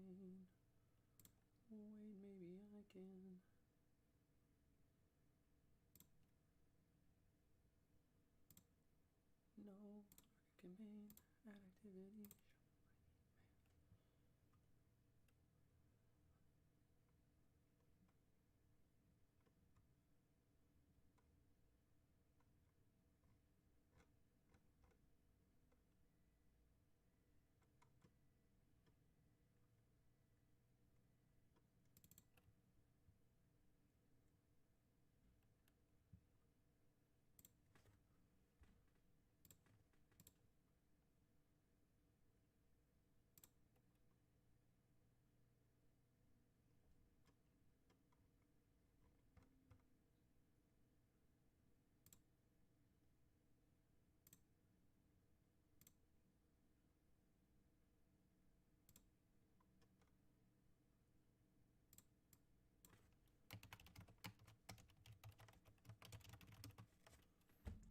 Arcane. Wait, maybe I can. No, Arcane main, add activity.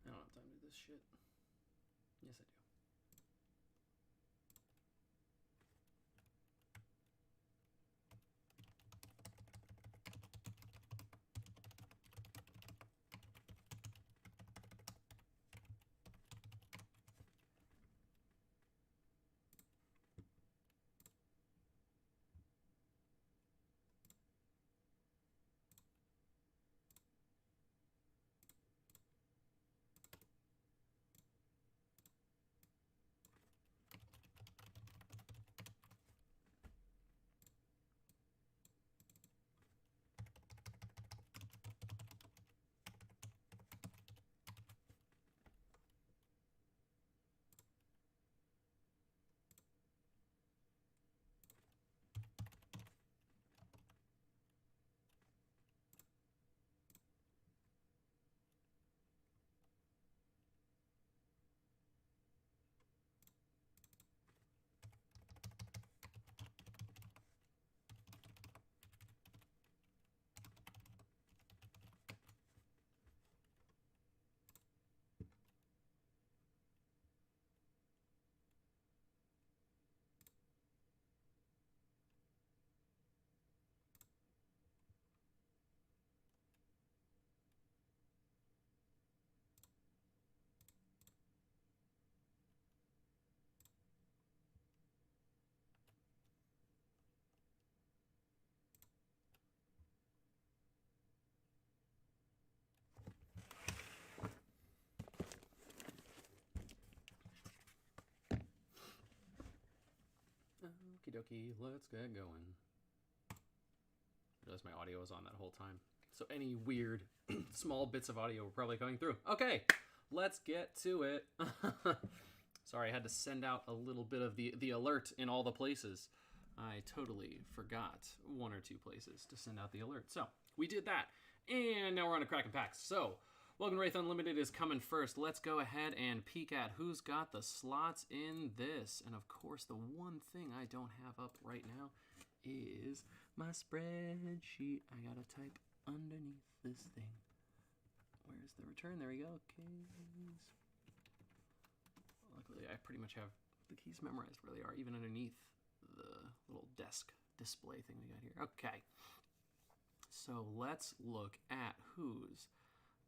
I don't have time to do this shit. Yes, I do. Okie dokie, let's get going. I realized my audio was on that whole time. So any weird small bits of audio were probably coming through. Okay, let's get to it. Sorry, I had to send out a little bit of the alert in all the places. I totally forgot one or two places to send out the alert. So we did that. And now we're on to Kraken Packs. So Welcome to Rathe Unlimited is coming first. Let's go ahead and peek at who's got the slots in this. And of course, the one thing I don't have up right now is my spreadsheet. I gotta type underneath this thing. Where's the return? There we go. Keys. Luckily, I pretty much have the keys memorized where they are, even underneath the little desk display thing we got here. Okay. So let's look at who's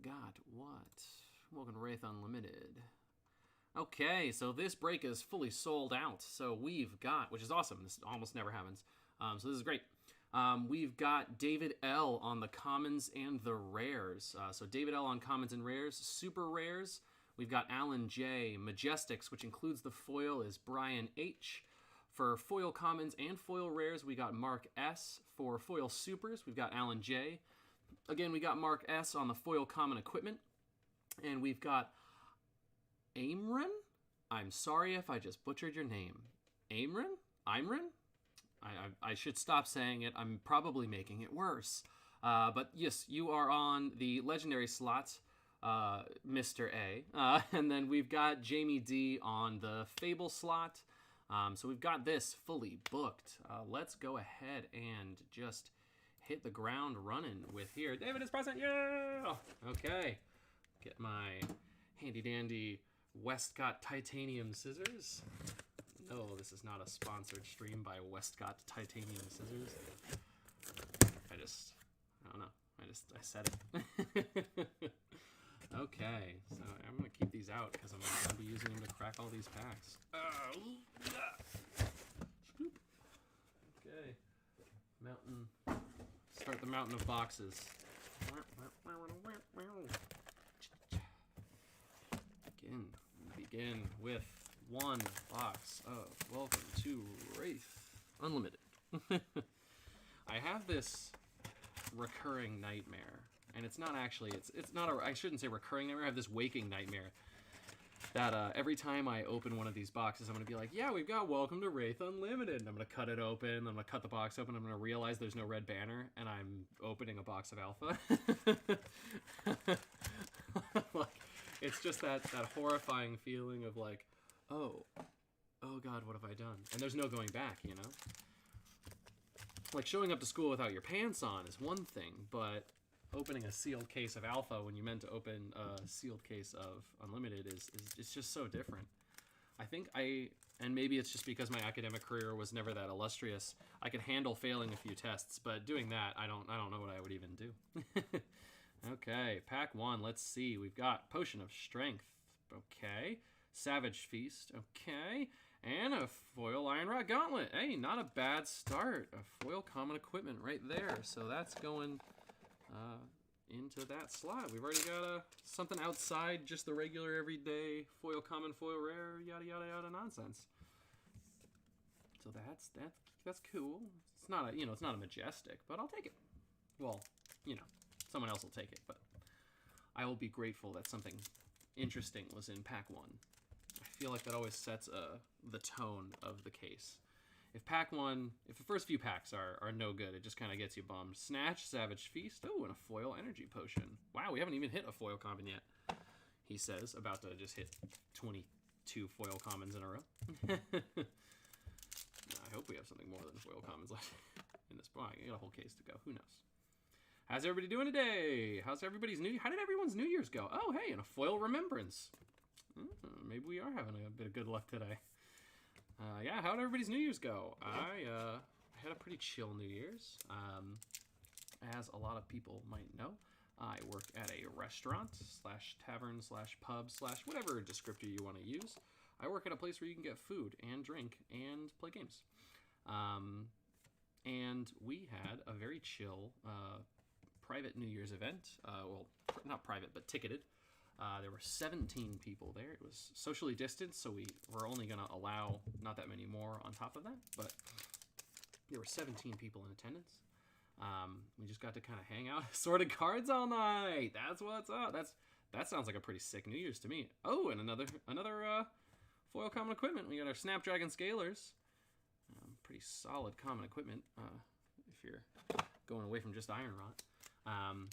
got what. Welcome to Rathe Unlimited. Okay, so this break is fully sold out. So we've got, which is awesome. This almost never happens. So this is great. We've got David L on the commons and the rares. So David L on commons and rares. Super rares, we've got Alan J. Majestics, which includes the foil, is Brian H. For foil commons and foil rares, we got Mark S. For foil supers, we've got Alan J. Again, we got Mark S. on the foil common equipment. And we've got Aimrin? I'm sorry if I just butchered your name. Aimrin? Imrin? I should stop saying it. I'm probably making it worse. But yes, you are on the legendary slot, Mr. A. And then we've got Jamie D on the Fable slot. So we've got this fully booked. Let's go ahead and just hit the ground running with here. David is present. Yeah! Okay. Get my handy dandy Westcott titanium scissors. Oh, this is not a sponsored stream by Westcott Titanium Scissors. I don't know. I said it. Okay, so I'm gonna keep these out because I'm gonna be using them to crack all these packs. Okay, start the mountain of boxes. Begin with one box of Welcome to Rathe Unlimited. I have this recurring nightmare, and it's not actually, it's not a, I shouldn't say recurring nightmare, I have this waking nightmare that every time I open one of these boxes, I'm going to be like, yeah, we've got Welcome to Rathe Unlimited, and I'm going to cut it open, I'm going to cut the box open, I'm going to realize there's no red banner, and I'm opening a box of Alpha. Like, it's just that horrifying feeling of like, oh God, what have I done? And there's no going back, you know? Like, showing up to school without your pants on is one thing, but opening a sealed case of Alpha when you meant to open a sealed case of Unlimited is it's just so different. I think and maybe it's just because my academic career was never that illustrious, I could handle failing a few tests, but doing that, I don't know what I would even do. Okay, pack 1, let's see. We've got Potion of Strength, okay. Savage Feast, okay. And a foil Iron Rod Gauntlet. Hey, not a bad start. A foil common equipment right there. So that's going into that slot. We've already got something outside just the regular everyday foil common, foil rare, yada yada yada nonsense. So that's cool. It's not it's not a majestic, but I'll take it. Well, someone else will take it, but I will be grateful that something interesting was in pack 1. I feel like that always sets the tone of the case. If the first few packs are no good, it just kind of gets you bummed. Snatch, Savage Feast, oh, and a foil energy potion. Wow, we haven't even hit a foil common yet, he says, about to just hit 22 foil commons in a row. I hope we have something more than foil commons left in this box. I got a whole case to go, who knows. How's everybody doing today? How did everyone's New Year's go? Oh, hey, and a foil Remembrance. Maybe we are having a bit of good luck today. Yeah, how did everybody's New Year's go? I had a pretty chill New Year's. As a lot of people might know, I work at a restaurant / tavern / pub / whatever descriptor you want to use. I work at a place where you can get food and drink and play games. And we had a very chill private New Year's event. Well, not private, but ticketed. There were 17 people there. It was socially distanced, so we were only going to allow not that many more on top of that, but there were 17 people in attendance. We just got to kind of hang out, sorted cards all night. That's what's up. That sounds like a pretty sick New Year's to me. Oh, and another foil common equipment. We got our Snapdragon Scalers. Pretty solid common equipment if you're going away from just Iron Rod.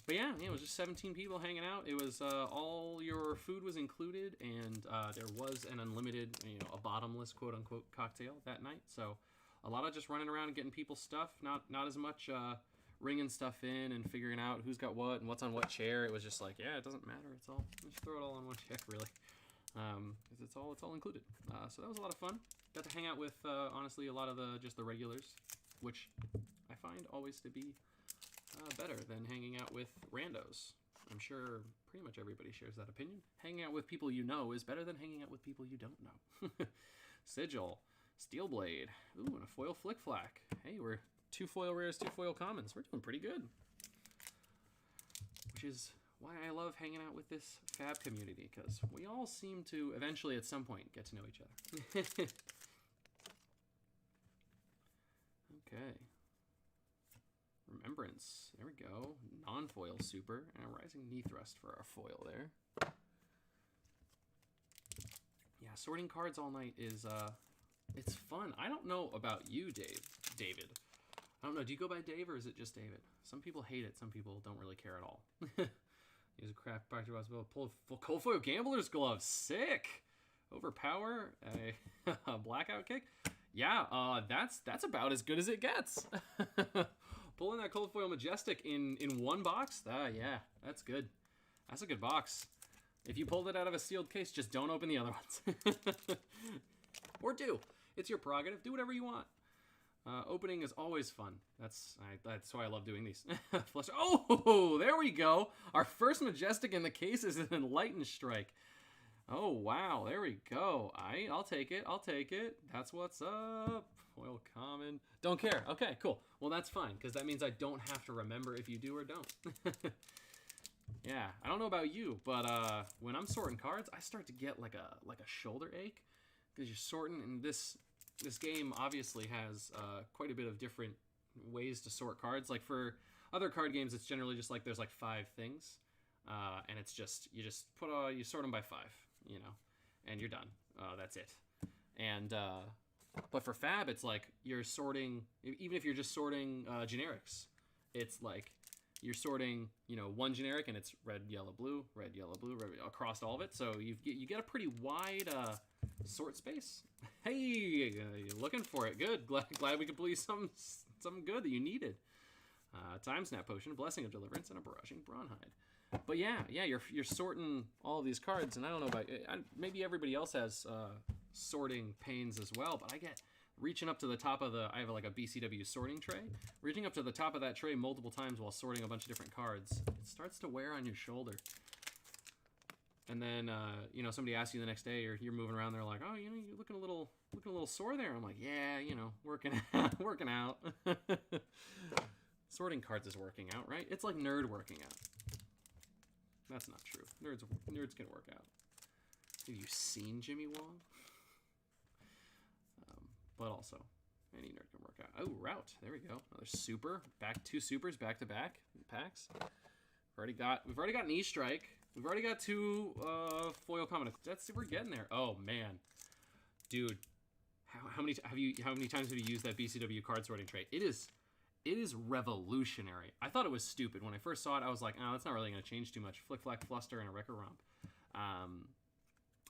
But yeah, it was just 17 people hanging out. It was all your food was included, and there was an unlimited, a bottomless quote-unquote cocktail that night. So a lot of just running around and getting people's stuff. Not as much ringing stuff in and figuring out who's got what and what's on what chair. It was just like, yeah, it doesn't matter. It's all, just throw it all on one chair, really, because it's all included. So that was a lot of fun. Got to hang out with honestly a lot of the regulars, which I find always to be better than hanging out with randos. I'm sure pretty much everybody shares that opinion. Hanging out with people you know is better than hanging out with people you don't know. Sigil, Steel Blade, ooh, and a foil Flick Flack. Hey, we're 2 foil rares, 2 foil commons. We're doing pretty good. Which is why I love hanging out with this fab community, because we all seem to eventually at some point get to know each other. Okay. Remembrance. There we go. Non-foil super. And a Rising Knee Thrust for our foil there. Yeah, sorting cards all night is, it's fun. I don't know about you, David. I don't know. Do you go by Dave or is it just David? Some people hate it. Some people don't really care at all. Use a craft practice possible. Pull a cold foil Gambler's Glove. Sick! Overpower. A blackout kick. Yeah, that's about as good as it gets. Pulling that cold foil Majestic in one box, yeah, that's good. That's a good box. If you pulled it out of a sealed case, just don't open the other ones. Or do. It's your prerogative. Do whatever you want. Opening is always fun. That's why I love doing these. Oh, there we go. Our first Majestic in the case is an Enlightened Strike. Oh, wow. There we go. I'll take it. I'll take it. That's what's up. Foil common. Don't care. Okay, cool. Well, that's fine, because that means I don't have to remember if you do or don't. Yeah, I don't know about you, but when I'm sorting cards, I start to get like a shoulder ache, because you're sorting, and this game obviously has quite a bit of different ways to sort cards. Like for other card games, it's generally just like there's like 5 things, and it's just you sort them by 5, you know, and you're done. That's it. And but for Fab, it's like you're sorting, even if you're just sorting generics, it's like you're sorting, you know, one generic, and it's red, yellow, blue, red, across all of it. So you get a pretty wide sort space. Hey, you're looking for it. Good. Glad we could please something good that you needed. Time Snap Potion, Blessing of Deliverance, and a Barraging Brawnhide. But yeah, you're sorting all of these cards, and I don't know about maybe everybody else has sorting pains as well, but I get reaching up to the top of I have like a BCW sorting tray, reaching up to the top of that tray multiple times while sorting a bunch of different cards. It starts to wear on your shoulder. And then, you know, somebody asks you the next day, or you're moving around, they're like, oh, you know, you're looking a little sore there. I'm like, yeah, you know, working out. Sorting cards is working out, right? It's like nerd working out. That's not true. Nerds can work out. Have you seen Jimmy Wong? But also, any nerd can work out. Oh, Route. There we go. Another super. 2 supers back to back packs. We've already got an E-Strike. We've already got 2 foil common. We're getting there. Oh man, dude, how many times have you used that BCW card sorting tray? It is revolutionary. I thought it was stupid when I first saw it. I was like, oh, that's not really going to change too much. Flick, flack, fluster, and a Wrecker Romp.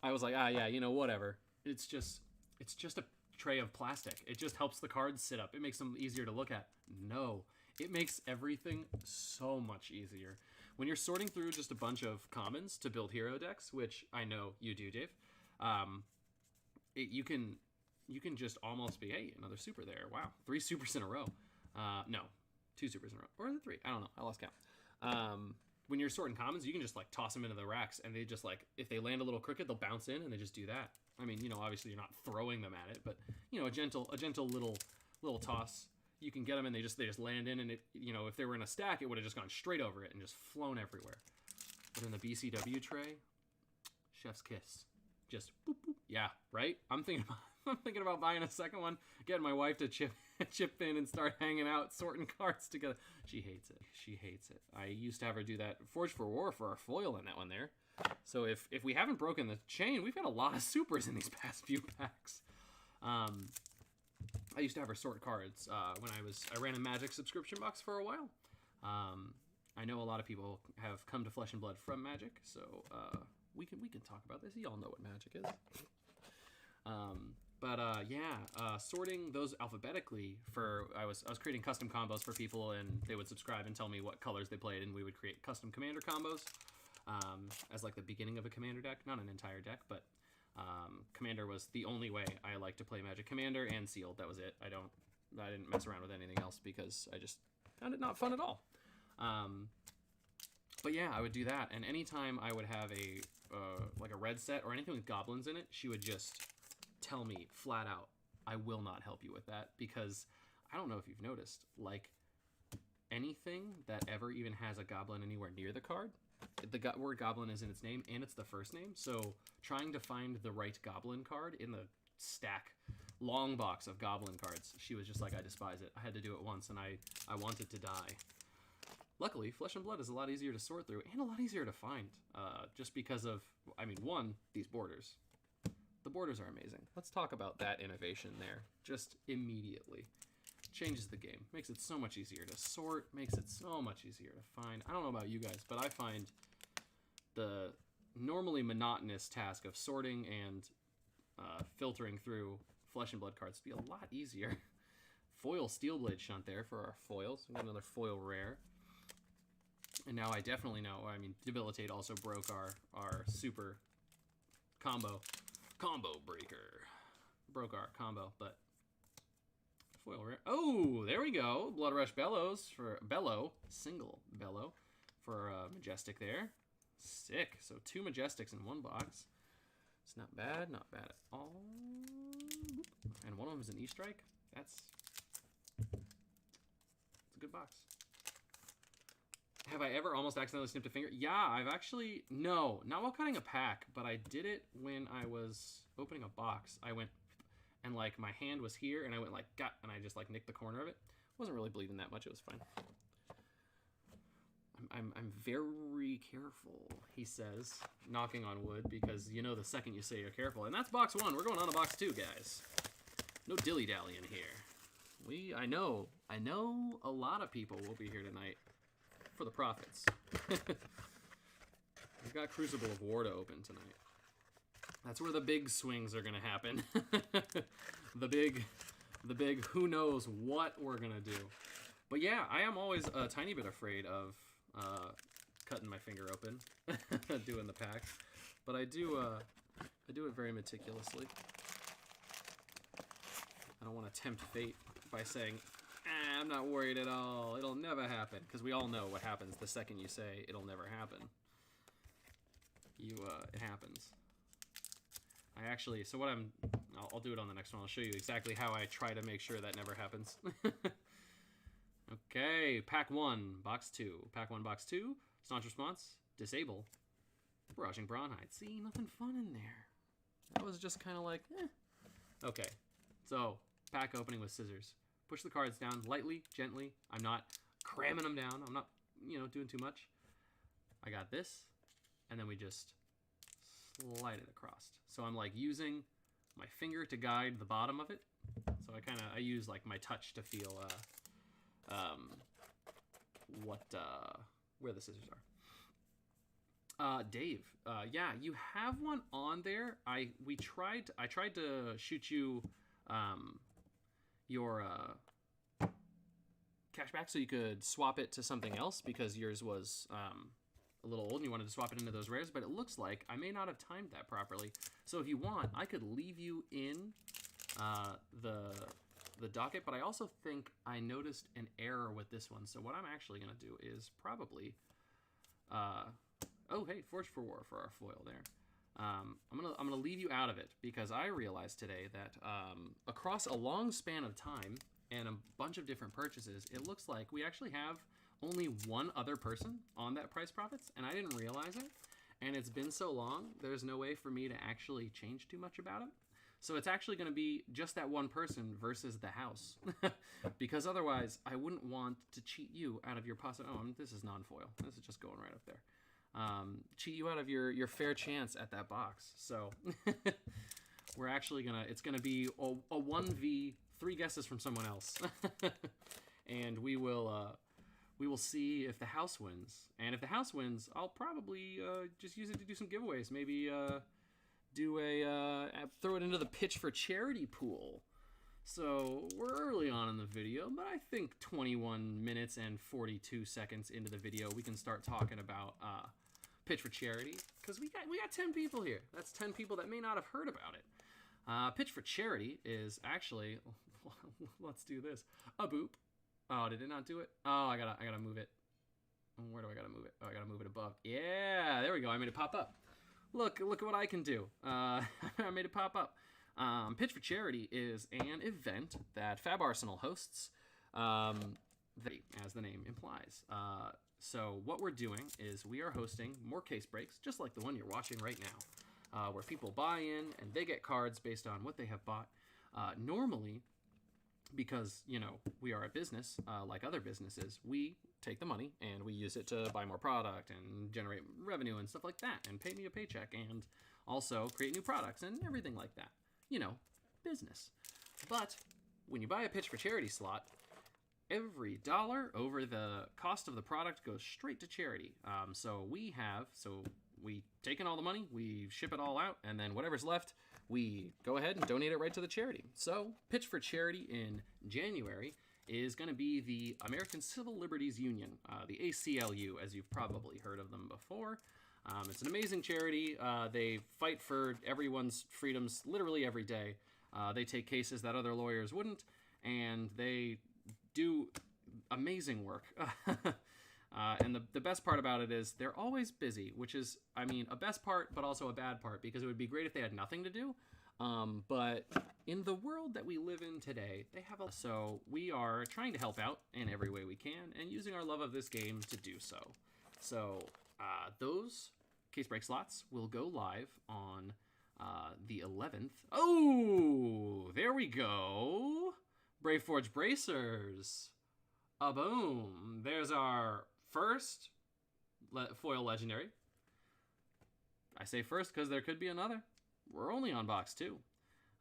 I was like, yeah, you know, whatever. It's just a tray of plastic. It just helps the cards sit up. It makes them easier to look at. No, it makes everything so much easier. When you're sorting through just a bunch of commons to build hero decks, which I know you do, Dave, you can just almost be, hey, another super there. Wow, 3 supers in a row. No, 2 supers in a row. Or is it 3? I don't know. I lost count. When you're sorting commons, you can just like toss them into the racks, and they just like, if they land a little crooked, they'll bounce in, and they just do that. I mean, you know, obviously you're not throwing them at it, but you know, a gentle little toss. You can get them, and they just land in, and it, you know, if they were in a stack, it would have just gone straight over it and just flown everywhere. But in the BCW tray, chef's kiss, just boop boop. Yeah, right. I'm thinking about buying a second one, getting my wife to chip in and start hanging out, sorting cards together. She hates it. I used to have her do that. Forge for War for our foil in that one there. So if we haven't broken the chain, we've got a lot of supers in these past few packs. I used to have her sort cards when I ran a Magic subscription box for a while. I know a lot of people have come to Flesh and Blood from Magic, so we can talk about this. Y'all know what Magic is. Sorting those alphabetically I was creating custom combos for people, and they would subscribe and tell me what colors they played, and we would create custom commander combos as like the beginning of a commander deck, not an entire deck, but Commander was the only way I like to play Magic. Commander and Sealed, that was it. I didn't mess around with anything else because I just found it not fun at all. But yeah, I would do that, and anytime I would have like a red set or anything with goblins in it, she would just tell me flat out, I will not help you with that, because I don't know if you've noticed, like anything that ever even has a goblin anywhere near the card, the word goblin is in its name, and it's the first name. So trying to find the right goblin card in the long box of goblin cards, she was just like, I despise it. I had to do it once, and I wanted to die. Luckily, Flesh and Blood is a lot easier to sort through and a lot easier to find, just because of, I mean, one, these borders. The borders are amazing. Let's talk about that innovation there, just immediately. Changes the game, makes it so much easier to sort, makes it so much easier to find. I don't know about you guys, but I find the normally monotonous task of sorting and filtering through Flesh and Blood cards to be a lot easier. Foil Steelblade Shunt there for our foils. We got another foil rare. And now I definitely know, I mean, Debilitate also broke our super combo breaker. broke our combo, but foil rare. Oh, there we go. Blood Rush Bellows for single bellow for Majestic there. Sick. So 2 Majestics in 1 box. It's not bad at all. And one of them is an E-Strike. It's a good box. Have I ever almost accidentally snipped a finger? Yeah, I've actually, no, not while cutting a pack, but I did it when I was opening a box. I went, and like my hand was here, and I went like, and I just like nicked the corner of it. Wasn't really bleeding that much, it was fine. I'm very careful, he says, knocking on wood, because you know the second you say you're careful. And that's box 1. We're going on to box 2, guys. No dilly-dallying here. I know a lot of people will be here tonight for the profits. We've got Crucible of War to open tonight. That's where the big swings are going to happen. the big who knows what we're going to do. But yeah, I am always a tiny bit afraid of cutting my finger open doing the packs. But I do it very meticulously. I don't want to tempt fate by saying, I'm not worried at all. It'll never happen. Because we all know what happens the second you say it'll never happen. It happens. I actually, so what I'll do it on the next one. I'll show you exactly how I try to make sure that never happens. Okay, pack 1, box 2. Pack 1, box 2. Staunch response, disable. Barraging Bronhide. See, nothing fun in there. That was just kind of like, eh. Okay, so pack opening with scissors. Push the cards down lightly, gently. I'm not cramming them down. I'm not, doing too much. I got this, and then we just slide it across. So I'm like using my finger to guide the bottom of it. So I use like my touch to feel where the scissors are. Dave, yeah, you have one on there. I tried to shoot you your cashback so you could swap it to something else because yours was a little old and you wanted to swap it into those rares, but it looks like I may not have timed that properly. So if you want, I could leave you in the docket, but I also think I noticed an error with this one. So what I'm actually going to do is probably, oh, hey, Forge for War for our foil there. I'm gonna leave you out of it because I realized today that across a long span of time and a bunch of different purchases, it looks like we actually have only one other person on that price profits, and I didn't realize it. And it's been so long, there's no way for me to actually change too much about it. So it's actually going to be just that one person versus the house, because otherwise I wouldn't want to cheat you out of your possible. Oh, this is non-foil. This is just going right up there. Cheat you out of your fair chance at that box. So we're actually it's gonna be a 1v, 3 guesses from someone else, and we will see if the house wins. And if the house wins, I'll probably just use it to do some giveaways. Maybe throw it into the Pitch for Charity pool. So we're early on in the video, but I think 21 minutes and 42 seconds into the video, we can start talking about Pitch for Charity, because we got 10 people here. That's 10 people that may not have heard about it. Pitch for Charity is actually, let's do this. A boop. Oh, did it not do it? Oh, I gotta move it. Where do I gotta move it? Oh, I gotta move it above. Yeah, there we go. I made it pop up. Look at what I can do. I made it pop up. Pitch for Charity is an event that Fab Arsenal hosts, as the name implies. So what we're doing is we are hosting more case breaks, just like the one you're watching right now, where people buy in and they get cards based on what they have bought. Normally, because, we are a business, like other businesses, we take the money and we use it to buy more product and generate revenue and stuff like that, and pay me a paycheck, and also create new products and everything like that. Business. But when you buy a Pitch for Charity slot, every dollar over the cost of the product goes straight to charity. So we take in all the money, we ship it all out, and then whatever's left, we go ahead and donate it right to the charity. So Pitch for Charity in January is going to be the American Civil Liberties Union, the ACLU, as you've probably heard of them before. It's an amazing charity. They fight for everyone's freedoms literally every day. They take cases that other lawyers wouldn't, and they do amazing work. And the best part about it is they're always busy, which is, I mean, a best part, but also a bad part, because it would be great if they had nothing to do. But in the world that we live in today, they have a... So we are trying to help out in every way we can, and using our love of this game to do so. So those case break slots will go live on the 11th. Oh, there we go. Brave Forge Bracers. Boom. There's our first foil legendary. I say first because there could be another. We're only on box 2.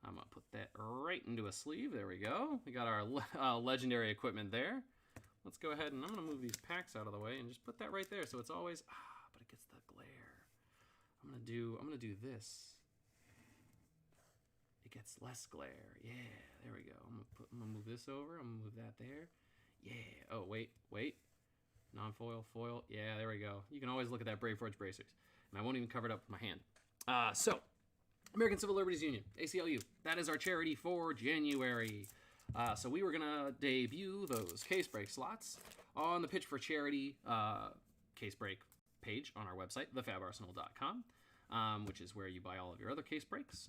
I'm going to put that right into a sleeve. There we go. We got our legendary equipment there. Let's go ahead and I'm going to move these packs out of the way and just put that right there so it's always... but it gets the glare. I'm going to do this. It gets less glare. Yeah, there we go. I'm going to move this over. I'm going to move that there. Yeah. Oh, wait. Non-foil, foil. Yeah, there we go. You can always look at that Brave Forge Bracers. And I won't even cover it up with my hand. So, American Civil Liberties Union, ACLU. That is our charity for January. So we were going to debut those case break slots on the Pitch for Charity case break page on our website, thefabarsenal.com, which is where you buy all of your other case breaks.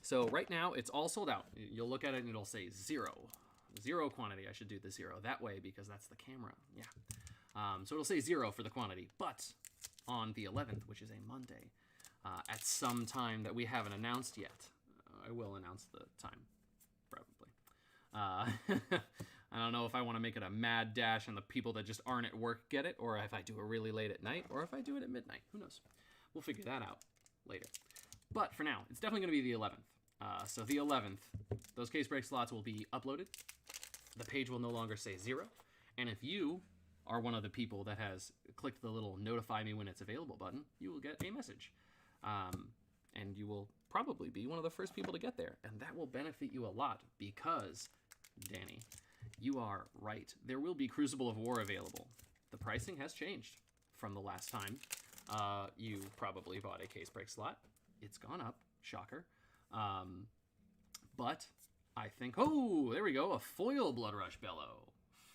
So right now, it's all sold out. You'll look at it and it'll say 0. 0 quantity. I should do the 0 that way because that's the camera. Yeah. So it'll say 0 for the quantity. But on the 11th, which is a Monday, at some time that we haven't announced yet, I will announce the time, probably. I don't know if I want to make it a mad dash and the people that just aren't at work get it, or if I do it really late at night, or if I do it at midnight. Who knows? We'll figure that out later. But for now, it's definitely going to be the 11th. So the 11th, those case break slots will be uploaded. The page will no longer say 0. And if you are one of the people that has clicked the little notify me when it's available button, you will get a message. And you will probably be one of the first people to get there. And that will benefit you a lot because, Danny, you are right. There will be Crucible of War available. The pricing has changed from the last time you probably bought a case break slot. It's gone up. Shocker. But I think... Oh, there we go. A foil Blood Rush Bellow.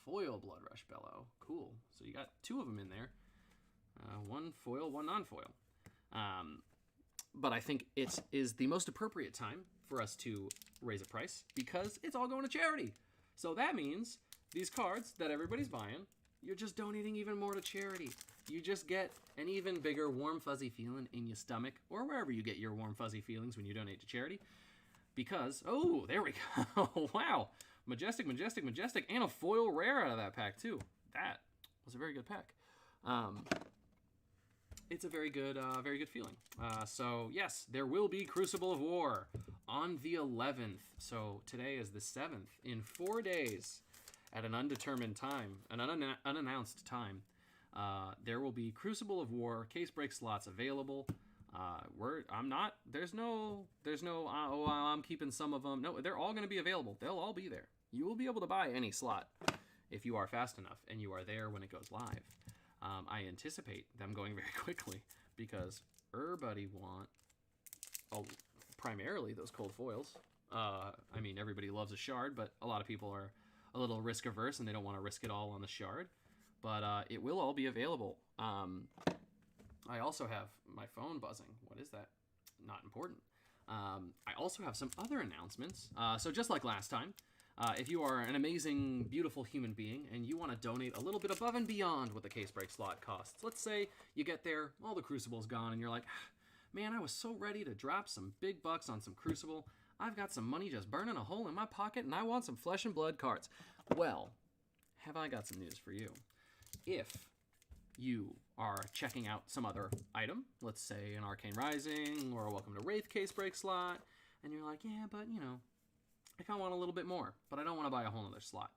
Foil Blood Rush Bellow. Cool. So you got 2 of them in there. One foil, one non-foil. But I think it is the most appropriate time for us to raise a price because it's all going to charity. So that means these cards that everybody's buying, you're just donating even more to charity. You just get an even bigger warm fuzzy feeling in your stomach or wherever you get your warm fuzzy feelings when you donate to charity. Because, oh, there we go. Wow. Majestic, majestic, majestic. And a foil rare out of that pack, too. That was a very good pack. It's a very good feeling. So, yes, there will be Crucible of War on the 11th. So, today is the 7th. In 4 days, at an undetermined time, an unannounced time, there will be Crucible of War case break slots available. I'm keeping some of them. No, they're all going to be available. They'll all be there. You will be able to buy any slot if you are fast enough and you are there when it goes live. I anticipate them going very quickly because everybody want primarily those cold foils. I mean, everybody loves a shard, but a lot of people are a little risk averse and they don't want to risk it all on the shard. But it will all be available. I also have my phone buzzing. What is that? Not important. I also have some other announcements. So just like last time, if you are an amazing, beautiful human being and you want to donate a little bit above and beyond what the case break slot costs, let's say you get there, all the Crucible's gone, and you're like, man, I was so ready to drop some big bucks on some Crucible. I've got some money just burning a hole in my pocket, and I want some flesh and blood cards. Well, have I got some news for you. If you are checking out some other item, let's say an Arcane Rising or a Welcome to Rathe case break slot, and you're like, yeah, but, you know, I kind of want a little bit more, but I don't want to buy a whole other slot.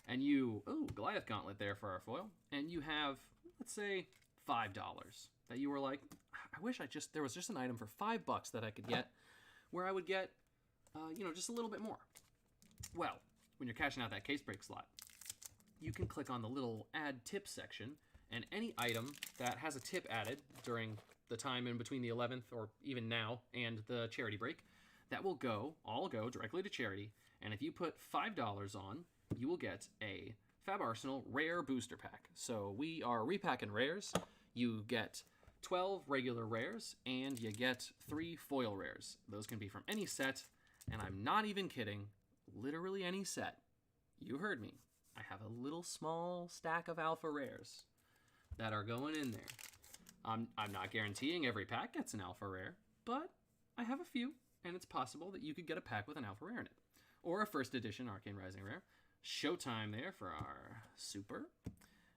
And you, Goliath Gauntlet there for our foil, and you have, let's say, $5 that you were like, I wish there was just an item for $5 that I could get where I would get, just a little bit more. Well, when you're cashing out that case break slot, you can click on the little add tip section, and any item that has a tip added during the time in between the 11th or even now and the charity break, that will all go directly to charity. And if you put $5 on, you will get a Fab Arsenal Rare Booster Pack. So we are repacking rares. You get 12 regular rares, and you get 3 foil rares. Those can be from any set, and I'm not even kidding, literally any set. You heard me. I have a little small stack of alpha rares that are going in there. I'm not guaranteeing every pack gets an alpha rare, but I have a few, and it's possible that you could get a pack with an alpha rare in it. Or a first edition Arcane Rising rare. Showtime there for our super,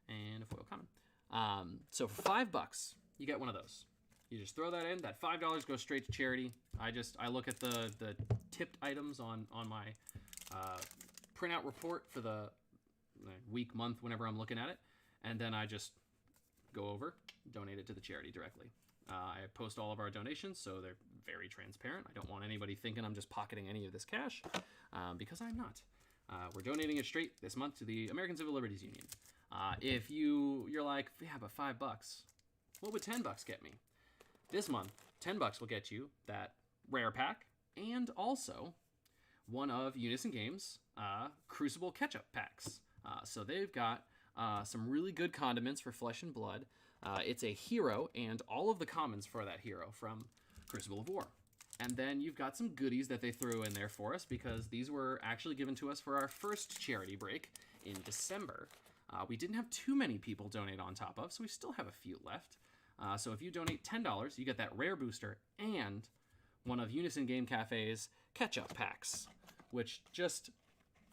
and a foil common. So for $5, you get one of those. You just throw that in. That $5 goes straight to charity. I look at the tipped items on my printout report for the week, month, whenever I'm looking at it, and then I just go over, donate it to the charity directly. I post all of our donations, so they're very transparent. I don't want anybody thinking I'm just pocketing any of this cash, because I'm not. We're donating it straight this month to the American Civil Liberties Union. If you're like, yeah, but $5, what would $10 get me? This month, $10 will get you that rare pack, and also one of Unison Games' Crucible ketchup packs. So they've got some really good condiments for Flesh and Blood. It's a hero and all of the commons for that hero from Crucible of War. And then you've got some goodies that they threw in there for us, because these were actually given to us for our first charity break in December. We didn't have too many people donate on top of, so we still have a few left. So if you donate $10, you get that rare booster and one of Unison Game Cafe's ketchup packs, which just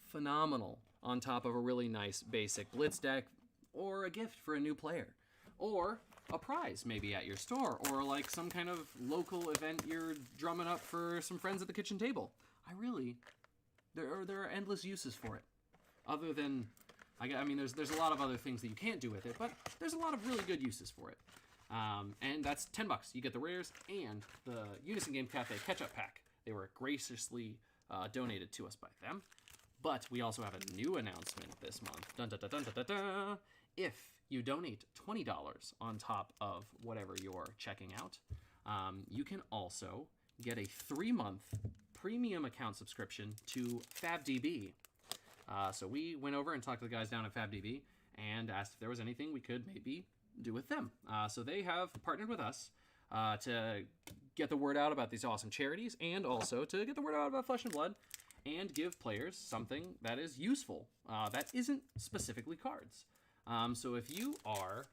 phenomenal on top of a really nice basic Blitz deck, or a gift for a new player, or a prize maybe at your store, or like some kind of local event you're drumming up for some friends at the kitchen table. There are endless uses for it. Other than, I mean, there's a lot of other things that you can't do with it, but there's a lot of really good uses for it. And that's $10. You get the rares and the Unison Game Cafe ketchup pack. They were graciously donated to us by them. But we also have a new announcement this month. Dun, dun, dun, dun, dun, dun, dun. If you donate $20 on top of whatever you're checking out, you can also get a 3-month premium account subscription to FabDB. So we went over and talked to the guys down at FabDB and asked if there was anything we could maybe do with them. So they have partnered with us to get the word out about these awesome charities, and also to get the word out about Flesh and Blood, and give players something that is useful, that isn't specifically cards. So if you are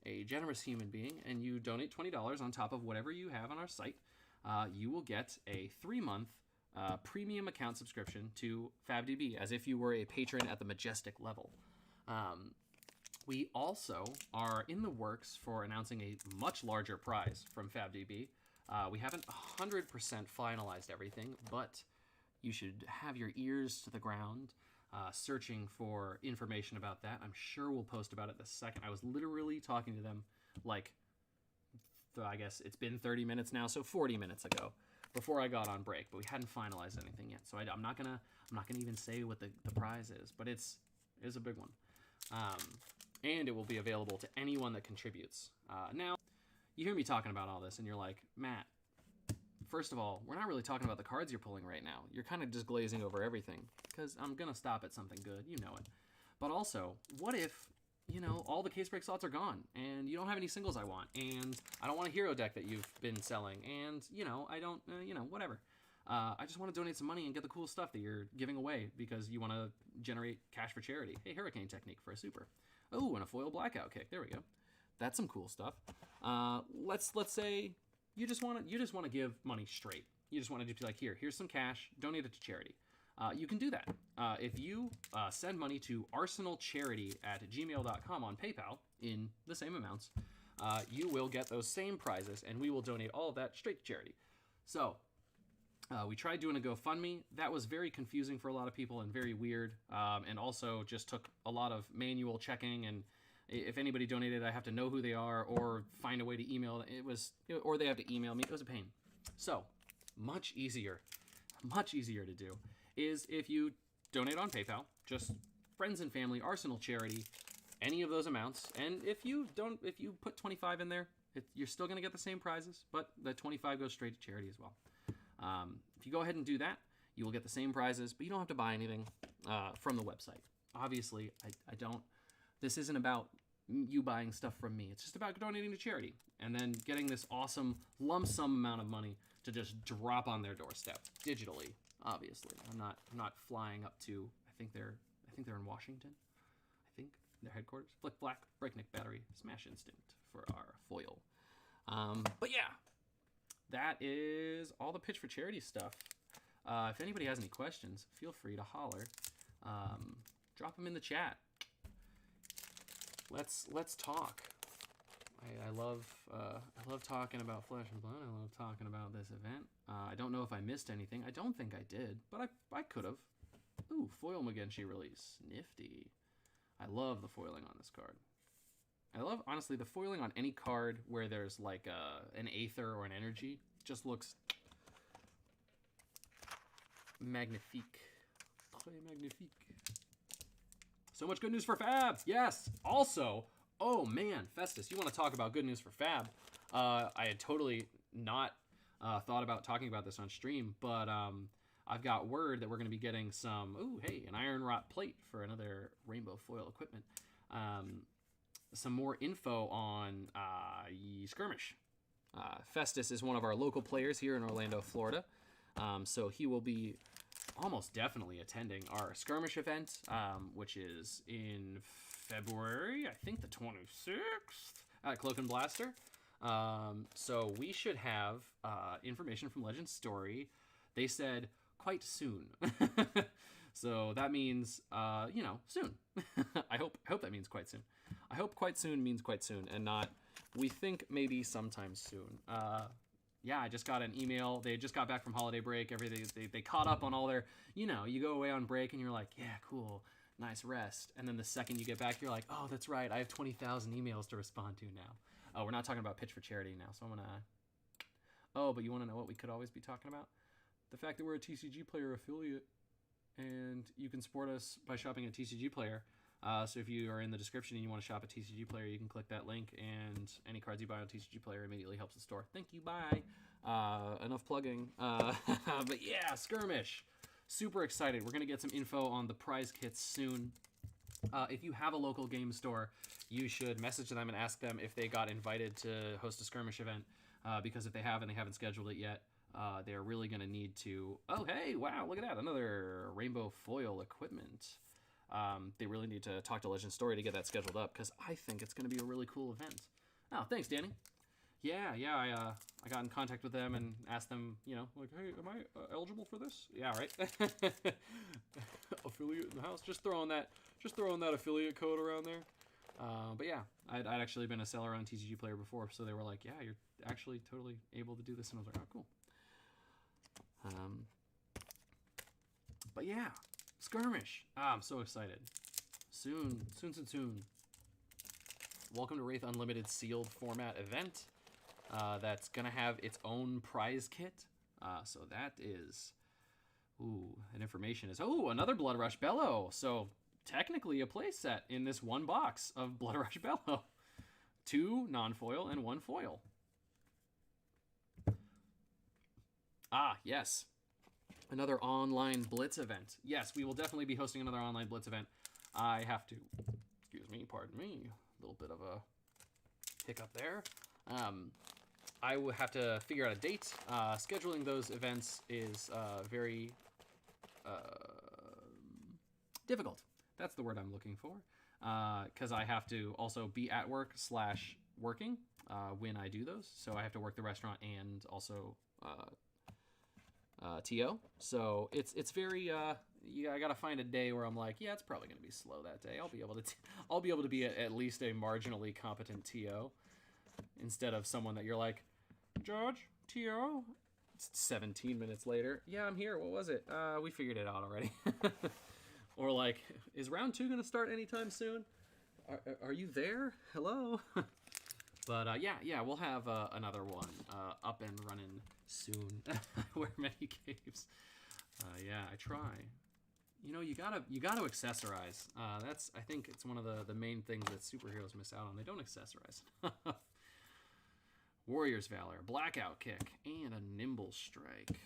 a generous human being and you donate $20 on top of whatever you have on our site, you will get a 3-month premium account subscription to FabDB, as if you were a patron at the Majestic level. We also are in the works for announcing a much larger prize from FabDB. We haven't 100% finalized everything, but you should have your ears to the ground searching for information about that. I'm sure we'll post about it the second. I was literally talking to them like, I guess it's been 30 minutes now, so 40 minutes ago, before I got on break, but we hadn't finalized anything yet. So I'm not gonna even say what the prize is, but it's a big one. And it will be available to anyone that contributes. Now, you hear me talking about all this, and you're like, Matt, first of all, we're not really talking about the cards you're pulling right now. You're kind of just glazing over everything, because I'm going to stop at something good. You know it. But also, what if, all the case break slots are gone, and you don't have any singles I want, and I don't want a hero deck that you've been selling, and, I don't, whatever. I just want to donate some money and get the cool stuff that you're giving away because you want to generate cash for charity. Hey, Hurricane Technique for a super. Oh, and a foil blackout kick. There we go. That's some cool stuff. Let's say you just want to give money straight. You just want to be like, here's some cash, donate it to charity. You can do that. If you send money to arsenalcharity@gmail.com on PayPal in the same amounts, you will get those same prizes, and we will donate all of that straight to charity. So we tried doing a GoFundMe. That was very confusing for a lot of people and very weird, and also just took a lot of manual checking, and if anybody donated, I have to know who they are or find a way to email. Or they have to email me. It was a pain. So much easier to do is if you donate on PayPal, just friends and family, Arsenal Charity, any of those amounts. And if you put 25 in there, you're still going to get the same prizes, but the 25 goes straight to charity as well. If If you go ahead and do that, you will get the same prizes, but you don't have to buy anything from the website. Obviously, I don't. This isn't about you buying stuff from me. It's just about donating to charity and then getting this awesome lump sum amount of money to just drop on their doorstep digitally. Obviously, I'm not flying up to. I think they're in Washington. I think their headquarters. Flick Black, Breakneck Battery, Smash Instinct for our foil. But yeah, that is all the Pitch for Charity stuff. If anybody has any questions, feel free to holler. Drop them in the chat. Let's talk. I love talking about Flesh and Blood. I love talking about this event. I don't know if I missed anything. I don't think I did, but I could have. Ooh, foil Mugenshi release. Nifty. I love the foiling on this card. I love, honestly, the foiling on any card where there's like an Aether or an Energy. Just looks magnifique. Très magnifique. So much good news for Fab. Yes. Also, oh man, Festus, you want to talk about good news for Fab? I had totally not thought about talking about this on stream, but I've got word that we're going to be getting some, ooh, hey, an iron wrought plate for another rainbow foil equipment. Some more info on Skirmish. Festus is one of our local players here in Orlando, Florida. So he will be almost definitely attending our Skirmish event, which is in February, I think the 26th, at Cloak and Blaster. So we should have information from Legend Story. They said quite soon. So that means, soon. I hope that means quite soon. I hope quite soon means quite soon and not, we think maybe sometime soon. Yeah, I just got an email. They just got back from holiday break. Everything they caught up on all their, you go away on break and you're like, yeah, cool, nice rest. And then the second you get back, you're like, oh, that's right, I have 20,000 emails to respond to now. Oh, we're not talking about Pitch for Charity now, so I'm gonna. Oh, but you want to know what we could always be talking about? The fact that we're a TCG Player affiliate, and you can support us by shopping at TCG Player. So if you are in the description and you want to shop at TCG Player, you can click that link, and any cards you buy on TCG Player immediately helps the store. Thank you, bye. Enough plugging. But yeah, Skirmish. Super excited. We're going to get some info on the prize kits soon. If you have a local game store, you should message them and ask them if they got invited to host a Skirmish event, because if they haven't, they haven't scheduled it yet. They're really going to need to... Oh, hey, wow, look at that. Another rainbow foil equipment. They really need to talk to Legend Story to get that scheduled up, because I think it's going to be a really cool event. Oh, thanks, Danny. Yeah, I got in contact with them and asked them, like, hey, am I eligible for this? Yeah, right. Affiliate in the house. Just throwing that affiliate code around there. But yeah, I'd actually been a seller on TCG Player before, so they were like, yeah, you're actually totally able to do this, and I was like, oh, cool. But yeah, Skirmish. I'm so excited. Soon. Welcome to Rathe Unlimited sealed format event. That's gonna have its own prize kit. So that is, that information is, another Blood Rush Bellow. So technically a play set in this one box of Blood Rush Bellow. 2 non-foil and 1 foil. Ah, yes. Another online Blitz event. Yes, we will definitely be hosting another online Blitz event. I have to, pardon me, a little bit of a hiccup there. I will have to figure out a date. Scheduling those events is very difficult. That's the word I'm looking for. Because I have to also be at work / working when I do those. So I have to work the restaurant and also TO. So it's very I gotta find a day where I'm like, yeah, it's probably gonna be slow that day. I'll be able to be at least a marginally competent TO instead of someone that you're like, Judge, TO. It's 17 minutes later. Yeah, I'm here. What was it? We figured it out already. Or like, is round 2 gonna start anytime soon? Are you there? Hello. But yeah, we'll have another one up and running soon. Wear many caves. Yeah, I try. You gotta accessorize. I think it's one of the main things that superheroes miss out on. They don't accessorize. Warrior's Valor, Blackout Kick, and a Nimble Strike.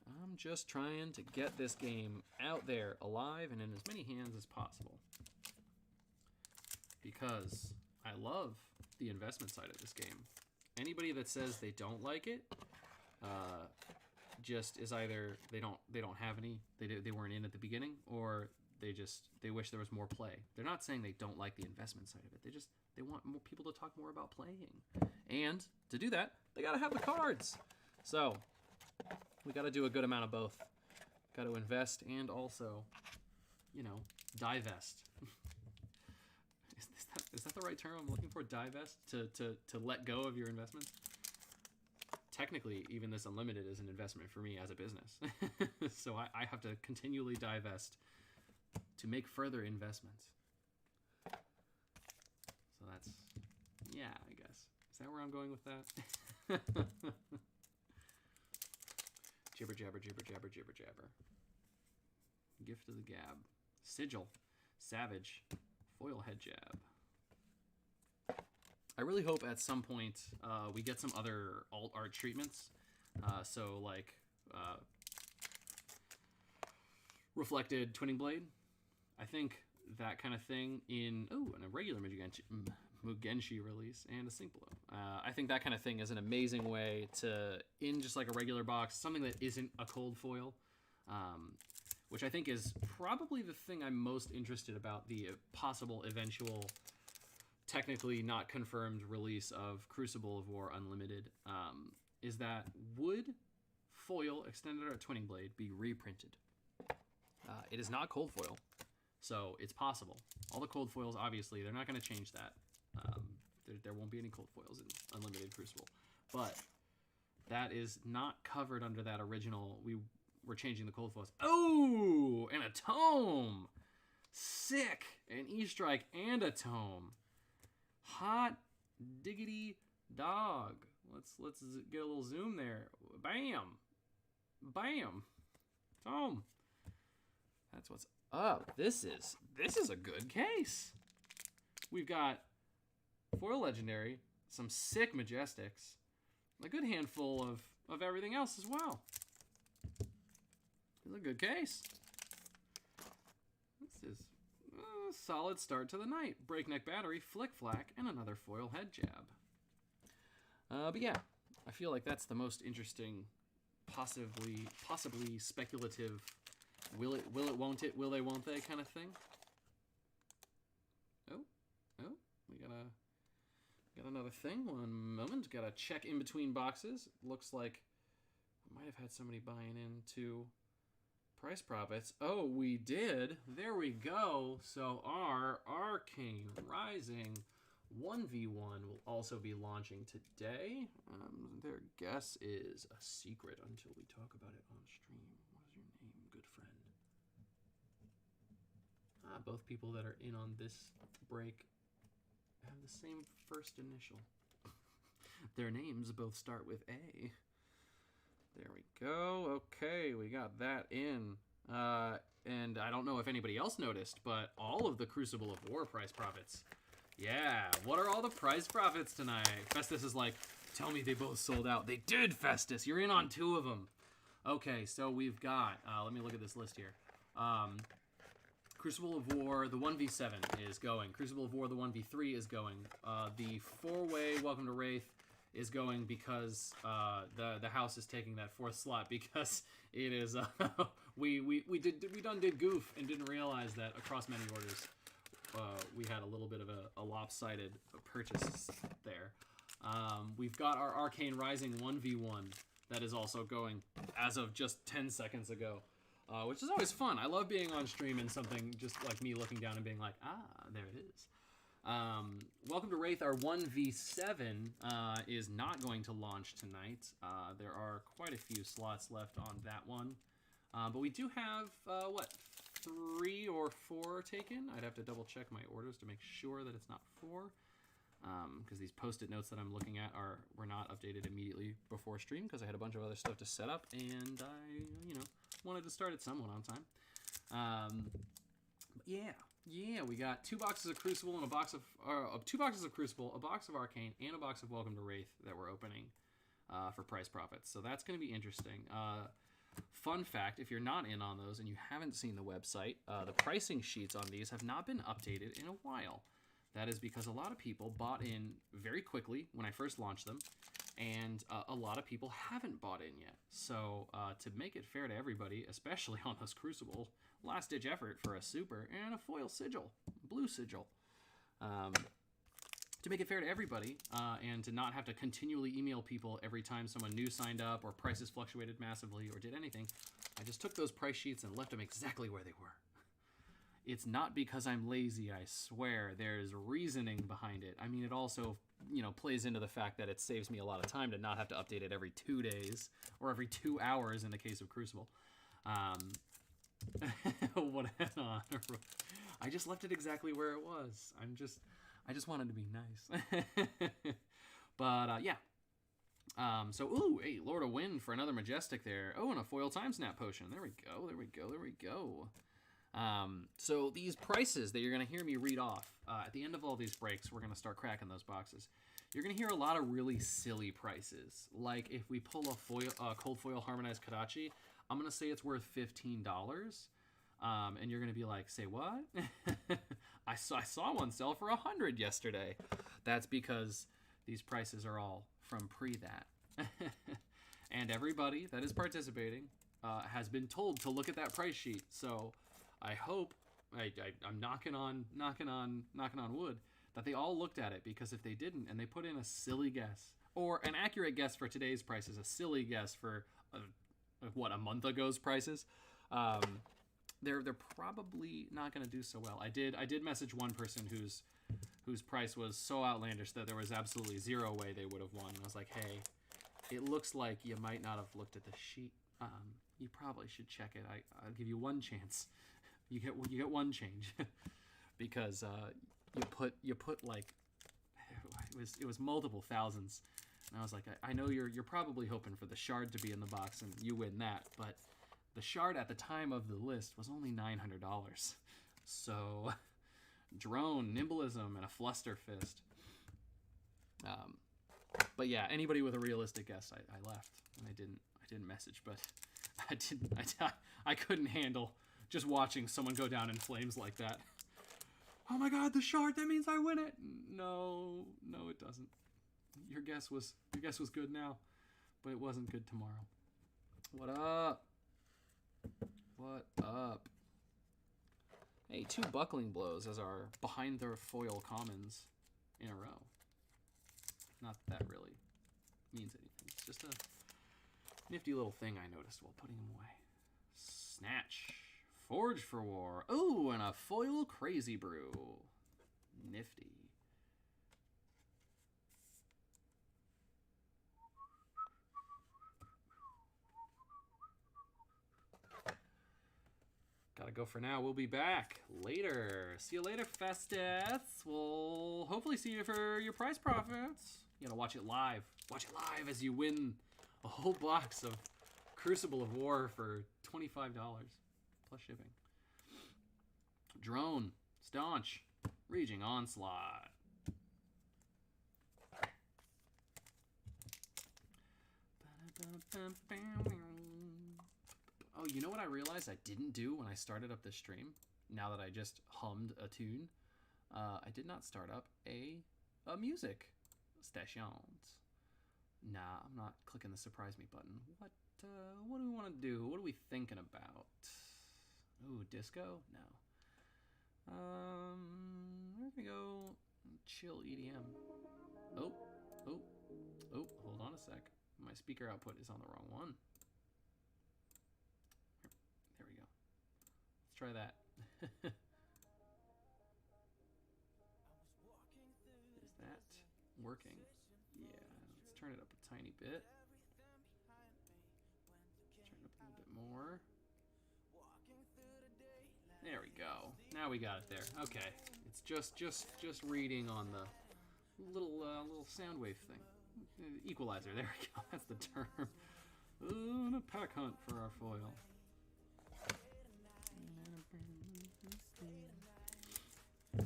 I'm just trying to get this game out there alive and in as many hands as possible. Because I love the investment side of this game. Anybody that says they don't like it, just is either they don't have any, they weren't in at the beginning, or they wish there was more play. They're not saying they don't like the investment side of it. They want more people to talk more about playing. And to do that, they gotta have the cards. So we gotta do a good amount of both. Gotta invest and also, you know, divest. Is that the right term I'm looking for? Divest? To let go of your investments? Technically, even this unlimited is an investment for me as a business. So I have to continually divest to make further investments. So that's, yeah, I guess. Is that where I'm going with that? Jibber jabber, jibber jabber, jibber jabber. Gift of the Gab. Sigil. Savage. Foil head jab. I really hope at some point we get some other alt art treatments. So like reflected twinning blade. I think that kind of thing in and a regular Mugenshi release and a sync blow. I think that kind of thing is an amazing way to, in just like a regular box, something that isn't a cold foil, which I think is probably the thing I'm most interested about the possible eventual, technically not confirmed release of Crucible of War Unlimited, is that would foil extended art twinning blade be reprinted? It is not cold foil, so it's possible. All the cold foils, obviously, they're not going to change that. There won't be any cold foils in Unlimited Crucible. But that is not covered under that original. We're changing the cold foils. Oh, and a tome. Sick. An E-Strike and a tome. Hot diggity dog. Let's get a little zoom there. Bam. Bam. Tome. That's what's up. This is a good case. We've got foil legendary, some sick majestics, a good handful of everything else as well. It's a good case. This is a solid start to the night. Breakneck battery, flick flack, and another foil head jab. But yeah, I feel like that's the most interesting, possibly speculative. Will it, won't it, will they, won't they kind of thing. Oh, we got another thing. One moment, got to check in between boxes. Looks like we might have had somebody buying into price profits. Oh, we did. There we go. So our Arcane Rising 1v1 will also be launching today. Their guess is a secret until we talk about it on stream. What is your name, good friend? Both people that are in on this break have the same first initial. Their names both start with A. There we go. Okay, we got that in. And I don't know if anybody else noticed, but all of the Crucible of War price profits. Yeah, what are all the price profits tonight? Festus is like, tell me they both sold out. They did, Festus. You're in on 2 of them. Okay, so we've got, let me look at this list here. Crucible of War, the 1v7 is going. Crucible of War, the 1v3 is going. The 4-way Welcome to Rathe is going because the house is taking that 4th slot because it is we did goof and didn't realize that across many orders we had a little bit of a lopsided purchase there. We've got our Arcane Rising 1v1 that is also going as of just 10 seconds ago. Which is always fun. I love being on stream and something just like me looking down and being like, there it is. Welcome to Rathe. Our 1v7 is not going to launch tonight. There are quite a few slots left on that one. But we do have, 3 or 4 taken? I'd have to double check my orders to make sure that it's not 4. Because these post-it notes that I'm looking at were not updated immediately before stream because I had a bunch of other stuff to set up and I, wanted to start it somewhat on time. But yeah, we got 2 boxes of Crucible and a box of 2 boxes of Crucible, a box of Arcane, and a box of Welcome to Rathe that we're opening for price profits. So that's going to be interesting. fun fact, if you're not in on those and you haven't seen the website, the pricing sheets on these have not been updated in a while. That is because a lot of people bought in very quickly when I first launched them, and a lot of people haven't bought in yet. So to make it fair to everybody, especially on those Crucible, last-ditch effort for a super and a foil sigil, blue sigil. To make it fair to everybody, and to not have to continually email people every time someone new signed up or prices fluctuated massively or did anything, I just took those price sheets and left them exactly where they were. It's not because I'm lazy, I swear. There's reasoning behind it. I mean, it also, plays into the fact that it saves me a lot of time to not have to update it every 2 days or every 2 hours in the case of Crucible. What? I just left it exactly where it was. I just wanted to be nice. But, yeah. So, ooh, hey, Lord of Wind for another Majestic there. Oh, and a foil time snap potion. There we go, there we go, there we go. So these prices that you're going to hear me read off, at the end of all these breaks, we're going to start cracking those boxes. You're going to hear a lot of really silly prices. Like if we pull a cold foil harmonized Kadachi, I'm going to say it's worth $15. And you're going to be like, say what? I saw one sell for $100 yesterday. That's because these prices are all from pre-that. And everybody that is participating has been told to look at that price sheet. So I hope I'm knocking on wood that they all looked at it, because if they didn't and they put in a silly guess, or an accurate guess for today's prices, a silly guess for a month ago's prices, they're probably not going to do so well. I did message one person whose price was so outlandish that there was absolutely zero way they would have won. And I was like, hey, it looks like you might not have looked at the sheet. You probably should check it. I'll give you one chance. You get one change because you put like it was multiple thousands, and I was like, I know you're probably hoping for the shard to be in the box and you win that, but the shard at the time of the list was only $900. So drone, nimbleism, and a fluster fist. But yeah, anybody with a realistic guess, I left and I didn't message, but I couldn't handle just watching someone go down in flames like that. Oh my god, the shard, that means I win it. No, it doesn't. Your guess was good now, but it wasn't good tomorrow. What up? What up? Hey, 2 buckling blows as our behind the foil commons in a row. Not that really means anything. It's just a nifty little thing I noticed while putting them away. Snatch. Forge for War. Ooh, and a foil Crazy Brew. Nifty. Gotta go for now. We'll be back later. See you later, Festus. We'll hopefully see you for your prize profits. You gotta watch it live. Watch it live as you win a whole box of Crucible of War for $25 plus shipping. Drone, Staunch, Raging Onslaught. Oh, you know what I realized I didn't do when I started up this stream? Now that I just hummed a tune, I did not start up a music stations. Nah, I'm not clicking the surprise me button. What do we want to do? What are we thinking about? Ooh, disco? No. We're gonna go chill EDM. Oh, hold on a sec. My speaker output is on the wrong one. There we go. Let's try that. Is that working? Yeah, let's turn it up a tiny bit. Turn it up a little bit more. There we go. Now we got it there. Okay, it's just reading on the little sound wave thing. Equalizer. There we go. That's the term. Ooh, and a pack hunt for our foil. If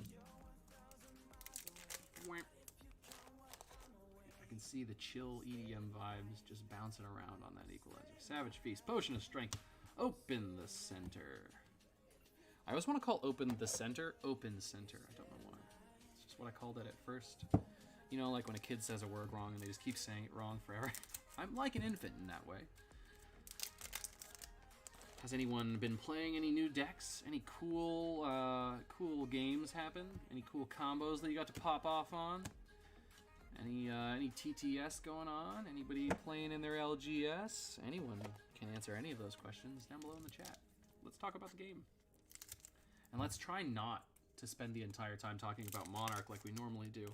I can see the chill EDM vibes just bouncing around on that equalizer. Savage Feast, Potion of Strength, Open the Center. I always want to call Open the Center, Open Center. I don't know why. It's just what I called it at first. You know, like when a kid says a word wrong and they just keep saying it wrong forever. I'm like an infant in that way. Has anyone been playing any new decks? Any cool cool games happen? Any cool combos that you got to pop off on? Any TTS going on? Anybody playing in their LGS? Anyone can answer any of those questions down below in the chat. Let's talk about the game. And let's try not to spend the entire time talking about Monarch like we normally do.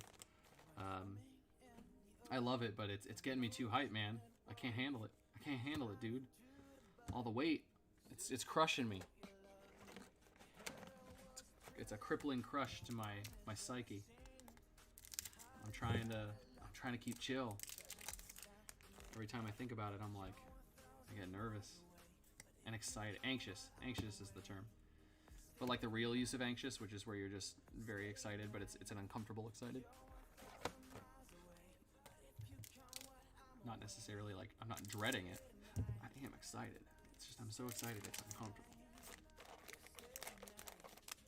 I love it, but it's getting me too hyped, man. I can't handle it. I can't handle it, dude. All the weight. It's crushing me. It's a crippling crush to my psyche. I'm trying to keep chill. Every time I think about it, I'm like, I get nervous and excited. Anxious. Anxious is the term. But like the real use of anxious, which is where you're just very excited, but it's an uncomfortable excited. Not necessarily like I'm not dreading it. I am excited. It's just I'm so excited it's uncomfortable.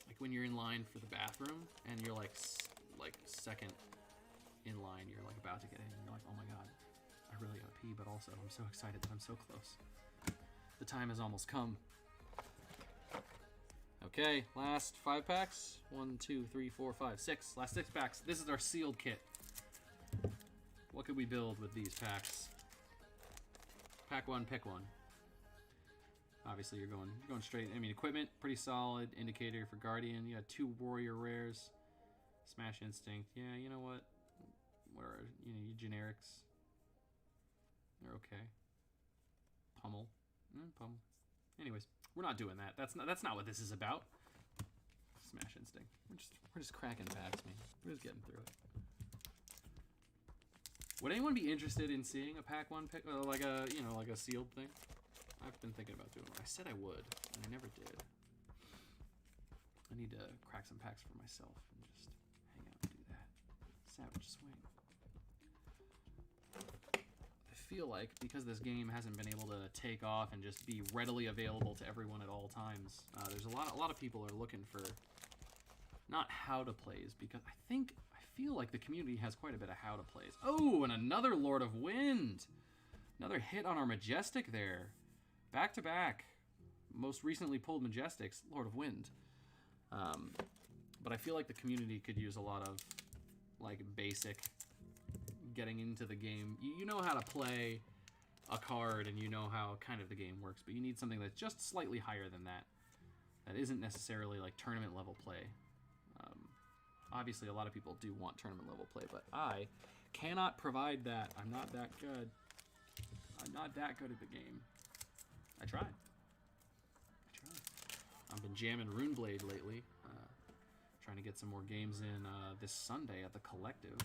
Like when you're in line for the bathroom and you're like second in line, you're like about to get in and you're like, oh my god, I really gotta pee, but also I'm so excited that I'm so close. The time has almost come. Okay, last 5 packs. 1, 2, 3, 4, 5, 6. Last 6 packs. This is our sealed kit. What could we build with these packs? Pack 1, pick one. Obviously, you're going straight. I mean, equipment, pretty solid. Indicator for Guardian. You got 2 Warrior rares. Smash Instinct. Yeah, you know what? What are your generics? They're okay. Pummel. Pummel. Anyways, we're not doing that. That's not what this is about. Smash Instinct. We're just cracking packs, man. We're just getting through it. Would anyone be interested in seeing a pack 1 pick, like a sealed thing? I've been thinking about doing one. I said I would, and I never did. I need to crack some packs for myself and just hang out and do that. Savage Swing. I feel like because this game hasn't been able to take off and just be readily available to everyone at all times, there's a lot of people are looking for not how to plays, because I feel like the community has quite a bit of how to plays. Oh, and another Lord of Wind. Another hit on our Majestic there. Back to back. Most recently pulled Majestics, Lord of Wind. But I feel like the community could use a lot of like basic getting into the game. You know how to play a card and you know how kind of the game works, but you need something that's just slightly higher than that. That isn't necessarily like tournament level play. Obviously, a lot of people do want tournament level play, but I cannot provide that. I'm not that good. I'm not that good at the game. I tried. I've been jamming Runeblade lately. Trying to get some more games in this Sunday at the Collective.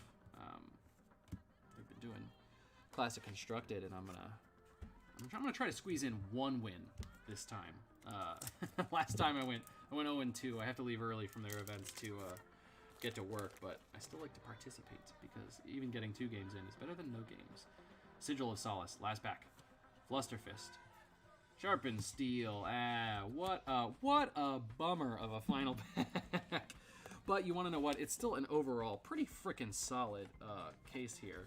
They've been doing Classic Constructed, and I'm gonna try to squeeze in 1 win this time. Last time I went 0-2. I have to leave early from their events to get to work, but I still like to participate because even getting 2 games in is better than no games. Sigil of Solace, last pack. Flusterfist. Sharpened Steel. What a bummer of a final pack. But you want to know what? It's still an overall pretty freaking solid case here.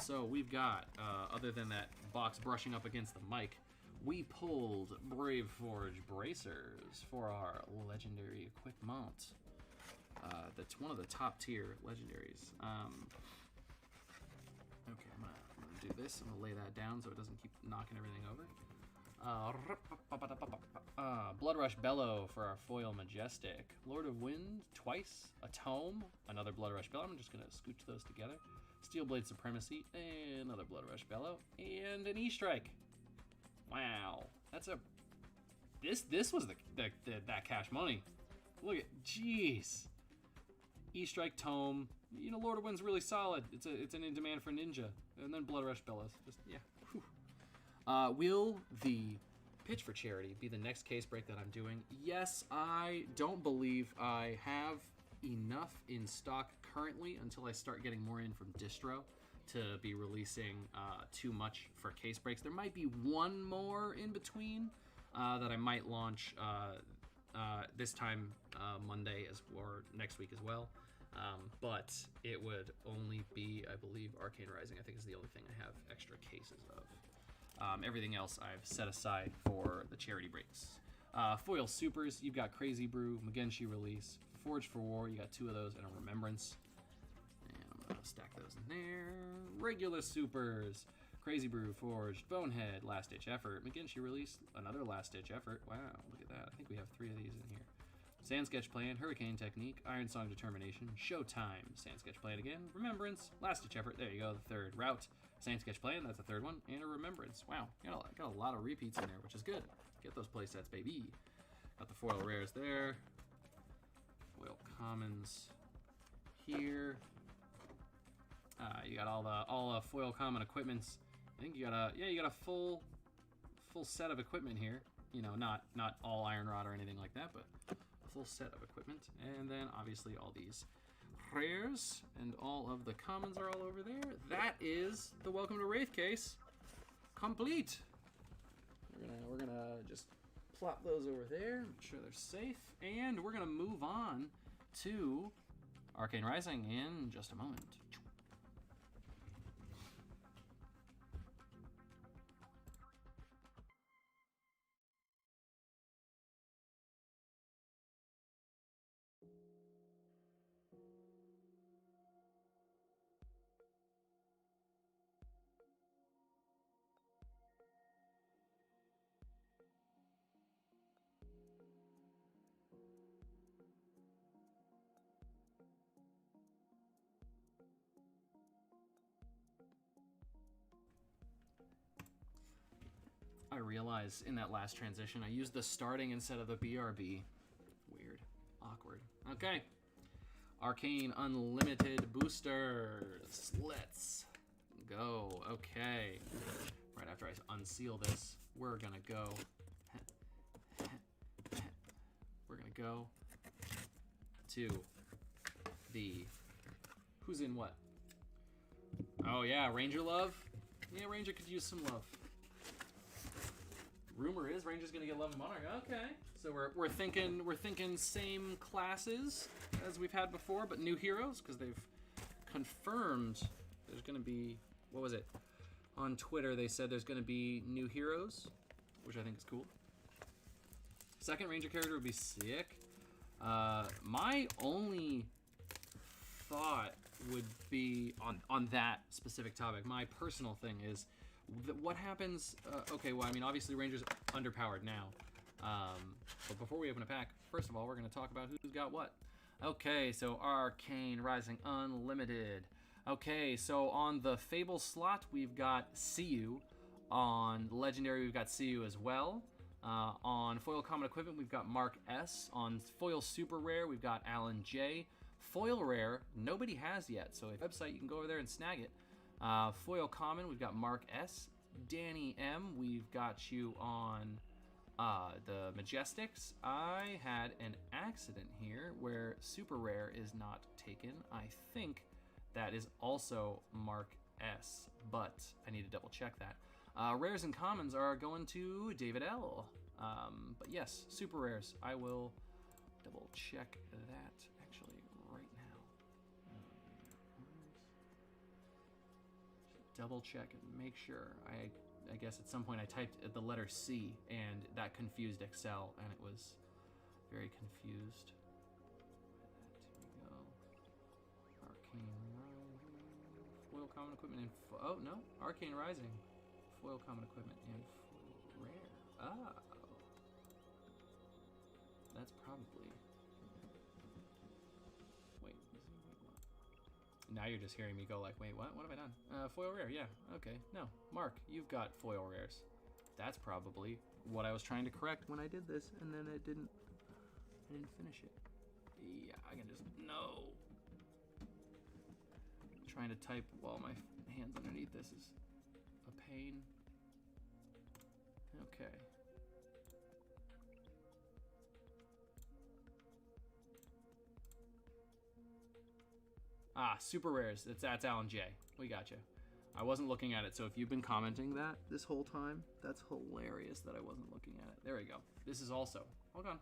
So we've got, other than that box brushing up against the mic, we pulled Brave Forge Bracers for our legendary equipment. That's one of the top tier legendaries. Okay, I'm gonna do this. I'm gonna lay that down so it doesn't keep knocking everything over. Blood Rush Bellow for our foil Majestic. Lord of Wind twice. A Tome. Another Blood Rush Bellow. I'm just gonna scooch those together. Steelblade Supremacy. Another Blood Rush Bellow. And an E-Strike. Wow, that's a. This was that cash money. Look at, jeez. E-Strike Tome. You know, Lord of Wind's really solid. It's an in demand for Ninja, and then Blood Rush Bellows. Just yeah. Whew. Will the Pitch for Charity be the next case break that I'm doing? Yes, I don't believe I have enough in stock currently until I start getting more in from Distro to be releasing too much for case breaks. There might be one more in between that I might launch this time Monday or next week as well. But it would only be, I believe, Arcane Rising, I think, is the only thing I have extra cases of. Everything else I've set aside for the charity breaks. Foil Supers, you've got Crazy Brew, Magenshi Release, Forge for War, you got 2 of those, and a Remembrance. And I'm going to stack those in there. Regular Supers, Crazy Brew, Forged, Bonehead, Last Ditch Effort, Magenshi Release, another Last Ditch Effort. Wow, look at that. I think we have 3 of these in here. Sand Sketch Plan, Hurricane Technique, Iron Song Determination, Showtime, Sand Sketch Plan again, Remembrance, Last Ditch Effort, there you go, the 3rd. Route, Sand Sketch Plan, that's the 3rd one, and a Remembrance. Wow, got a lot of repeats in there, which is good. Get those playsets, baby. Got the foil rares there. Foil commons here. You got all the foil common equipments. I think you got a full set of equipment here. You know, not all iron rod or anything like that, but a full set of equipment. And then obviously all these rares and all of the commons are all over there. That is the Welcome to Rathe case complete. We're gonna just plop those over there, make sure they're safe, and we're gonna move on to Arcane Rising in just a moment. I realized in that last transition I used the starting instead of the BRB. Weird. Awkward. Okay. Arcane Unlimited Boosters. Let's go. Okay. Right after I unseal this, we're gonna go. We're gonna go to the who's in what? Oh yeah, Ranger love. Yeah, Ranger could use some love. Rumor is Ranger's gonna get Love and Monarch. Okay, so we're thinking same classes as we've had before, but new heroes because they've confirmed there's gonna be, what was it? On Twitter they said there's gonna be new heroes, which I think is cool. Second Ranger character would be sick. My only thought would be on that specific topic. My personal thing is, what happens, okay, well, I mean, obviously Ranger's underpowered now. But before we open a pack, first of all, we're going to talk about who's got what. Okay, so Arcane Rising Unlimited. Okay, so on the Fable slot, we've got CU. On Legendary, we've got CU as well. On Foil Common Equipment, we've got Mark S. On Foil Super Rare, we've got Alan J. Foil Rare, nobody has yet, so if website, you can go over there and snag it. Foil Common, we've got Mark S. Danny M, we've got you on the Majestics. I had an accident here where Super Rare is not taken. I think that is also Mark S, but I need to double check that. Rares and Commons are going to David L. But yes, Super Rares, I will double check that actually right now. Double check and make sure. I guess at some point I typed the letter C and that confused Excel and it was very confused. Here we go. Arcane Rising. Foil Common Equipment and oh no, Arcane Rising. Foil Common Equipment and Foil Rare. Oh. That's probably. Wait, what? Now you're just hearing me go like, wait, what? What have I done? Foil Rare, yeah, okay. No, Mark, you've got Foil Rares. That's probably what I was trying to correct when I did this, and then I didn't finish it. Yeah, I can just, no. Trying to type while my hands underneath this is a pain. Okay. Ah, Super Rares. That's Alan J. We got you. I wasn't looking at it, so if you've been commenting that this whole time, that's hilarious that I wasn't looking at it. There we go. This is also... Hold on.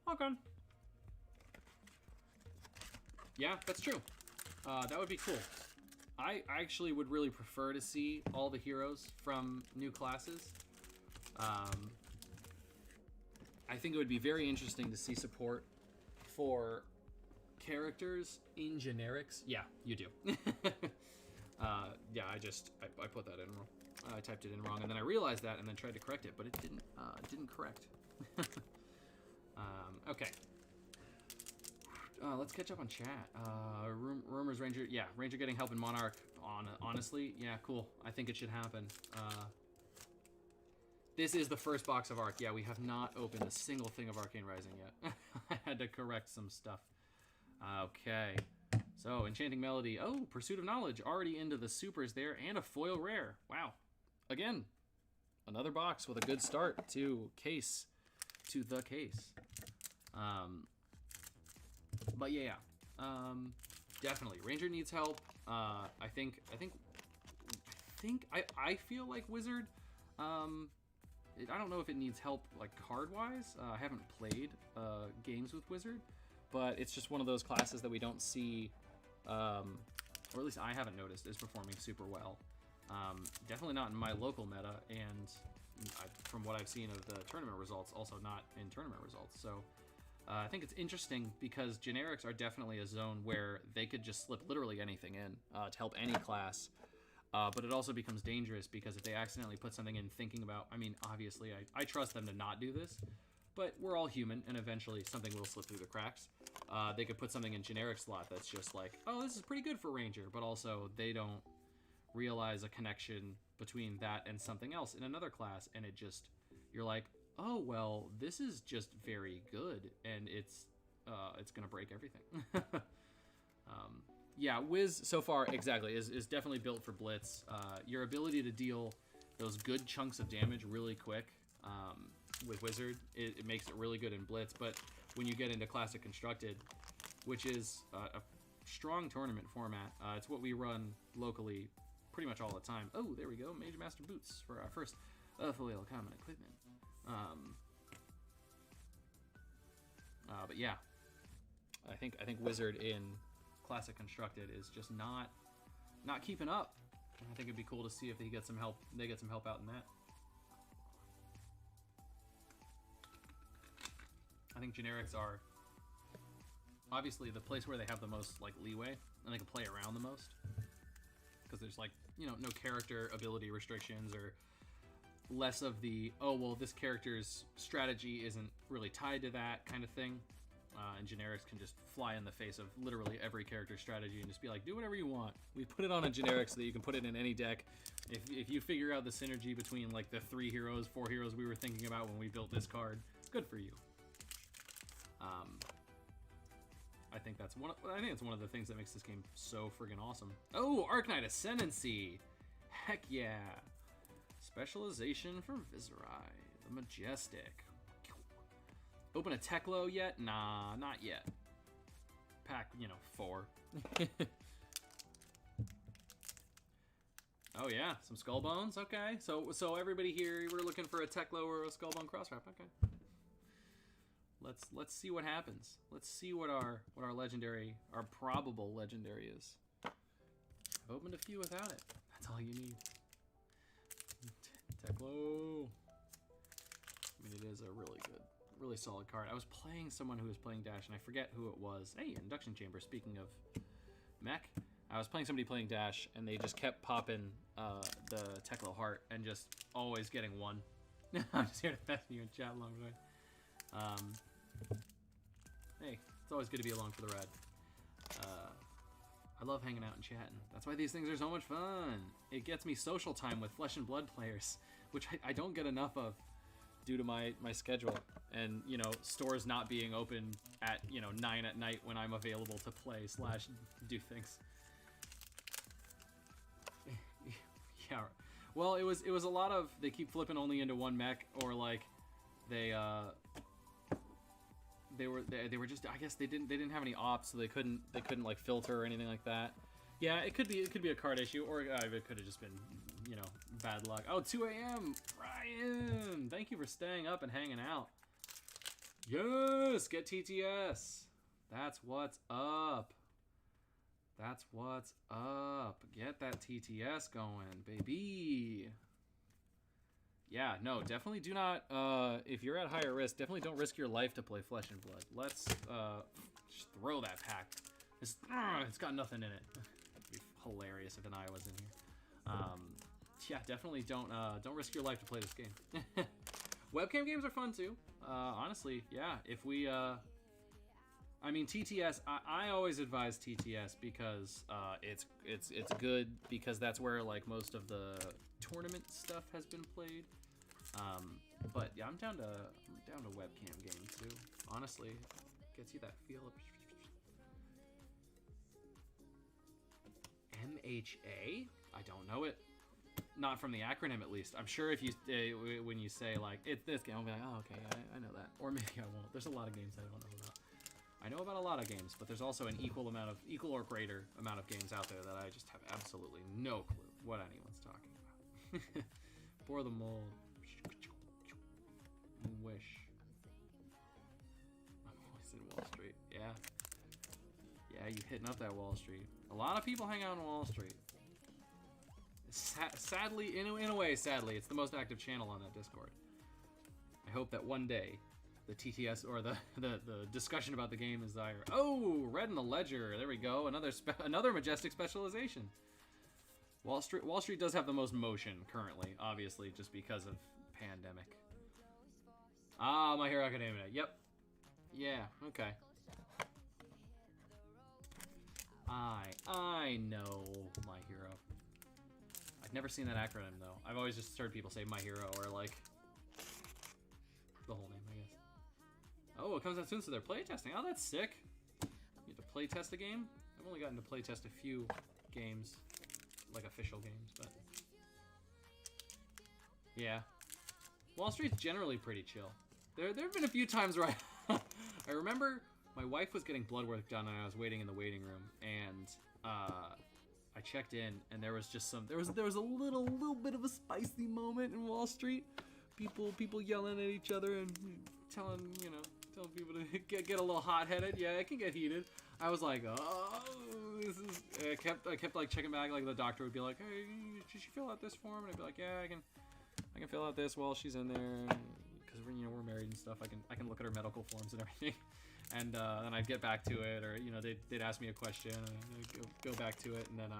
Hold on. Yeah, that's true. That would be cool. I actually would really prefer to see all the heroes from new classes. I think it would be very interesting to see support for characters in generics. Yeah, you do. Yeah, I put that in wrong. I typed it in wrong, and then I realized that, and then tried to correct it, but it didn't correct. Okay. Let's catch up on chat. Rumors Ranger, yeah, Ranger getting help in Monarch. Honestly, yeah, cool. I think it should happen. This is the first box of Arc. Yeah, we have not opened a single thing of Arcane Rising yet. I had to correct some stuff. Okay. So, Enchanting Melody. Oh, Pursuit of Knowledge. Already into the supers there, and a foil rare. Wow. Again, another box with a good start to the case. But yeah, definitely. Ranger needs help. I feel like Wizard, I don't know if it needs help like card-wise. I haven't played games with Wizard, but it's just one of those classes that we don't see, or at least I haven't noticed, is performing super well. Definitely not in my local meta, and from what I've seen of the tournament results, also not in tournament results. So I think it's interesting because generics are definitely a zone where they could just slip literally anything in to help any class. But it also becomes dangerous because if they accidentally put something in thinking about, I mean, obviously I trust them to not do this, but we're all human and eventually something will slip through the cracks. They could put something in generic slot that's just like, oh, this is pretty good for Ranger, but also they don't realize a connection between that and something else in another class, and it just, you're like, oh, well, this is just very good, and it's gonna break everything. Yeah, Wiz so far, exactly, is definitely built for Blitz. Your ability to deal those good chunks of damage really quick with Wizard, it makes it really good in Blitz, but when you get into Classic Constructed, which is a strong tournament format, it's what we run locally pretty much all the time. Oh, there we go, Mage Master Boots for our first Folial Common equipment. But yeah, I think Wizard in Classic Constructed is just not keeping up. I think it'd be cool to see if they get some help. They get some help out in that. I think generics are obviously the place where they have the most like leeway and they can play around the most because there's like, you know, no character ability restrictions or less of the, oh, well, this character's strategy isn't really tied to that kind of thing. And generics can just fly in the face of literally every character's strategy and just be like, do whatever you want. We put it on a generic so that you can put it in any deck. If you figure out the synergy between like the 4 heroes we were thinking about when we built this card, good for you. I think it's one of the things that makes this game so friggin' awesome. Oh, Arcanine Ascendancy! Heck yeah! Specialization for Viserai, the Majestic. Open a Teklo yet? Nah, not yet. Pack, 4. Oh yeah, some Skull Bones. Okay, so everybody here, we're looking for a Teklo or a Skull Bone Crosswrap. Okay. Let's see what happens. Let's see what our legendary, our probable legendary is. I've opened a few without it. That's all you need. Teklo. I mean, it is a really good, really solid card. I was playing someone who was playing Dash, and I forget who it was. Hey, Induction Chamber. Speaking of mech, I was playing somebody playing Dash, and they just kept popping the Teklo Heart and just always getting one. I'm just here to pass you in chat along the way. Hey, it's always good to be along for the ride. I love hanging out and chatting. That's why these things are so much fun. It gets me social time with Flesh and Blood players, which I don't get enough of due to my schedule. And, stores not being open at, 9 at night when I'm available to play / do things. Yeah. Well, it was a lot of, they keep flipping only into one mech, or like they were just, I guess they didn't have any ops, so they couldn't like filter or anything like that. Yeah, it could be a card issue, or it could have just been, you know, bad luck. Oh, 2 a.m. Brian, thank you for staying up and hanging out. Yes, get TTS. That's what's up. That's what's up. Get that TTS going, baby. Yeah, no, definitely do not, if you're at higher risk, definitely don't risk your life to play Flesh and Blood. Let's, just throw that pack. It's got nothing in it. It'd be hilarious if an eye was in here. Yeah, definitely don't risk your life to play this game. Webcam games are fun too. Honestly, yeah, if we, I mean, TTS, I always advise TTS because it's good because that's where like most of the tournament stuff has been played. But yeah, I'm down to webcam games too. Honestly, gets you that feel of MHA. I don't know it. Not from the acronym, at least. I'm sure if you when you say like it's this game, I'll be like, oh, okay, I know that. Or maybe I won't. There's a lot of games I don't know about. I know about a lot of games, but there's also an equal or greater amount of games out there that I just have absolutely no clue what anyone's talking about. Pour the mold. Wish. I'm always in Wall Street. Yeah. Yeah, you hitting up that Wall Street. A lot of people hang out on Wall Street. Sadly, in a way, sadly, it's the most active channel on that Discord. I hope that one day the TTS or the discussion about the game is there. Oh, red in the ledger. There we go. Another majestic specialization. Wall Street does have the most motion currently, obviously, just because of pandemic. Ah, My Hero Academia. Yep. Yeah. Okay. I know My Hero. I've never seen that acronym though. I've always just heard people say My Hero or like the whole name, I guess. Oh, it comes out soon, so they're playtesting. Oh, that's sick. You have to playtest a game? I've only gotten to playtest a few games, like official games, but yeah. Wall Street's generally pretty chill. There have been a few times where I remember my wife was getting blood work done and I was waiting in the waiting room, and I checked in and there was just there was a little bit of a spicy moment in Wall Street. People yelling at each other and telling people to get a little hot-headed. Yeah, it can get heated. I was like, oh, this is. I kept like checking back. Like the doctor would be like, hey, should you fill out this form? And I'd be like, yeah, I can fill out this while she's in there, because we're married and stuff. I can look at her medical forms and everything. And then I'd get back to it, or they'd ask me a question, and I'd go back to it, and then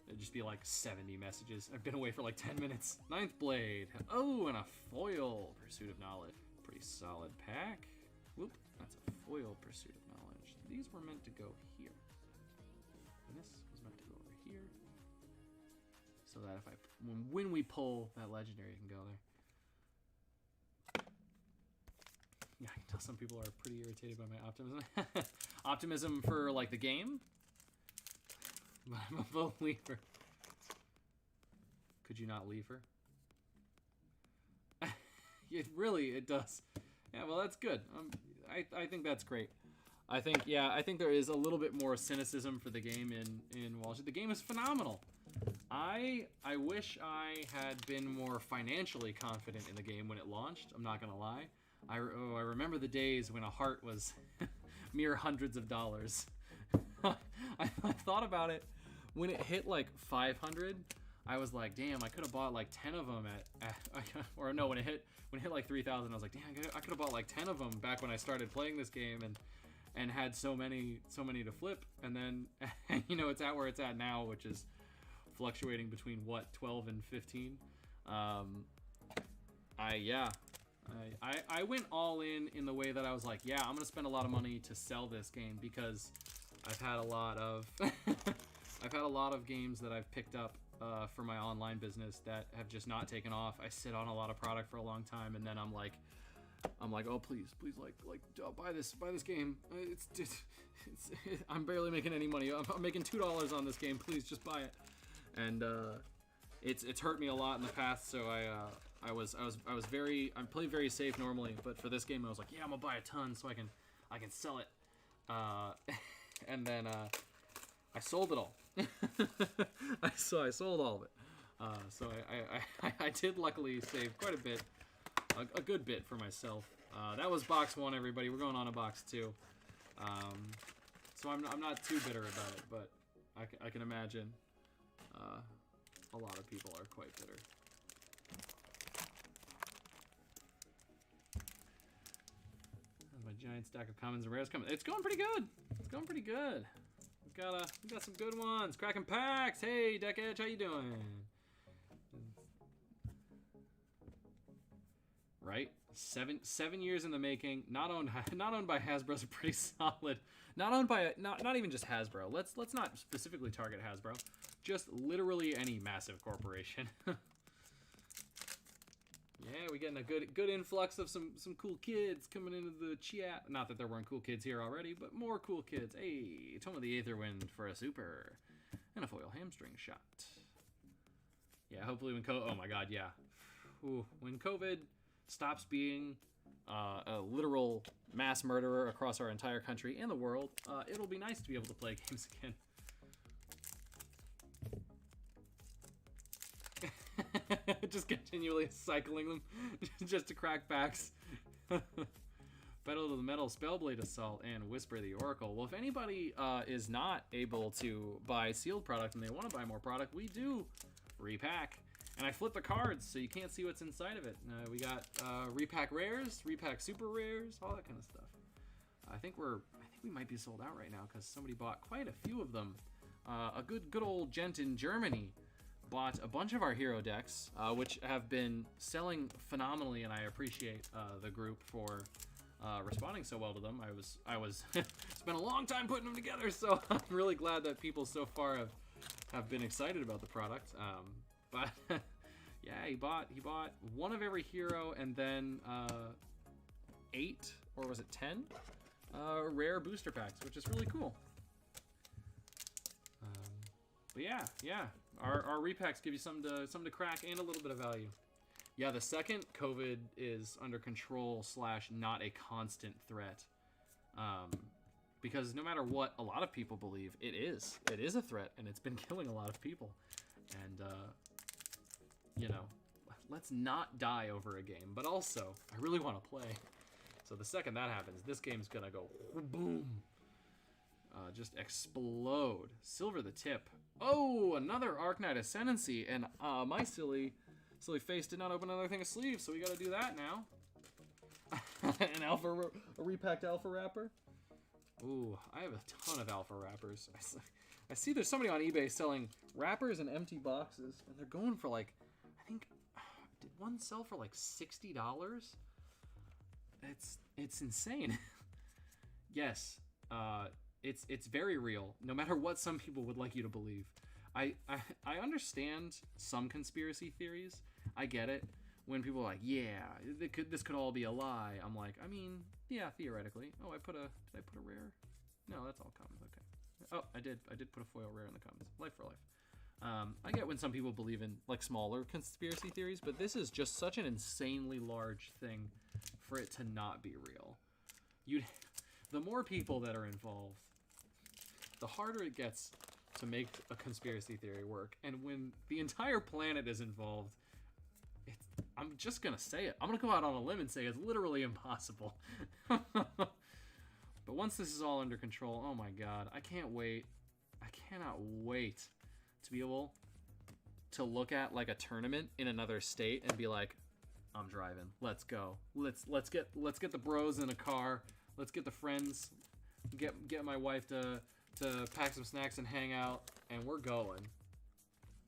it'd just be like 70 messages. I've been away for like 10 minutes. Ninth Blade. Oh, and a foil. Pursuit of Knowledge. Pretty solid pack. Whoop. That's a foil Pursuit of Knowledge. These were meant to go here. And this was meant to go over here. So that if when we pull that legendary, it can go there. Yeah, I can tell some people are pretty irritated by my optimism. Optimism for like the game. But I'm a believer. Could you not leave her? It does. Yeah, well, that's good. I think that's great. I think there is a little bit more cynicism for the game in Wall Street. The game is phenomenal. I wish I had been more financially confident in the game when it launched. I'm not gonna lie. I remember the days when a heart was mere hundreds of dollars. I thought about it when it hit like 500. I was like, damn, I could have bought like 10 of them or no, when it hit like 3,000, I was like, damn, I could have bought like 10 of them back when I started playing this game and had so many to flip. And then it's at where it's at now, which is fluctuating between 12 and 15. I went all in the way that I was like, yeah, I'm gonna spend a lot of money to sell this game, because I've had a lot of games that I've picked up for my online business that have just not taken off. I sit on a lot of product for a long time, and then I'm like, oh, please, buy this game. I'm barely making any money. I'm making $2 on this game. Please just buy it. And it's hurt me a lot in the past. So I played very safe normally, but for this game I was like, yeah, I'm gonna buy a ton so I can sell it. And then I sold it all. I sold all of it. So I did luckily save quite a bit, a good bit for myself. That was box 1, everybody. We're going on to box 2. So I'm not too bitter about it, but I can imagine a lot of people are quite bitter. My giant stack of commons and rares coming. It's going pretty good. It's going pretty good. We got some good ones. Cracking packs. Hey, Deck Edge, how you doing? Right? 7 years in the making. Not owned by Hasbro is pretty solid. Not owned by not even just Hasbro. Let's not specifically target Hasbro. Just literally any massive corporation. Yeah, we're getting a good influx of some cool kids coming into the chat. Not that there weren't cool kids here already, but more cool kids. Hey, Tome of the Aetherwind for a super. And a foil hamstring shot. Yeah, hopefully when oh my god, yeah. Ooh, when COVID stops being a literal mass murderer across our entire country and the world, it'll be nice to be able to play games again. Just continually cycling them just to crack packs. Battle to the Metal, Spellblade Assault, and Whisper the Oracle. Well, if anybody is not able to buy sealed product and they want to buy more product, we do repack. And I flip the cards so you can't see what's inside of it. We got repack rares, repack super rares, all that kind of stuff. I think we might be sold out right now because somebody bought quite a few of them. A good old gent in Germany bought a bunch of our hero decks, which have been selling phenomenally, and I appreciate the group for responding so well to them. I was spent a long time putting them together, so I'm really glad that people so far have been excited about the product. But yeah, he bought one of every hero and then 8 or was it 10 rare booster packs, which is really cool. But yeah, our repacks give you something to crack and a little bit of value. Yeah, the second COVID is under control / not a constant threat, because no matter what a lot of people believe, it is a threat, and it's been killing a lot of people. And you know, let's not die over a game, but also I really want to play. So the second that happens, this game's gonna go boom, just explode. Silver the tip. Oh, another Arcane Ascendancy, and my silly face did not open another thing of sleeves, so we gotta do that now. A repacked alpha wrapper. Ooh, I have a ton of alpha wrappers. I see there's somebody on eBay selling wrappers and empty boxes, and they're going for like, I think, did one sell for like $60? It's insane. Yes, it's very real, no matter what some people would like you to believe. I understand some conspiracy theories. I get it. When people are like, yeah, this could all be a lie. I'm like, I mean, yeah, theoretically. Oh, did I put a rare? No, that's all commons. Okay. Oh, I did put a foil rare in the commons. Life for life. I get when some people believe in like smaller conspiracy theories, but this is just such an insanely large thing for it to not be real. The more people that are involved, the harder it gets to make a conspiracy theory work. And when the entire planet is involved, I'm just gonna say it. I'm gonna go out on a limb and say it's literally impossible. But once this is all under control, oh my god, I can't wait. I cannot wait to be able to look at like a tournament in another state and be like, I'm driving. Let's go. Let's get the bros in a car. Let's get the friends. Get my wife to pack some snacks and hang out, and we're going.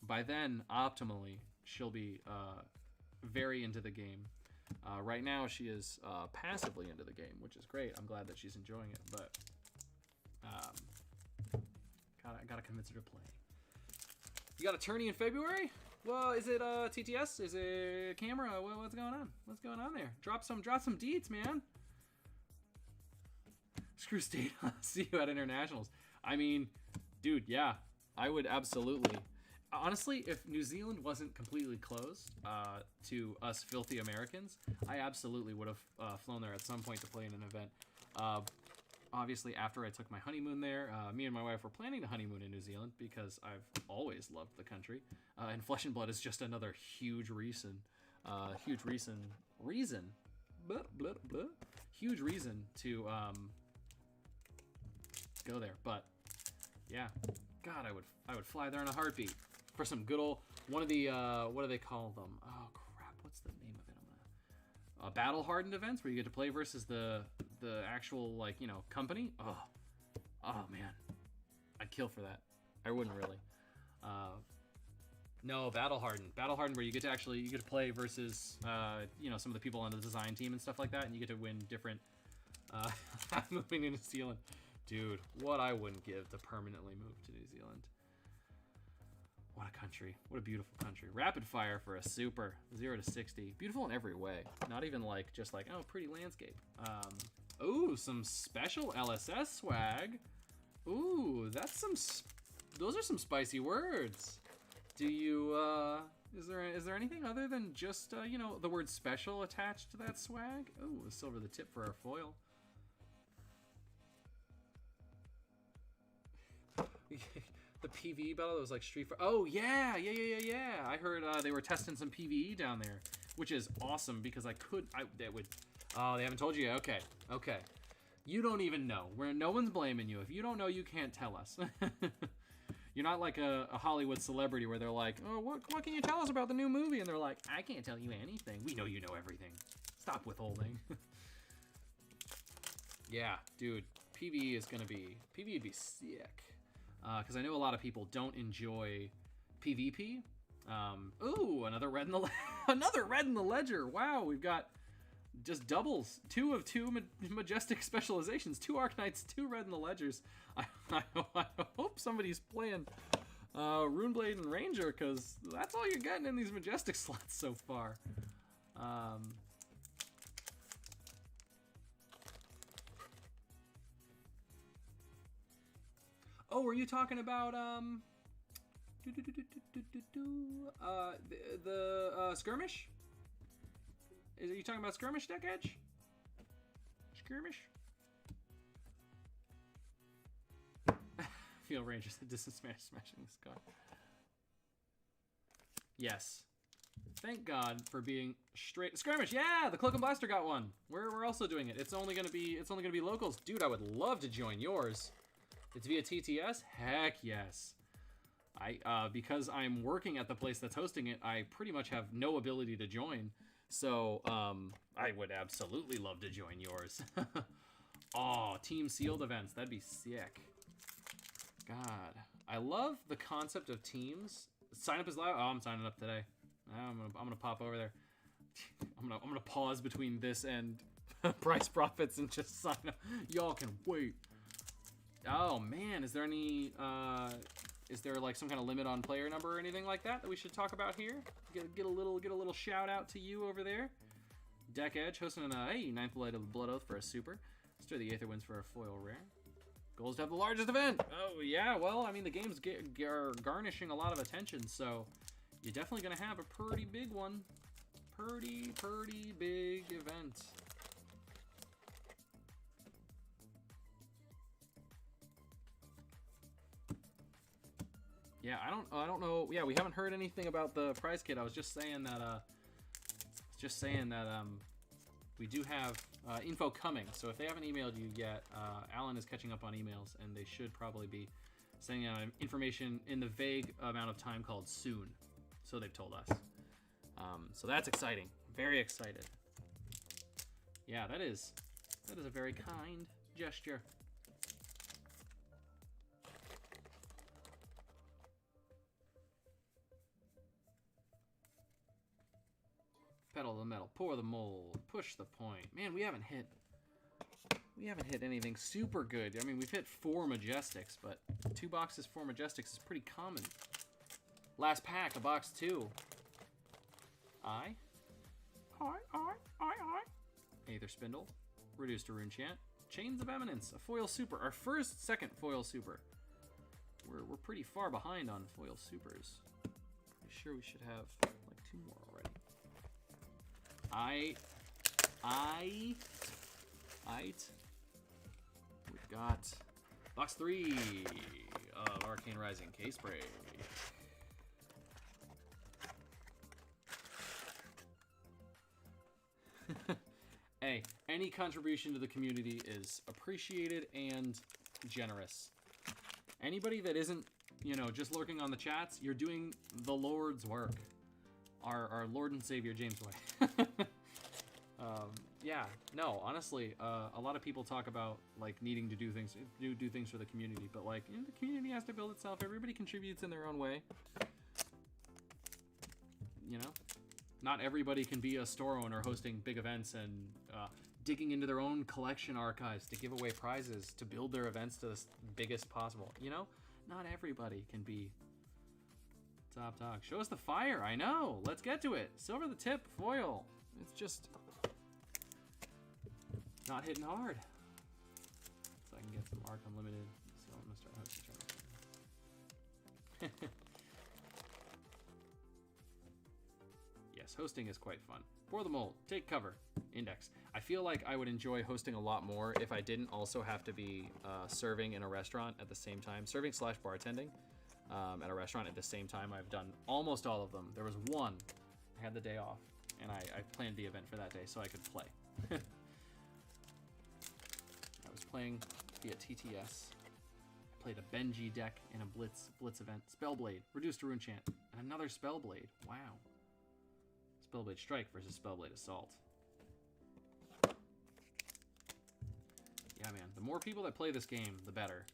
By then, optimally, she'll be very into the game. Right now, she is passively into the game, which is great. I'm glad that she's enjoying it, but gotta convince her to play. You got a tourney in February? Well, is it TTS? Is it camera? What's going on? What's going on there? Drop some deets, man. Screw state. See you at internationals. I mean, dude, yeah, I would absolutely. Honestly, if New Zealand wasn't completely closed to us filthy Americans, I absolutely would have flown there at some point to play in an event. obviously after I took my honeymoon there. Me and my wife were planning to honeymoon in New Zealand because I've always loved the country. And Flesh and Blood is just another huge reason. Huge reason to go there. But yeah, God, I would fly there in a heartbeat for some good old one of the what do they call them? Oh crap, what's the name of it? Battle hardened events where you get to play versus the actual, like, you know, company. Oh man, I'd kill for that. I wouldn't really. No, battle hardened where you get to play versus you know, some of the people on the design team and stuff like that, and you get to win different moving to New Zealand. Dude, what I wouldn't give to permanently move to New Zealand. What a country. What a beautiful country. Rapid fire for a super. 0 to 60. Beautiful in every way. Not even like, just like, oh, pretty landscape. Ooh, some special LSS swag. Ooh, that's those are some spicy words. Do you, is there anything other than just, you know, the word special attached to that swag? Ooh, silver the tip for our foil. The PvE battle that was like Street Fighter. Oh yeah. I heard they were testing some PvE down there, which is awesome because oh, they haven't told you yet. Okay. You don't even know. No one's blaming you. If you don't know, you can't tell us. You're not like a Hollywood celebrity where they're like, oh, what can you tell us about the new movie? And they're like, I can't tell you anything. We know you know everything. Stop withholding. Yeah, dude. PvE would be sick. Because I know a lot of people don't enjoy PvP. Ooh, another red in the ledger. Wow, we've got just doubles. 2 of 2 majestic specializations. 2 Arcanites, 2 red in the ledgers. I hope somebody's playing Runeblade and Ranger, because that's all you're getting in these majestic slots so far. Oh, were you talking about the skirmish? Are you talking about skirmish, Deck Edge? Skirmish? Feel Rangers the distance smashing this car. Yes. Thank God for being straight. Skirmish, yeah, the Cloak and Blaster got one. We're also doing it. It's only gonna be locals. Dude, I would love to join yours. It's via TTS? Heck yes. Because I'm working at the place that's hosting it, I pretty much have no ability to join. So, I would absolutely love to join yours. Oh, team sealed events. That'd be sick. God. I love the concept of teams. Sign up is live. Oh, I'm signing up today. I'm gonna pop over there. I'm gonna pause between this and Price Profits and just sign up. Y'all can wait. Oh man, is there any is there like some kind of limit on player number or anything like that we should talk about here? Get a little shout out to you over there. Deck Edge hosting a 9th Light of Blood Oath for a super. Stir the Aether Winds for a foil rare. Goal is to have the largest event. Oh yeah, well I mean the game's garnishing a lot of attention, so you're definitely gonna have a pretty big one. Pretty big event. Yeah, I don't know. Yeah, we haven't heard anything about the prize kit. I was just saying that we do have info coming. So if they haven't emailed you yet, Alan is catching up on emails, and they should probably be sending out information in the vague amount of time called soon. So they've told us. So that's exciting. Very excited. Yeah, that is a very kind gesture. Pedal the metal, pour the mold, push the point. Man, we haven't hit anything super good. I mean, we've hit 4 Majestics, but 2 boxes, 4 Majestics is pretty common. Last pack, a box 2. I. Aether Spindle, reduced to Rune Chant, Chains of Eminence, a foil super, our second foil super. We're pretty far behind on foil supers. Pretty sure we should have like 2 more already. We've got box 3 of Arcane Rising Case Spray. Hey, any contribution to the community is appreciated and generous. Anybody that isn't, you know, just lurking on the chats, you're doing the Lord's work. Our Lord and Savior, James White. Yeah, no, honestly, a lot of people talk about, like, needing to do things for the community, but, like, you know, the community has to build itself. Everybody contributes in their own way. You know? Not everybody can be a store owner hosting big events and digging into their own collection archives to give away prizes to build their events to the biggest possible. You know? Not everybody can be top dog. Show us the fire. I know. Let's get to it. Silver the tip foil. It's just not hitting hard. So I can get some Arc Unlimited. So I'm gonna start hosting. Yes, hosting is quite fun. Pour the mold. Take cover. Index. I feel like I would enjoy hosting a lot more if I didn't also have to be serving in a restaurant at the same time. Serving / bartending at a restaurant at the same time. I've done almost all of them. There was one. I had the day off, and I planned the event for that day so I could play. I was playing via TTS. I played a Benji deck in a Blitz event. Spellblade. Reduced to Rune Chant. And another Spellblade. Wow. Spellblade Strike versus Spellblade Assault. Yeah, man. The more people that play this game, the better.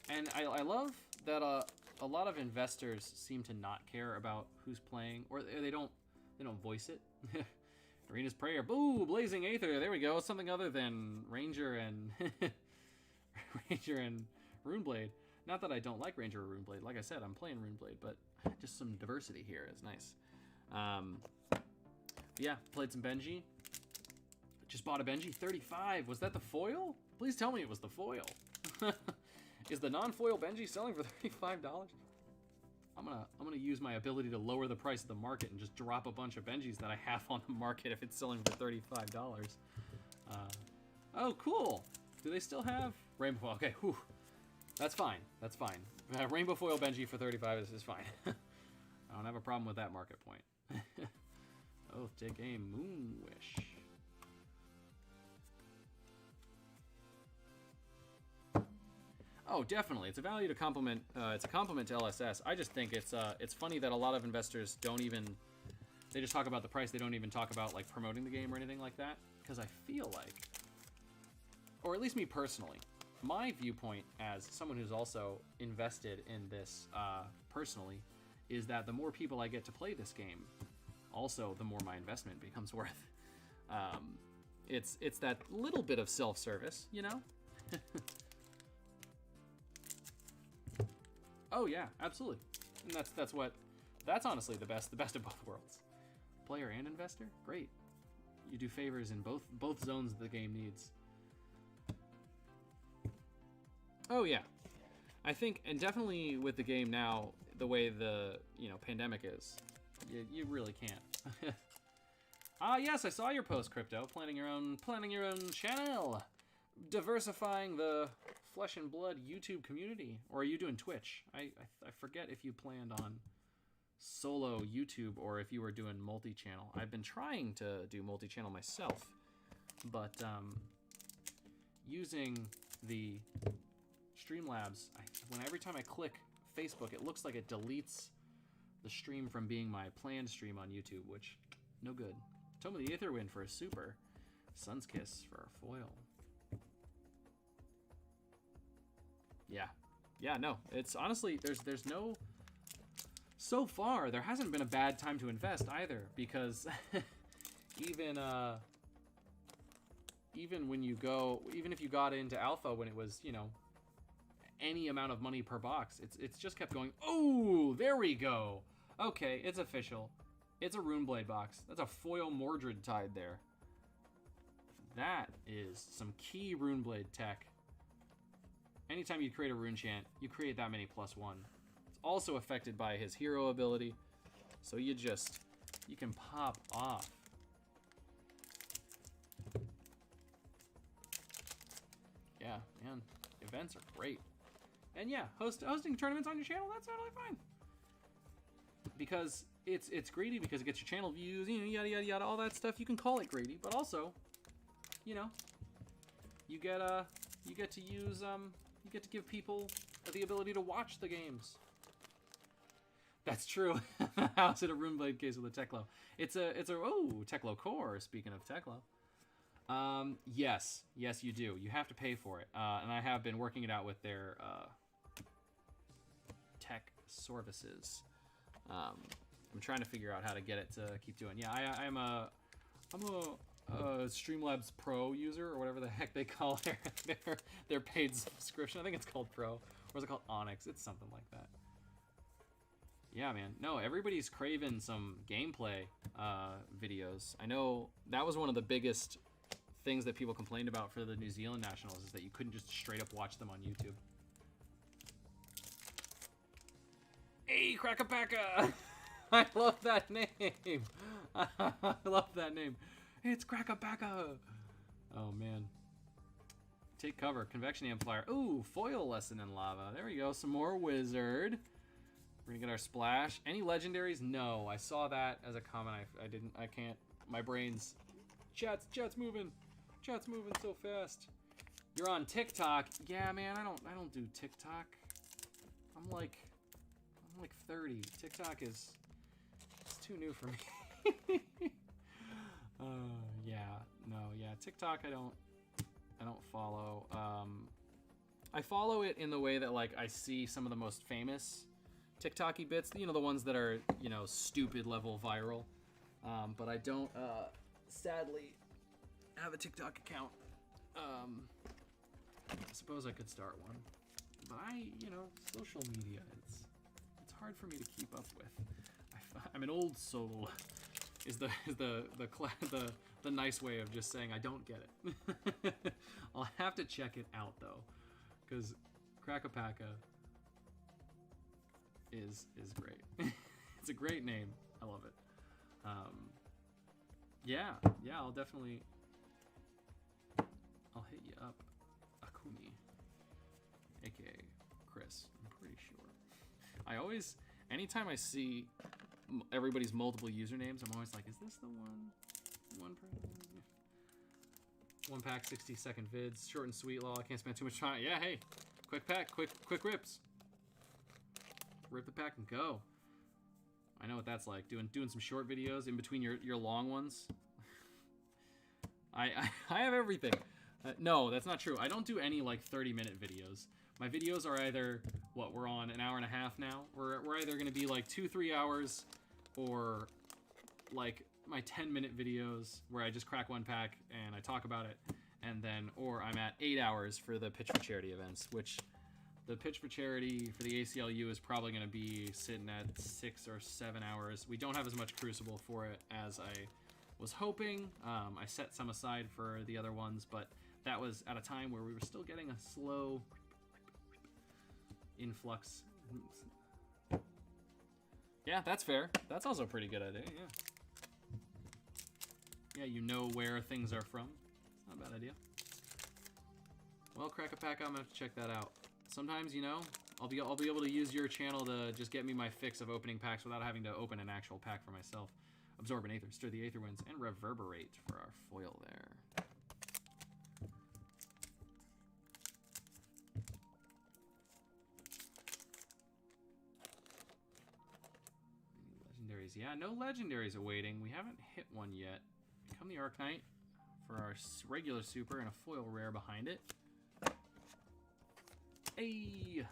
And I love that a lot of investors seem to not care about who's playing, or they don't voice it. Arena's Prayer. Boo! Blazing Aether. There we go. Something other than Ranger and Runeblade. Not that I don't like Ranger or Runeblade. Like I said, I'm playing Runeblade, but just some diversity here is nice. Yeah, played some Benji. Just bought a Benji 35. Was that the foil? Please tell me it was the foil. Is the non-foil Benji selling for $35? I'm gonna use my ability to lower the price of the market and just drop a bunch of Benjis that I have on the market if it's selling for $35. Oh, cool. Do they still have Rainbow Foil? Okay, whew. That's fine. That's fine. Rainbow Foil Benji for $35 is fine. I don't have a problem with that market point. Oh, take a Moon Wish. Oh, definitely. It's a value to complement. It's a compliment to LSS. I just think it's funny that a lot of investors don't even. They just talk about the price. They don't even talk about like promoting the game or anything like that. Because I feel like, or at least me personally, my viewpoint as someone who's also invested in this personally, is that the more people I get to play this game, also the more my investment becomes worth. It's that little bit of self-service, you know. Oh yeah, absolutely. And that's honestly the best of both worlds. Player and investor, great. You do favors in both zones the game needs. Oh yeah, I think, and definitely with the game now, the way the pandemic is, you really can't. Ah yes, I saw your post, Crypto. Planning your own channel, diversifying the Flesh and Blood YouTube community. Or are you doing Twitch? I forget if you planned on solo YouTube or if you were doing multi-channel. I've been trying to do multi-channel myself, but using the Streamlabs, every time I click Facebook, it looks like it deletes the stream from being my planned stream on YouTube, which no good. Tome of the Aetherwind for a super. Sun's Kiss for a foil. Yeah, no. It's honestly, there's no. So far, there hasn't been a bad time to invest either, because even when even if you got into alpha when it was, any amount of money per box, it's just kept going. Oh, there we go. Okay, it's official. It's a Runeblade box. That's a foil Mordred Tide there. That is some key Runeblade tech. Anytime you create a rune chant, you create that many +1. It's also affected by his hero ability, so you can pop off. man. Events are great. And yeah, hosting tournaments on your channel, that's totally fine. Because it's greedy because it gets your channel views, you know, yada yada yada, all that stuff. You can call it greedy, but also, you know, you get to use you get to give people the ability to watch the games. That's true. How's it a Runeblade case with a Teklo? It's a Teklo Core. Speaking of Teklo, yes you do. You have to pay for it, and I have been working it out with their tech services. I'm trying to figure out how to get it to keep doing. Yeah, I'm a Streamlabs Pro user, or whatever the heck they call their paid subscription. I think it's called Pro, or is it called Onyx? It's something like that. Yeah, man. No, everybody's craving some gameplay videos. I know that was one of the biggest things that people complained about for the New Zealand Nationals, is that you couldn't just straight up watch them on YouTube. Hey, Crackapacka! I love that name. I love that name. It's Crackapacka. Oh, man. Take cover. Convection amplifier. Ooh, foil lesson in lava. There we go. Some more wizard. We're gonna get our splash. Any legendaries? No. I saw that as a comment. I can't. My brain's... Chat's moving. Chat's moving so fast. You're on TikTok. Yeah, man, I don't do TikTok. I'm like 30. TikTok it's too new for me. Yeah, TikTok I don't follow. I follow it in the way that, like, I see some of the most famous TikTok-y bits, you know, the ones that are, you know, stupid level viral. But I don't sadly have a TikTok account. I suppose I could start one. But you know, social media, it's hard for me to keep up with. I'm an old soul. Is the nice way of just saying I don't get it. I'll have to check it out though, because Crackapacka is great. It's a great name. I love it. Yeah, I'll hit you up, Akumi, aka Chris. I'm pretty sure. Anytime I see everybody's multiple usernames, I'm always like, is this the one person? One pack, 60-second vids, short and sweet. Lol, I can't spend too much time. Yeah, hey, quick pack, quick rips. Rip the pack and go. I know what that's like. Doing some short videos in between your long ones. I have everything. No, that's not true. I don't do any like 30-minute videos. My videos are either, what, we're on an hour and a half now. We're either going to be like 2-3 hours, or like my 10-minute videos where I just crack one pack and I talk about it, and then, or I'm at 8 hours for the Pitch for Charity events, which the Pitch for Charity for the ACLU is probably going to be sitting at 6 or 7 hours. We don't have as much Crucible for it as I was hoping. I set some aside for the other ones, but that was at a time where we were still getting a slow influx. Yeah, that's fair. That's also a pretty good idea, yeah. Yeah, you know where things are from. It's not a bad idea. Well, Crackapacka, I'm gonna have to check that out. Sometimes, you know, I'll be able to use your channel to just get me my fix of opening packs without having to open an actual pack for myself. Absorb an Aether, stir the Aether winds, and reverberate for our foil there. Legendaries, yeah, no legendaries awaiting. We haven't hit one yet. Become the Arcane for our regular super and a foil rare behind it. Hey!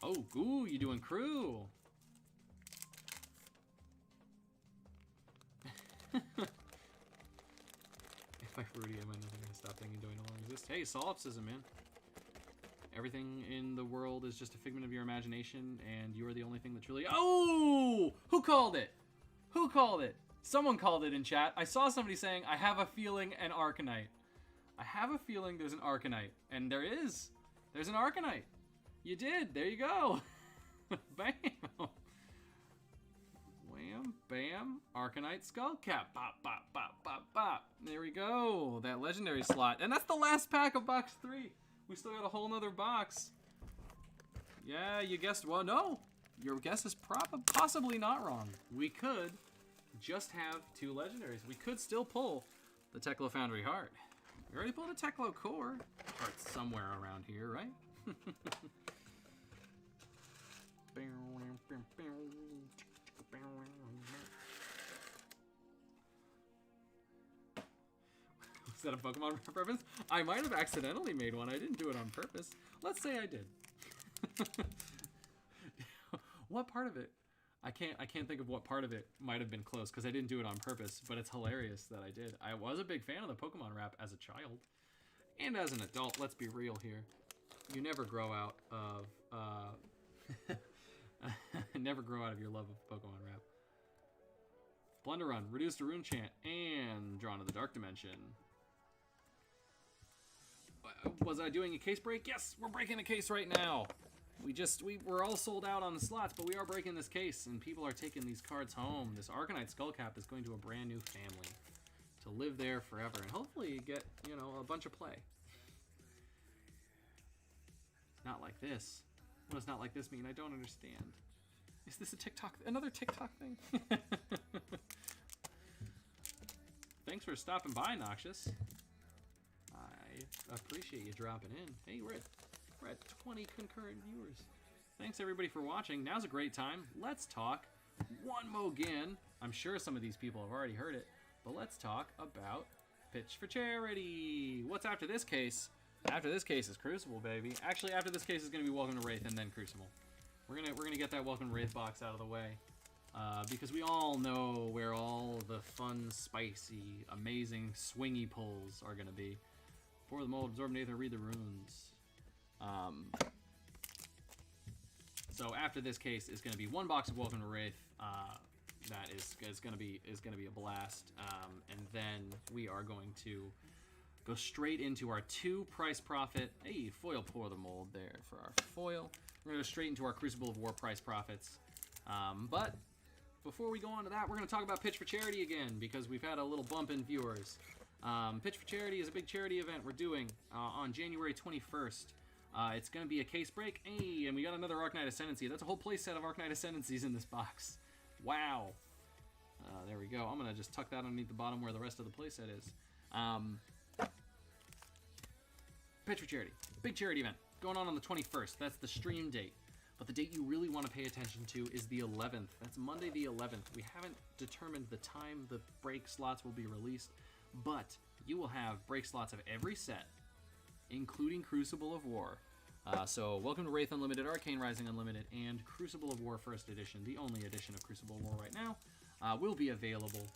Oh, goo, you doing crew? If I Rudy, am I never gonna stop thinking doing no longer exist? Hey, solipsism, man. Everything in the world is just a figment of your imagination, and you are the only thing that truly... Oh! Who called it? Who called it? Someone called it in chat. I saw somebody saying, I have a feeling an Arcanite. I have a feeling there's an Arcanite. And there is. There's an Arcanite. You did. There you go. Bam. Wham. Bam. Arcanite Skull Cap. Bop, bop, bop, bop, bop. There we go. that legendary slot. And that's the last pack of box 3. We still got a whole nother box. Yeah, you guessed, well, no. Your guess is possibly not wrong. We could just have 2 legendaries. We could still pull the Teklo Foundry Heart. We already pulled a Teklo Core. Heart's somewhere around here, right? Was that a Pokemon reference? I might have accidentally made one. I didn't do it on purpose. Let's say I did. What part of it? I can't think of what part of it might have been close because I didn't do it on purpose, but it's hilarious that I did. I was a big fan of the Pokemon rap as a child. And as an adult, let's be real here. You never grow out of never grow out of your love of Pokemon rap. Blunder Run, reduced to Rune Chant, and Drawn to the Dark Dimension. Was I doing a case break? Yes, we're breaking a case right now. We're all sold out on the slots, but we are breaking this case, and people are taking these cards home. This Arcanite Skullcap is going to a brand new family to live there forever, and hopefully get, you know, a bunch of play. Not like this. What does not like this mean? I don't understand. Is this another TikTok thing? Thanks for stopping by, Noxious. I appreciate you dropping in. Hey, we're at 20 concurrent viewers. Thanks everybody for watching. Now's a great time. Let's talk one more again. I'm sure some of these people have already heard it, but let's talk about Pitch for Charity. What's after this case? After this case is Crucible, baby. Actually, after this case is going to be Welcome to Rathe and then Crucible. We're gonna get that Welcome to Rathe box out of the way, because we all know where all the fun, spicy, amazing, swingy pulls are gonna be. For the mold, absorb Nathan, read the runes. So after this case is going to be 1 box of Welcome to Rathe. That is going to be a blast. And then we are going to go straight into our 2 price profit. Hey, foil pour the mold there for our foil. We're going to go straight into our Crucible of War price profits. But before we go on to that, we're going to talk about Pitch for Charity again, because we've had a little bump in viewers. Pitch for Charity is a big charity event we're doing on January 21st. It's going to be a case break. Hey, and we got another Arcanite Ascendancy. That's a whole play set of Arcanite Ascendancies in this box. Wow. There we go. I'm going to just tuck that underneath the bottom where the rest of the play set is. Pitch for Charity. Big charity event. Going on the 21st. That's the stream date. But the date you really want to pay attention to is the 11th. That's Monday the 11th. We haven't determined the time the break slots will be released, but you will have break slots of every set, including Crucible of War. So Welcome to Rathe Unlimited, Arcane Rising Unlimited, and Crucible of War First Edition, the only edition of Crucible of War right now, will be available.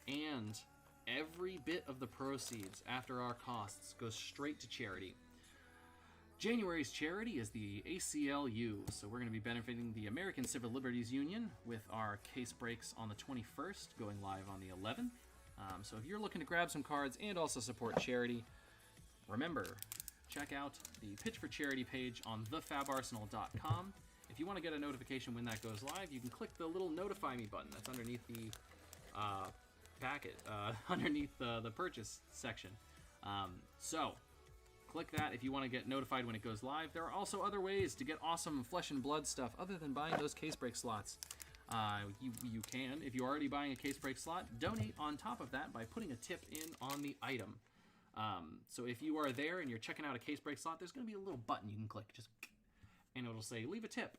And every bit of the proceeds after our costs goes straight to charity. January's charity is the ACLU, so we're going to be benefiting the American Civil Liberties Union with our case breaks on the 21st, going live on the 11th. So if you're looking to grab some cards and also support charity, remember, check out the Pitch for Charity page on thefabarsenal.com. If you want to get a notification when that goes live, you can click the little Notify Me button that's underneath the packet, underneath the purchase section. So click that if you want to get notified when it goes live. There are also other ways to get awesome flesh and blood stuff other than buying those case break slots. You can, if you're already buying a case break slot, donate on top of that by putting a tip in on the item. So if you are there and you're checking out a case break slot, there's going to be a little button you can click, and it'll say leave a tip.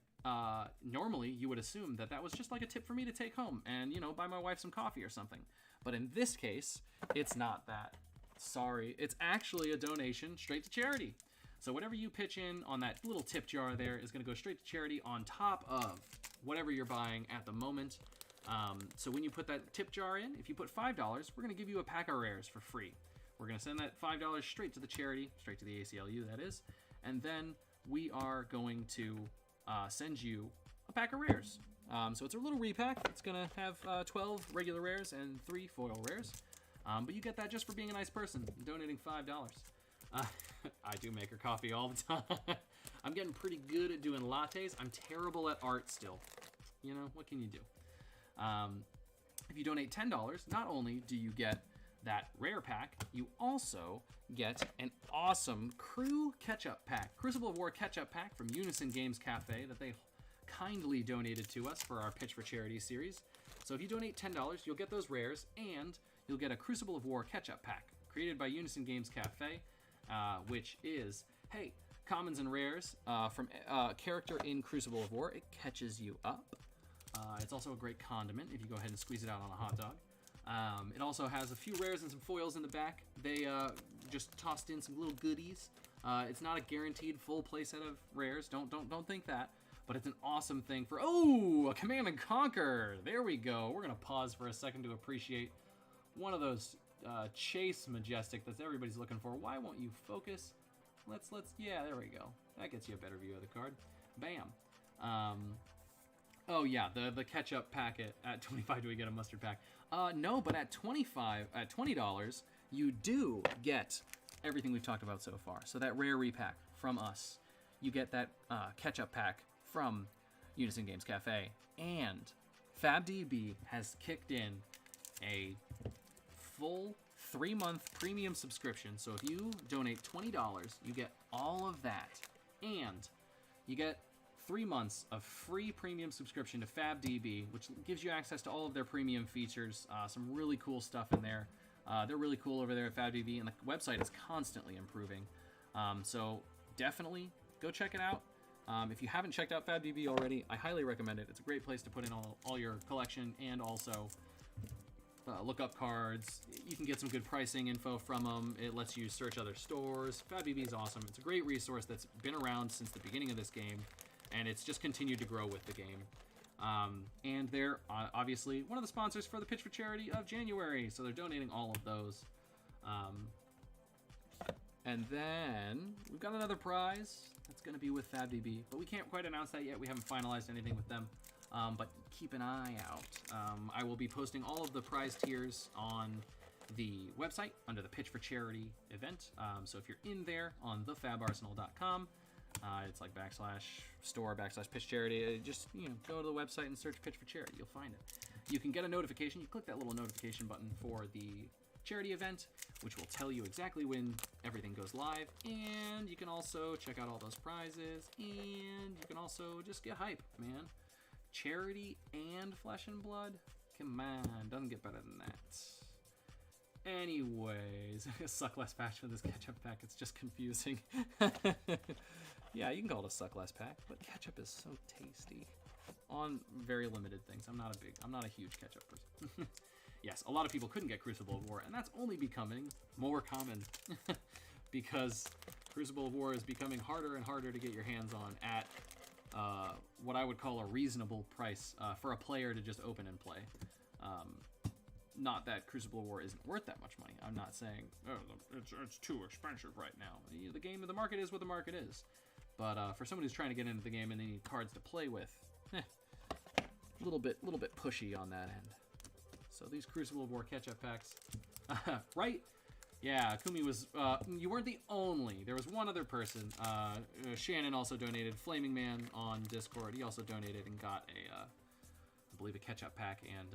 Normally you would assume that that was just like a tip for me to take home and, you know, buy my wife some coffee or something. But in this case, it's not that. Sorry, it's actually a donation straight to charity. So whatever you pitch in on that little tip jar there is going to go straight to charity on top of whatever you're buying at the moment. So when you put that tip jar in, if you put $5, we're going to give you a pack of rares for free. We're going to send that $5 straight to the charity, straight to the ACLU, that is. And then we are going to send you a pack of rares. So it's a little repack. It's going to have 12 regular rares and 3 foil rares. But you get that just for being a nice person and donating $5. I do make her coffee all the time. I'm getting pretty good at doing lattes. I'm terrible at art still. You know, what can you do? If you donate $10, not only do you get that rare pack, you also get an awesome Crew Catch-Up Pack, Crucible of War Catch-Up Pack from Unison Games Cafe that they kindly donated to us for our Pitch for Charity series. So if you donate $10, you'll get those rares, and you'll get a Crucible of War Catch-Up Pack created by Unison Games Cafe, which is, hey, commons and rares from character in Crucible of War. It catches you up. It's also a great condiment if you go ahead and squeeze it out on a hot dog. It also has a few rares and some foils in the back. They just tossed in some little goodies. It's not a guaranteed full playset of rares. Don't think that. But it's an awesome thing for, a Command and Conquer. There we go. We're gonna pause for a second to appreciate one of those Chase Majestic that everybody's looking for. Why won't you focus? Yeah, there we go. That gets you a better view of the card. Bam. Oh yeah, the catch-up packet at $25. Do we get a mustard pack? No, but at $20, you do get everything we've talked about so far. So that rare repack from us, you get that catch-up pack from Unison Games Cafe, and FabDB has kicked in a full 3-month premium subscription. So if you donate $20, you get all of that, and you get 3 months of free premium subscription to FabDB, which gives you access to all of their premium features. Some really cool stuff in there. They're really cool over there at FabDB, and the website is constantly improving. So definitely go check it out. If you haven't checked out FabDB already, I highly recommend it. It's a great place to put in all your collection, and also look up cards. You can get some good pricing info from them. It lets you search other stores. FabDB is awesome. It's a great resource that's been around since the beginning of this game, and it's just continued to grow with the game. And they're obviously one of the sponsors for the Pitch for Charity of January, so they're donating all of those. And then we've got another prize that's going to be with FabDB, but we can't quite announce that yet. We haven't finalized anything with them, but keep an eye out. I will be posting all of the prize tiers on the website under the Pitch for Charity event. So if you're in there on thefabarsenal.com, it's like /store/Pitch Charity. Just go to the website and search Pitch for Charity. You'll find it. You can get a notification. You click that little notification button for the charity event, which will tell you exactly when everything goes live, and you can also check out all those prizes, and you can also just get hype, man. Charity and Flesh and Blood? Come on, doesn't get better than that. Anyways, suck less patch for this ketchup pack. It's just confusing. Yeah, you can call it a suck less pack, but ketchup is so tasty on very limited things. I'm not a huge ketchup person. Yes, a lot of people couldn't get Crucible of War, and that's only becoming more common because Crucible of War is becoming harder and harder to get your hands on at what I would call a reasonable price for a player to just open and play. Not that Crucible of War isn't worth that much money. I'm not saying, it's too expensive right now. The market is what the market is. But for someone who's trying to get into the game and they need cards to play with, a little bit pushy on that end. So these Crucible of War catch-up packs, right? Yeah, Kumi was, you weren't the only. There was one other person. Shannon also donated. Flaming Man on Discord, he also donated and got I believe a ketchup pack and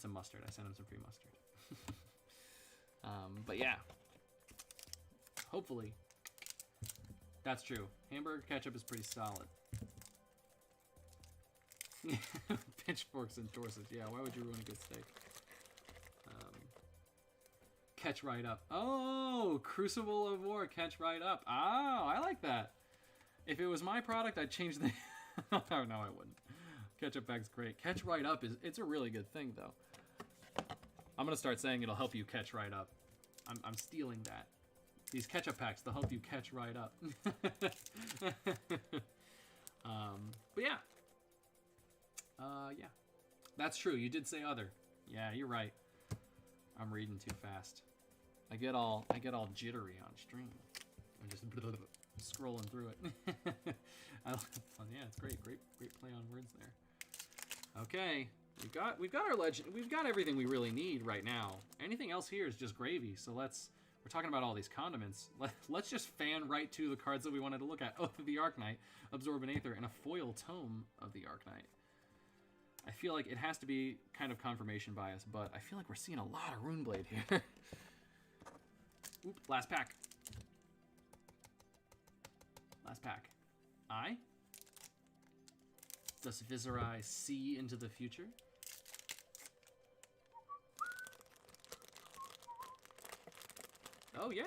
some mustard. I sent him some free mustard. But yeah, hopefully, that's true. Hamburger ketchup is pretty solid. Pitchforks and torsos. Yeah, why would you ruin a good steak? Catch right up. Oh, Crucible of War, catch right up. Oh, I like that. If it was my product, I'd change the... No, I wouldn't. Ketchup pack's great. Catch right up it's a really good thing, though. I'm gonna start saying it'll help you catch right up. I'm stealing that. These ketchup packs, they'll help you catch right up. But yeah. Yeah. That's true. You did say other. Yeah, you're right. I'm reading too fast. I get all jittery on stream. I'm just scrolling through it. Yeah, it's great play on words there. Okay, we've got our legend. We've got everything we really need right now. Anything else here is just gravy. So we're talking about all these condiments. Let's just fan right to the cards that we wanted to look at. Oath of the Arcanite, Absorb an Aether, and a foil tome of the Arcanite. I feel like it has to be kind of confirmation bias, but I feel like we're seeing a lot of Runeblade here. Oop, last pack. Last pack. I? Does Viserai see into the future? Oh, yeah.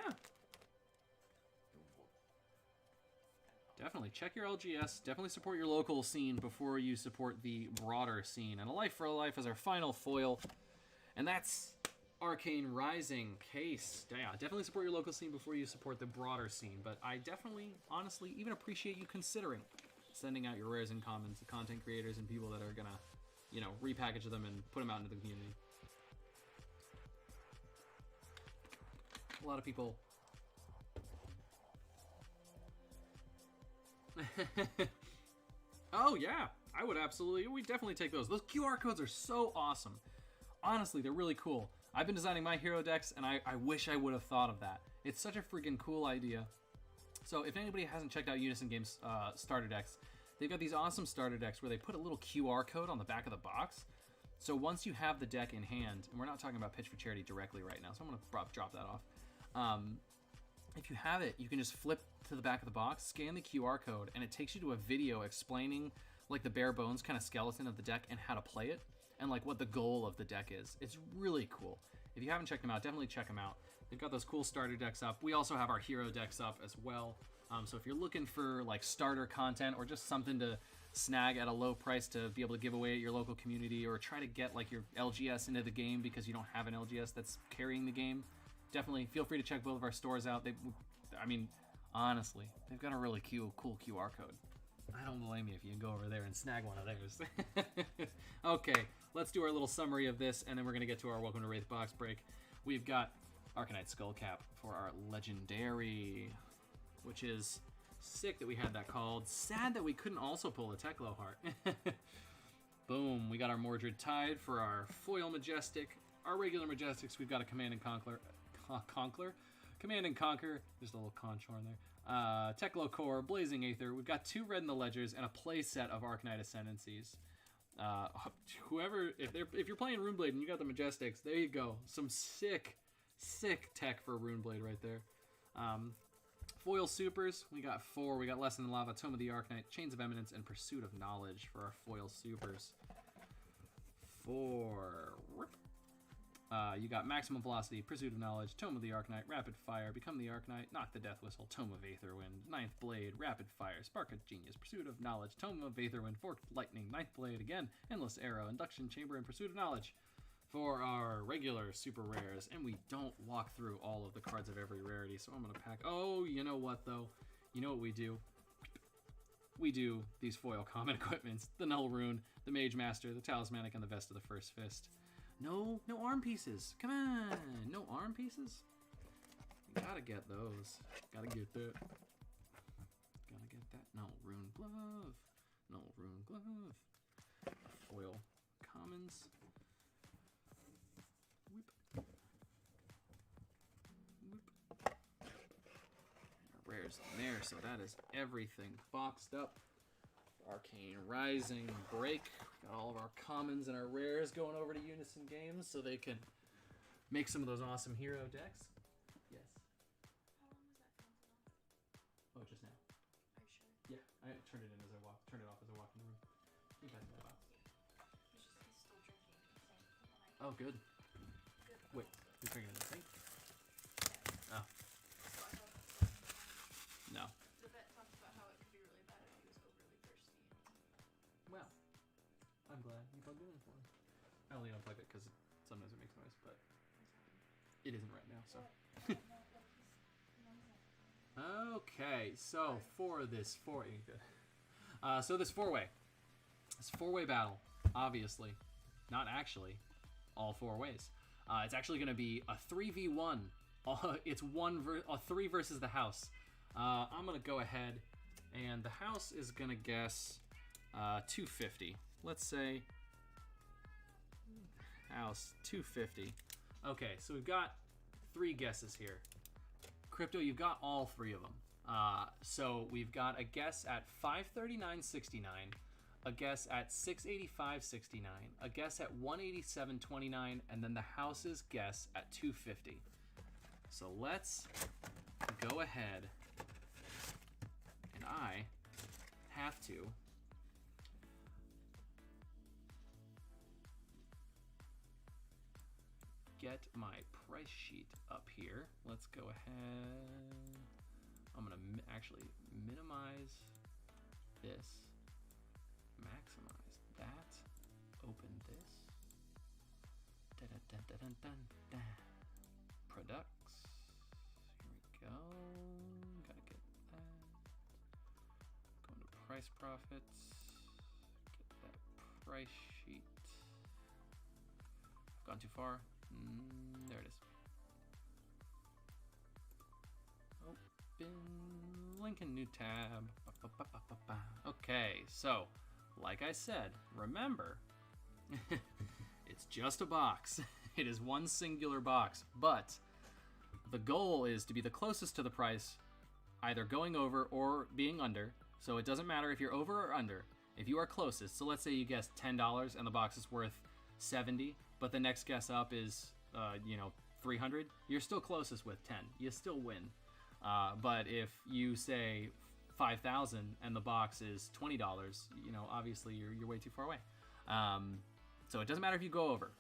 Definitely. Check your LGS. Definitely support your local scene before you support the broader scene. And A Life for a Life is our final foil. And that's Arcane Rising case. Yeah, definitely support your local scene before you support the broader scene. But I definitely, honestly, even appreciate you considering sending out your rares and commons to content creators and people that are going to, you know, repackage them and put them out into the community. A lot of people... Oh, yeah. I would absolutely... We definitely take those. Those QR codes are so awesome. Honestly, they're really cool. I've been designing my hero decks, and I wish I would have thought of that. It's such a freaking cool idea. So if anybody hasn't checked out Unison Games starter decks, they've got these awesome starter decks where they put a little QR code on the back of the box. So once you have the deck in hand, and we're not talking about Pitch for Charity directly right now, so I'm going to drop that off. If you have it, you can just flip to the back of the box, scan the QR code, and it takes you to a video explaining like the bare bones kind of skeleton of the deck and how to play it, and like what the goal of the deck is. It's really cool. If you haven't checked them out, definitely check them out. They've got those cool starter decks up. We also have our hero decks up as well. So if you're looking for like starter content or just something to snag at a low price to be able to give away at your local community, or try to get like your LGS into the game because you don't have an LGS that's carrying the game, definitely feel free to check both of our stores out. I mean, honestly, they've got a really cool QR code. I don't blame you if you go over there and snag one of theirs. Okay, let's do our little summary of this, and then we're going to get to our Welcome to Rathe box break. We've got Arcanite Skullcap for our Legendary, which is sick that we had that called. Sad that we couldn't also pull a Teklo Heart. Boom, we got our Mordred Tide for our Foil Majestic. Our regular Majestics, we've got a Command and Conquer. Command and Conquer, just a little conch horn there. Teklo Core, Blazing Aether. We've got 2 red in the ledgers and a play set of Arcanite Ascendancies. Whoever, if you're playing Runeblade and you got the Majestics, there you go. Some sick tech for Runeblade right there. Foil Supers, we got 4. We got Lesson in Lava, Tome of the Arcanite, Chains of Eminence, and Pursuit of Knowledge for our Foil Supers. 4. You got Maximum Velocity, Pursuit of Knowledge, Tome of the Arcanite, Rapid Fire, Become the Arcanite, Knock the Death Whistle, Tome of Aetherwind, Ninth Blade, Rapid Fire, Spark of Genius, Pursuit of Knowledge, Tome of Aetherwind, Forked Lightning, Ninth Blade again, Endless Arrow, Induction Chamber, and Pursuit of Knowledge for our regular super rares. And we don't walk through all of the cards of every rarity, so I'm going to pack... Oh, you know what, though? You know what we do? We do these foil common equipments, the Null Rune, the Mage Master, the Talismanic, and the Vest of the First Fist. No arm pieces. Come on, no arm pieces. You gotta get those. Gotta get that. Gotta get that. No Rune Glove. No Rune Glove. Foil commons. Whip. Whip. Our rares in there, so that is everything boxed up. Arcane Rising break. Got all of our commons and our rares going over to Unison Games so they can make some of those awesome hero decks. Yes. How long was that counted off? Oh, just now. Are you sure? Yeah, I turned it in as I walked. Turned it off as I walked in the room. You guys know that. He's still drinking. Oh, good. Good. Wait, you're drinking in the sink? Yeah. Oh. So I thought No. the vet talked about how it could be really bad if he was overly thirsty. Well, I'm glad you plugged it in for me. I only unplugged it because sometimes it makes noise, but it isn't right now, so. Okay, so for this this four-way battle, obviously, not actually, all 4 ways. It's actually going to be a 3v1. It's 3 versus the house. I'm going to go ahead, and the house is going to guess 250. Let's say house 250. Okay, so we've got 3 guesses here. Crypto, you've got all 3 of them. So we've got a guess at 539.69, a guess at 685.69, a guess at 187.29, and then the house's guess at 250. So let's go ahead, and I have to get my price sheet up here. Let's go ahead. I'm gonna actually minimize this, maximize that, open this. Products. Here we go. Gotta get that. Go into price profits. Get that price sheet. I've gone too far. There it is. Open link in new tab. Okay, so like I said, remember, it's just a box. It is one singular box, but the goal is to be the closest to the price, either going over or being under. So it doesn't matter if you're over or under. If you are closest, so let's say you guessed $10 and the box is worth $70, but the next guess up is, $300, you're still closest with 10. You still win. But if you say 5,000 and the box is $20, obviously you're way too far away. So it doesn't matter if you go over.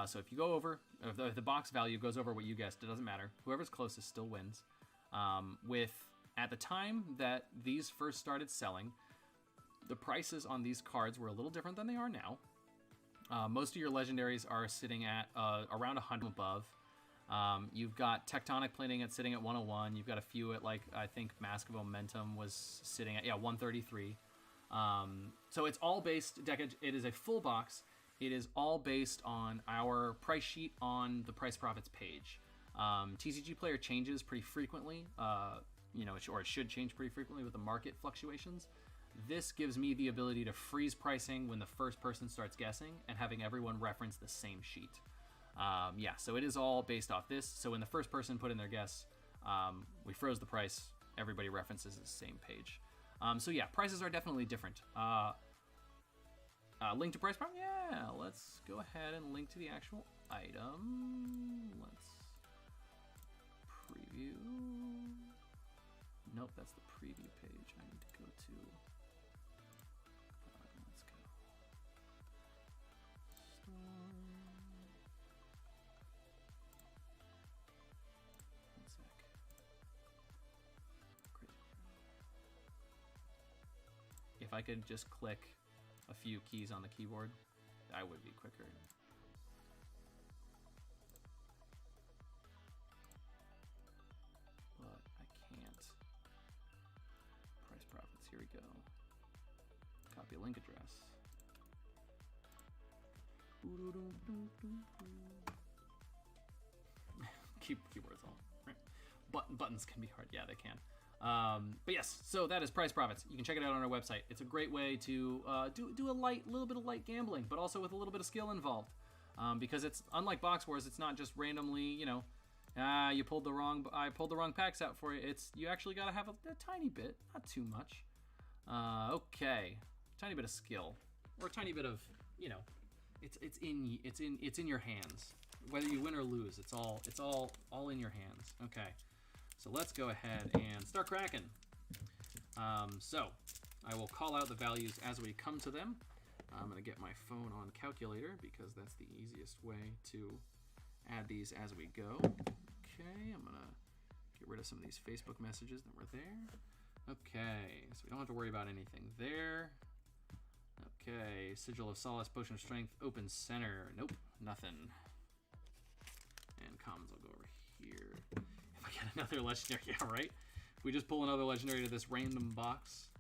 So if you go over, if the box value goes over what you guessed, it doesn't matter. Whoever's closest still wins. At the time that these first started selling, the prices on these cards were a little different than they are now. Most of your legendaries are sitting at around 100 above. You've got Tectonic Plating at sitting at 101. You've got a few at, like, I think Mask of Momentum was sitting at 133. So it's all based, it is a full box. It is all based on our price sheet on the Price Profits page. TCG Player changes pretty frequently, or it should change pretty frequently with the market fluctuations. This gives me the ability to freeze pricing when the first person starts guessing and having everyone reference the same sheet. So it is all based off this. So when the first person put in their guess, we froze the price. Everybody references the same page. Prices are definitely different. Link to price prop? Yeah, let's go ahead and link to the actual item. Let's preview. Nope, that's the preview page. I need to go to. Let's go. Store. One sec. If I could just click a few keys on the keyboard, I would be quicker. But I can't. Price profits, here we go. Copy link address. Keyboards all. Buttons can be hard. Yeah, they can. But yes, so that is Price Profits. You can check it out on our website. It's a great way to do a little bit of light gambling, but also with a little bit of skill involved. Because it's unlike Box Wars, it's not just randomly, I pulled the wrong packs out for you. You actually got to have a tiny bit, not too much. Okay, tiny bit of skill, or a tiny bit of, it's in your hands. Whether you win or lose, it's all in your hands. Okay. So let's go ahead and start cracking. So I will call out the values as we come to them. I'm going to get my phone on calculator because that's the easiest way to add these as we go. Okay, I'm going to get rid of some of these Facebook messages that were there. Okay, so we don't have to worry about anything there. Okay, Sigil of Solace, Potion of Strength, Open Center. Nope, nothing. And commons will go over here. Get another legendary, yeah, right? If we just pull another legendary to this random box.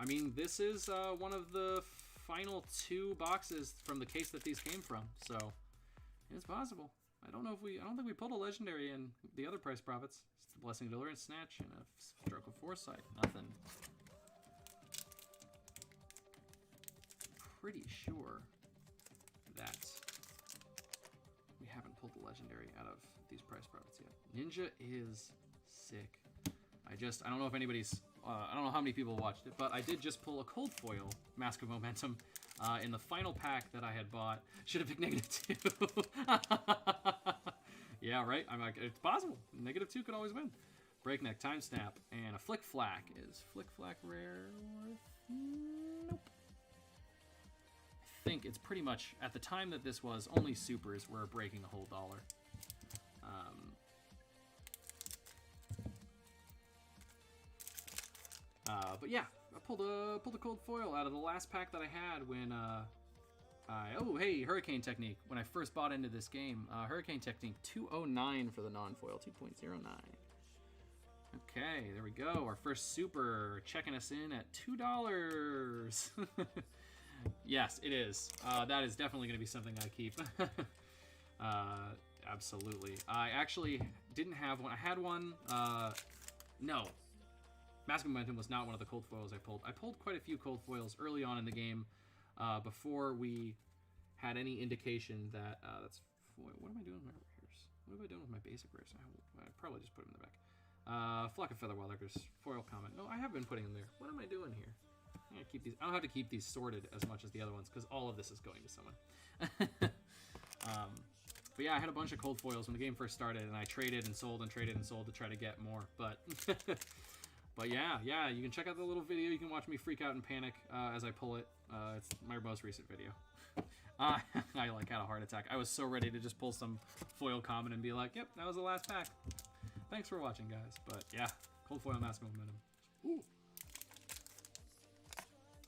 I mean, this is one of the final 2 boxes from the case that these came from, so it's possible. I don't think we pulled a legendary in the other Price Profits. It's the Blessing Dealer and Snatch and a Stroke of Foresight. Nothing. Pretty sure that we haven't pulled the legendary out of these Price Profits yet. Ninja is sick. I don't know if anybody's I don't know how many people watched it, but I did just pull a cold foil Mask of Momentum in the final pack that I had bought. Should have picked -2. Yeah, right? I'm like, it's possible. -2 could always win. Breakneck, Time Snap, and a Flick Flack. Is Flick Flack rare? Nope. I think it's pretty much, at the time that this was, only supers were breaking a whole dollar. But yeah, I pulled a cold foil out of the last pack that I had when oh hey, Hurricane Technique. When I first bought into this game, Hurricane Technique 209 for the non-foil, 2.09. Okay, there we go. Our first super checking us in at $2. Yes, it is. That is definitely going to be something I keep. Absolutely. I actually didn't have one. I had one. No. Mask of Momentum was not one of the cold foils I pulled. I pulled quite a few cold foils early on in the game before we had any indication that that's foil. What am I doing with my rares? What am I doing with my basic rares? I probably just put them in the back. Flock of Feather Wilders, foil comment. No, I have been putting them there. What am I doing here? I'm gonna keep these. I don't have to keep these sorted as much as the other ones because all of this is going to someone. But yeah, I had a bunch of cold foils when the game first started, and I traded and sold and traded and sold to try to get more. But but yeah, you can check out the little video. You can watch me freak out and panic as I pull it. It's my most recent video. I like had a heart attack. I was so ready to just pull some foil common and be like, yep, that was the last pack. Thanks for watching, guys. But yeah, cold foil Mask of Momentum. Ooh.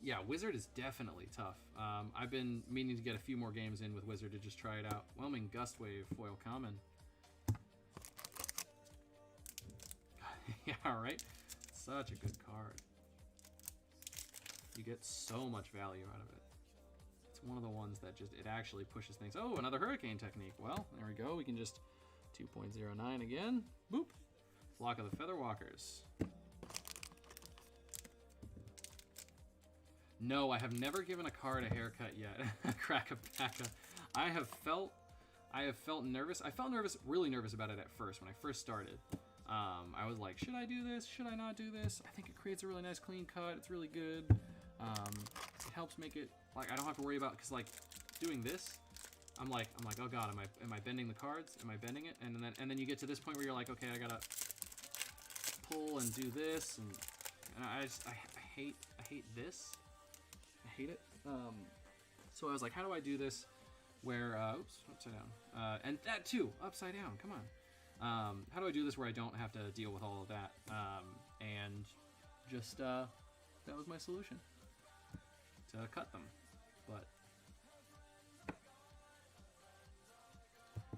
Yeah, Wizard is definitely tough. I've been meaning to get a few more games in with Wizard to just try it out. Whelming Gustwave, foil common. Yeah, right? Such a good card. You get so much value out of it. It's one of the ones that just, it actually pushes things. Oh, another Hurricane Technique. Well, there we go. We can just 2.09 again. Boop. Flock of the Featherwalkers. No, I have never given a card a haircut yet. Crack-a-pack-a. I have felt nervous. I felt nervous, really nervous about it at first when I first started. I was like, should I do this? Should I not do this? I think it creates a really nice clean cut. It's really good. It helps make it like I don't have to worry about because like doing this, I'm like, oh god, am I bending the cards? Am I bending it? And then you get to this point where you're like, okay, I gotta pull and do this, and I hate this. I hate it. So I was like, how do I do this where, oops, upside down. And that too, upside down, come on. How do I do this where I don't have to deal with all of that? And just, that was my solution. To cut them. But,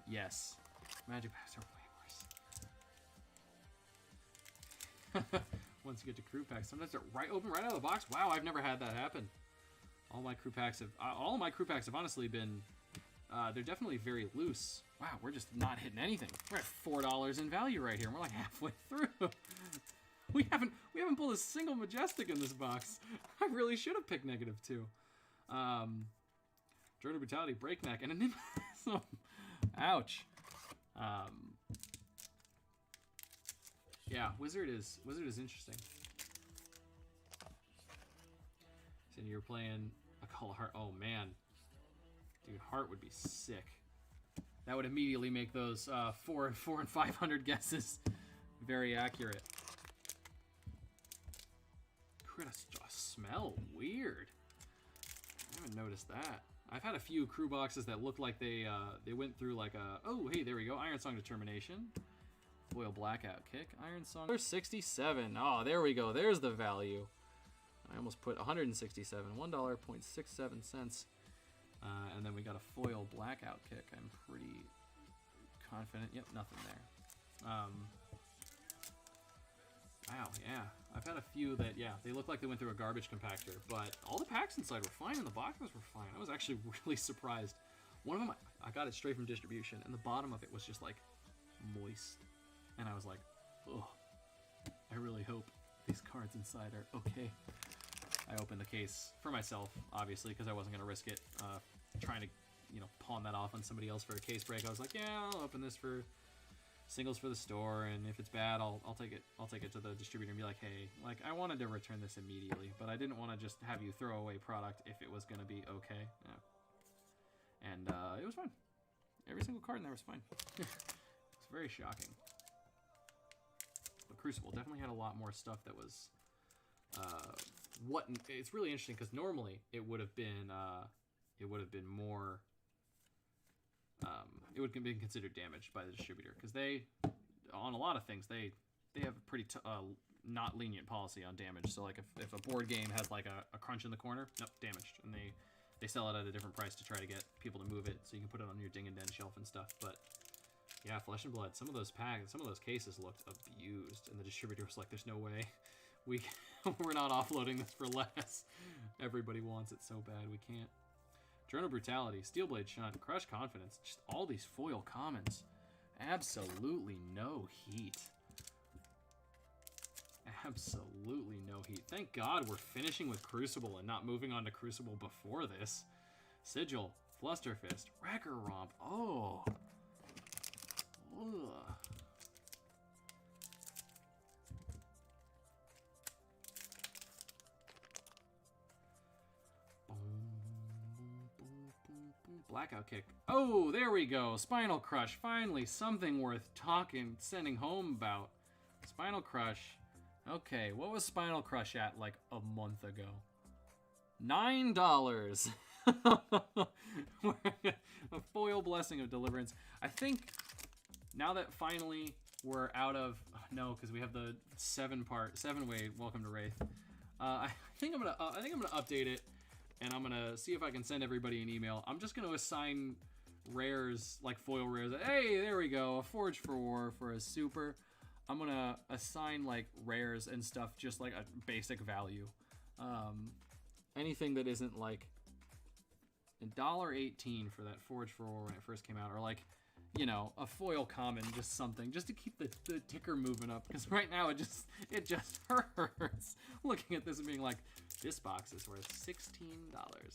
yes, magic packs are way worse. Once you get to crew packs, sometimes they're open right out of the box. Wow, I've never had that happen. All my crew packs have honestly been, they're definitely very loose. Wow, we're just not hitting anything. We're at $4 in value right here. We're like halfway through. We haven't pulled a single Majestic in this box. I really should have picked -2. Jordan Brutality, Breakneck, and a Nimbus. Ouch. Yeah, Wizard is interesting. So you're playing a Call of Heart. Oh man, dude, Heart would be sick. That would immediately make those 4 and 500 guesses very accurate. Crit a smell, weird. I haven't noticed that. I've had a few crew boxes that look like they went through like a, oh hey, there we go, Iron Song Determination. Foil Blackout Kick, Iron Song. 67. Oh, there we go. There's the value. I almost put 167. $1.67. And then we got a Foil Blackout Kick. I'm pretty confident. Yep, nothing there. Wow, yeah. I've had a few that, yeah, they look like they went through a garbage compactor, but all the packs inside were fine and the boxes were fine. I was actually really surprised. One of them, I got it straight from distribution, and the bottom of it was just like moist. And I was like, oh, I really hope these cards inside are okay. I opened the case for myself, obviously, because I wasn't going to risk it trying to, pawn that off on somebody else for a case break. I was like, yeah, I'll open this for singles for the store, and if it's bad, I'll take it to the distributor and be like, hey, like I wanted to return this immediately, but I didn't want to just have you throw away product if it was gonna be okay. Yeah. And it was fine. Every single card in there was fine. It's very shocking. But Crucible definitely had a lot more stuff that was it's really interesting because normally it would have been more. It would have been considered damaged by the distributor because they, on a lot of things, they have a pretty not lenient policy on damage. So like if a board game has like a crunch in the corner, nope, damaged, and they sell it at a different price to try to get people to move it so you can put it on your ding and den shelf and stuff. But yeah, Flesh and Blood, some of those cases looked abused, and the distributor was like, "There's no way, we're not offloading this for less. Everybody wants it so bad, we can't." Drone of Brutality, Steelblade Shunt, Crush Confidence, just all these foil commons. Absolutely no heat. Absolutely no heat. Thank God we're finishing with Crucible and not moving on to Crucible before this. Sigil, Flusterfist, Wrecker Romp. Oh. Ugh. Blackout Kick. Oh, there we go. Spinal Crush. Finally, something worth sending home about. Spinal Crush. Okay, what was Spinal Crush at like a month ago? $9. A foil Blessing of Deliverance. I think now that finally we're out of because we have the 7-way Welcome to Rathe. I think I'm gonna update it. And I'm gonna see if I can send everybody an email. I'm just gonna assign rares, like foil rares. Hey, there we go, a Forge for War for a super. I'm gonna assign like rares and stuff, just like a basic value. Anything that isn't like $1.18 for that Forge for War when it first came out, or like, a foil common, just something, just to keep the ticker moving up. Because right now it just hurts looking at this and being like, this box is worth $16.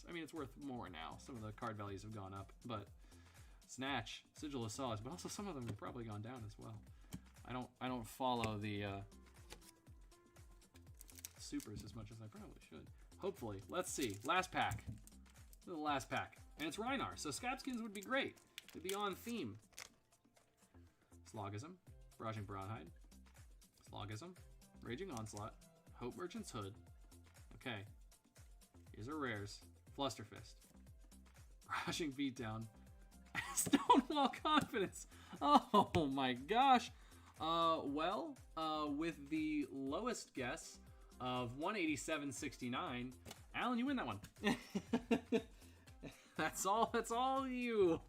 I mean, it's worth more now. Some of the card values have gone up, but Snatch, Sigil of Solace, but also some of them have probably gone down as well. I don't follow the supers as much as I probably should. Hopefully, let's see. Last pack. This is the last pack, and it's Rhinar, so Scabskins would be great. It'd be on theme. Slogism, Barraging Broadhide, Slogism, Raging Onslaught, Hope Merchant's Hood. Okay, here's our rares. Flusterfist, Barraging Beatdown, Stonewall Confidence. Oh my gosh. With the lowest guess of 187.69, Alan, you win that one. That's all you.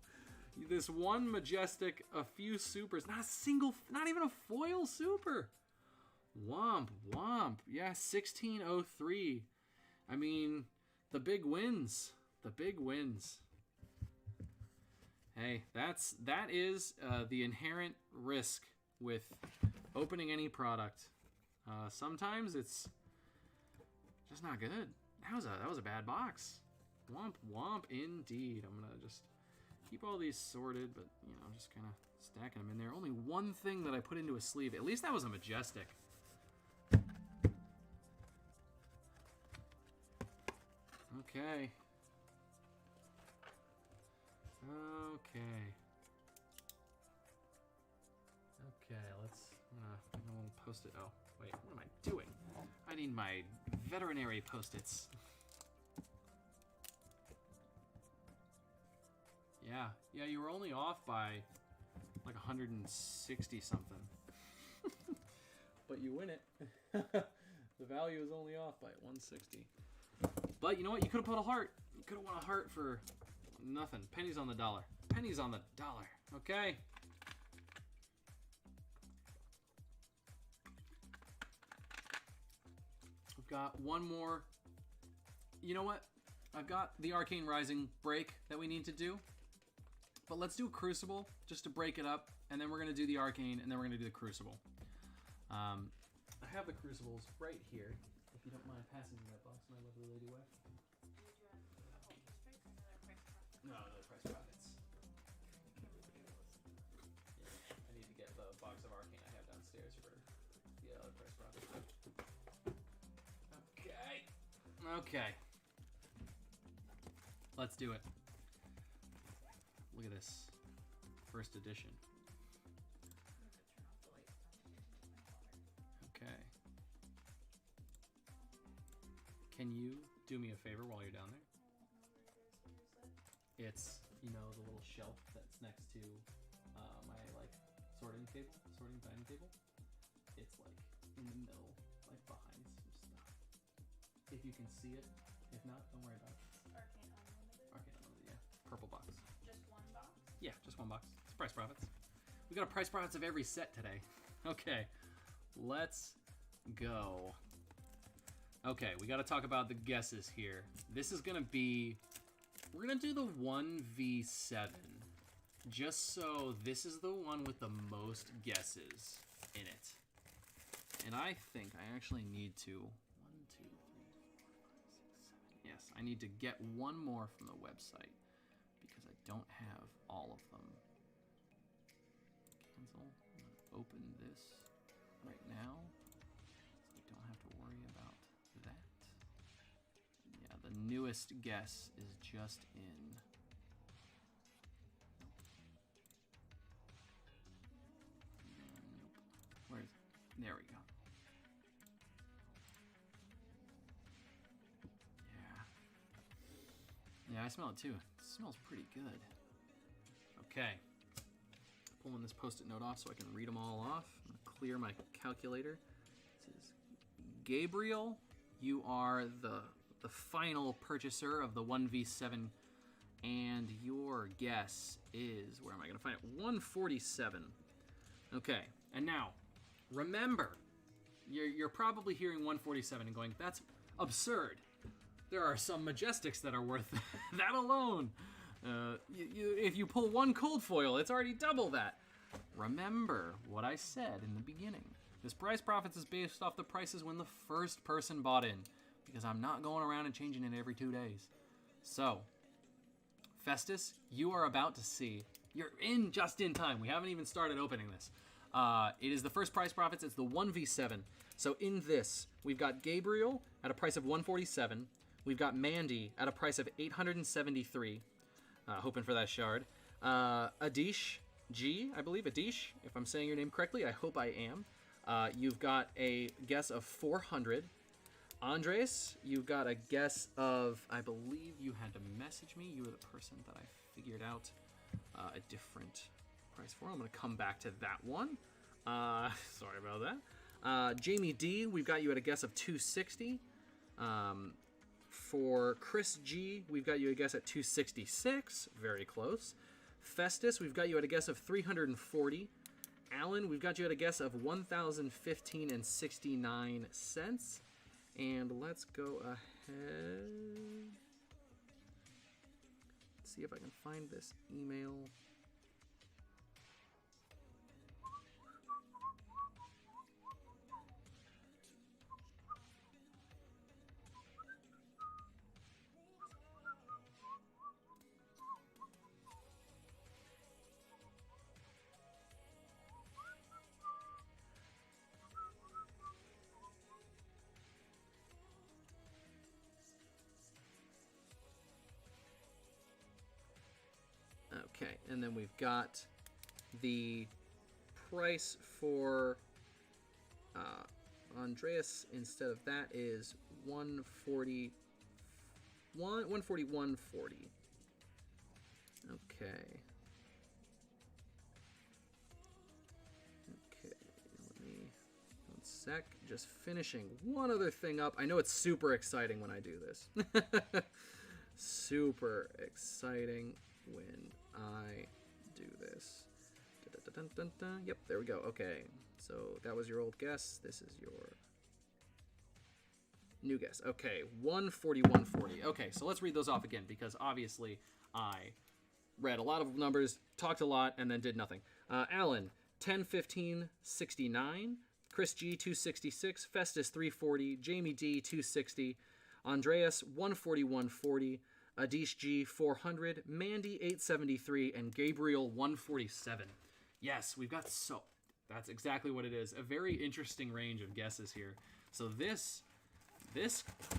This one majestic, a few supers, not even a foil super. Womp. Yeah, 1603. I mean, the big wins. Hey, that is the inherent risk with opening any product. Sometimes it's just not good. That was a bad box. Womp indeed. I'm gonna just keep all these sorted, but just kind of stacking them in there. Only one thing that I put into a sleeve. At least that was a majestic. Okay. I'm gonna post it. Oh, wait, what am I doing? I need my veterinary post-its. Yeah, you were only off by like 160 something. But you win it. The value is only off by 160. But you know what? You could have put a heart. You could have won a heart for nothing. Pennies on the dollar. Pennies on the dollar. Okay. We've got one more. You know what? I've got the Arcane Rising break that we need to do. But let's do a Crucible just to break it up. And then we're going to do the Arcane. And then we're going to do the Crucible. I have the Crucibles right here. If you don't mind passing me that box, my lovely lady wife. No, another Price Profits. Yeah, I need to get the other price profit. Okay. Let's do it. Look at this. First edition. Okay. Can you do me a favor while you're down there? It's, you know, the little shelf that's next to my, like, sorting dining table. It's, like, in the middle, like, behind some stuff. If you can see it. If not, don't worry about it. Arcane Unlimited? Arcane Unlimited, yeah. Purple box. Just one box? Yeah, just one box. It's price profits. We got a price profits of every set today. Okay, let's go. Okay, we got to talk about the guesses here. This is going to be... We're going to do the 1v7. Just so this is the one with the most guesses in it. And I think I actually need to... 1, 2, 3, 4, 5, 6, 7. Yes, I need to get one more from the website because I don't have all of them. Cancel. I'm going to open this right now so I don't have to worry about that. Yeah, the newest guess is just in. Nope. Where is it? There we go. Yeah, I smell it too. It smells pretty good. Okay. Pulling this post-it note off so I can read them all off. I'm going to clear my calculator. This is Gabriel. You are the final purchaser of the 1v7. And your guess is, where am I going to find it? 147. Okay. And now, remember, you're probably hearing 147 and going, that's absurd. There are some Majestics that are worth that alone. If you pull one cold foil, it's already double that. Remember what I said in the beginning. This price profits is based off the prices when the first person bought in, because I'm not going around and changing it every 2 days. So, Festus, you are about to see. You're in just in time. We haven't even started opening this. It is the first price profits. It's the 1v7. So in this, we've got Gabriel at a price of 147. We've got Mandy at a price of 873. Hoping for that shard. Adish G, I believe. Adish, if I'm saying your name correctly. I hope I am. You've got a guess of 400. Andres, you've got a guess of, I believe you had to message me. You were the person that I figured out a different price for. I'm going to come back to that one. Sorry about that. Jamie D, we've got you at a guess of 260. For Chris G, we've got you a guess at 266. Very close. Festus, we've got you at a guess of 340. Alan, we've got you at a guess of 1,015 and 69 cents. And let's go ahead. Let's see if I can find this email. Okay, and then we've got the price for Andreas instead of that is 141.40. Okay. Okay, let me, one sec, just finishing one other thing up. I know it's super exciting when I do this. Super exciting when I do this. Dun, dun, dun, dun. Yep, there we go. Okay, so that was your old guess. This is your new guess. Okay, 141.40. Okay, so let's read those off again because obviously I read a lot of numbers, talked a lot, and then did nothing. Alan, 1015.69. Chris G, 266. Festus, 340. Jamie D, 260. Andreas, 141.40. Adish G, 400. Mandy, 873. And Gabriel, 147. Yes, we've got so... That's exactly what it is. A very interesting range of guesses here. So this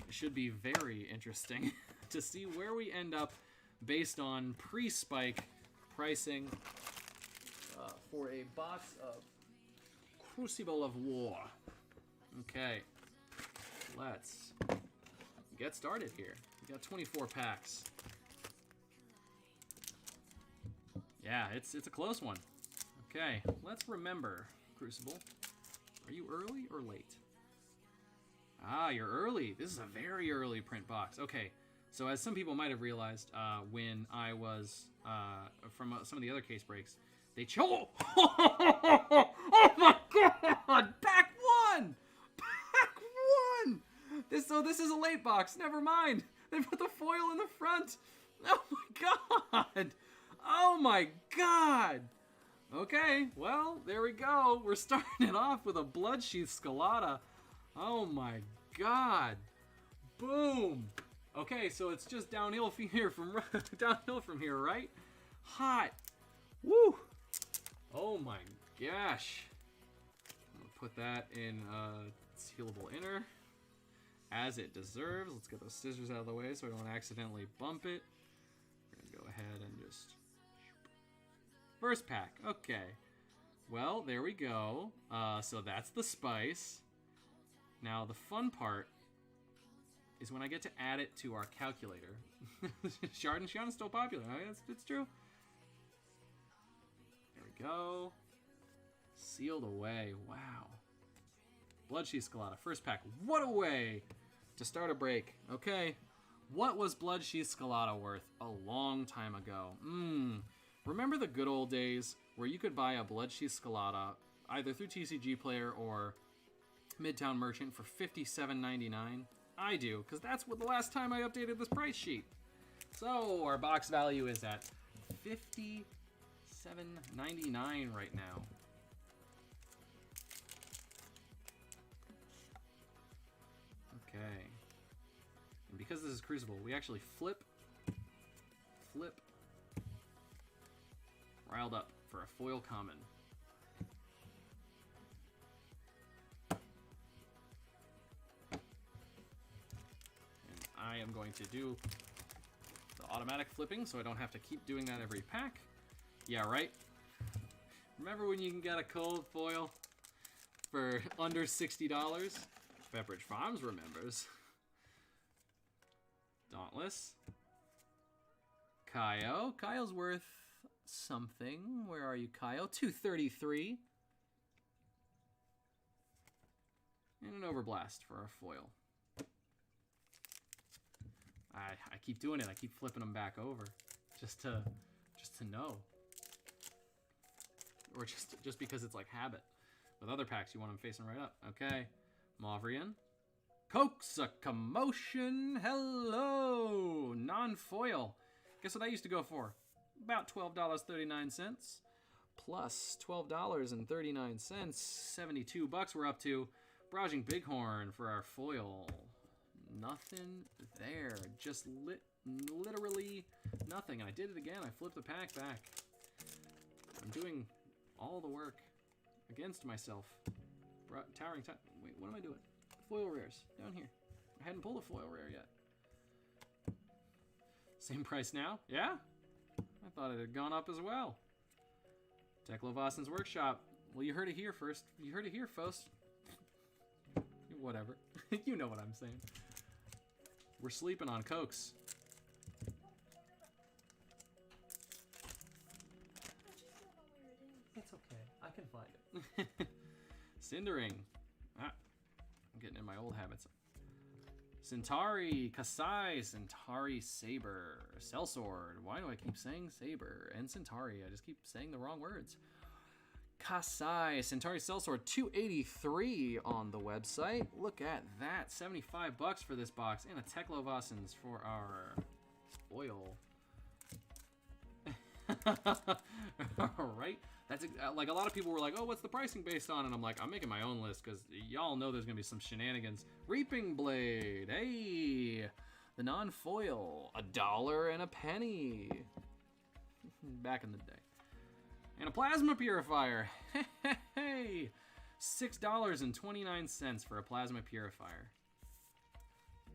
should be very interesting to see where we end up based on pre-spike pricing for a box of Crucible of War. Okay, let's get started here. We got 24 packs. Yeah, it's a close one. Okay, let's remember, Crucible. Are you early or late? Ah, you're early. This is a very early print box. Okay, so as some people might have realized when I was from some of the other case breaks, they oh my god! Pack one! Pack one! This is a late box. Never mind. They put the foil in the front. Oh my god! Oh my god! Okay, well, there we go. We're starting it off with a Bloodsheath Scalata. Oh my god. Boom. Okay, so it's just downhill from here, right? Hot. Woo. Oh my gosh. I'm gonna put that in sealable inner, as it deserves. Let's get those scissors out of the way so I don't accidentally bump it. We're gonna go ahead and just... First pack, okay. Well, there we go. So that's the spice. Now the fun part is when I get to add it to our calculator. Shard and Shion is still popular. I mean, it's true. There we go. Sealed away. Wow. Bloodsheath Scalata. First pack. What a way to start a break. Okay. What was Bloodsheath Scalata worth a long time ago? Remember the good old days where you could buy a Bloodsheath Scalata either through TCG Player or Midtown Merchant for $57.99? I do, because that's what the last time I updated this price sheet. So our box value is at $57.99 right now. Okay. And because this is Crucible, we actually flip, riled up for a foil common. And I am going to do the automatic flipping so I don't have to keep doing that every pack. Yeah, right? Remember when you can get a cold foil for under $60? Pepperidge Farms remembers. Dauntless. Kaio. Kaio's worth something. Where are you, Kaio? 233. And an Overblast for our foil. I keep doing it. I keep flipping them back over, just to know, or just because it's like habit. With other packs, you want them facing right up. Okay, Mauvrion. Coax a Commotion. Hello, non-foil. Guess what I used to go for? About $12.39 plus $12.39, $72 we're up to. Barraging Bighorn for our foil. Nothing there, just literally nothing. And I did it again. I flipped the pack back. I'm doing all the work against myself. Towering time. Wait, what am I doing? Foil rares down here. I hadn't pulled a foil rare yet. Same price now? Yeah? I thought it had gone up as well. Teklovasin's Workshop. Well, you heard it here first. You heard it here, folks. Whatever. You know what I'm saying. We're sleeping on Cokes. It's okay. I can find it. Cindering. I'm getting in my old habits. Centauri, Kasai, Centauri, Saber, Sellsword. Why do I keep saying Saber and Centauri? I just keep saying the wrong words. Kasai, Centauri, Sellsword, $283 on the website. Look at that, $75 for this box, and a Teklovasins for our foil. All right, that's like a lot of people were like, "Oh, what's the pricing based on?" And I'm like, I'm making my own list because y'all know there's gonna be some shenanigans. Reaping Blade, hey, the non-foil, $1 and a penny. Back in the day. And a plasma purifier. Hey, $6.29 for a plasma purifier.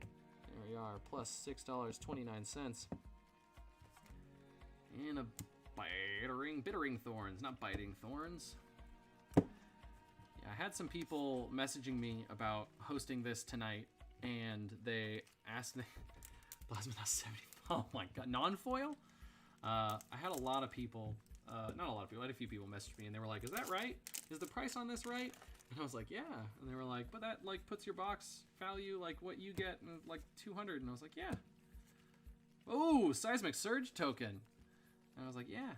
There we are, plus $6.29. And a bittering thorns, not biting thorns. Yeah, I had some people messaging me about hosting this tonight, and they asked me, plasma not 70. Oh my god, non-foil? I had a lot of people, not a lot of people, I had a few people message me, and they were like, is that right? Is the price on this right? And I was like, yeah. And they were like, but that like puts your box value, like what you get, like 200. And I was like, yeah. Oh, seismic surge token. And I was like, yeah.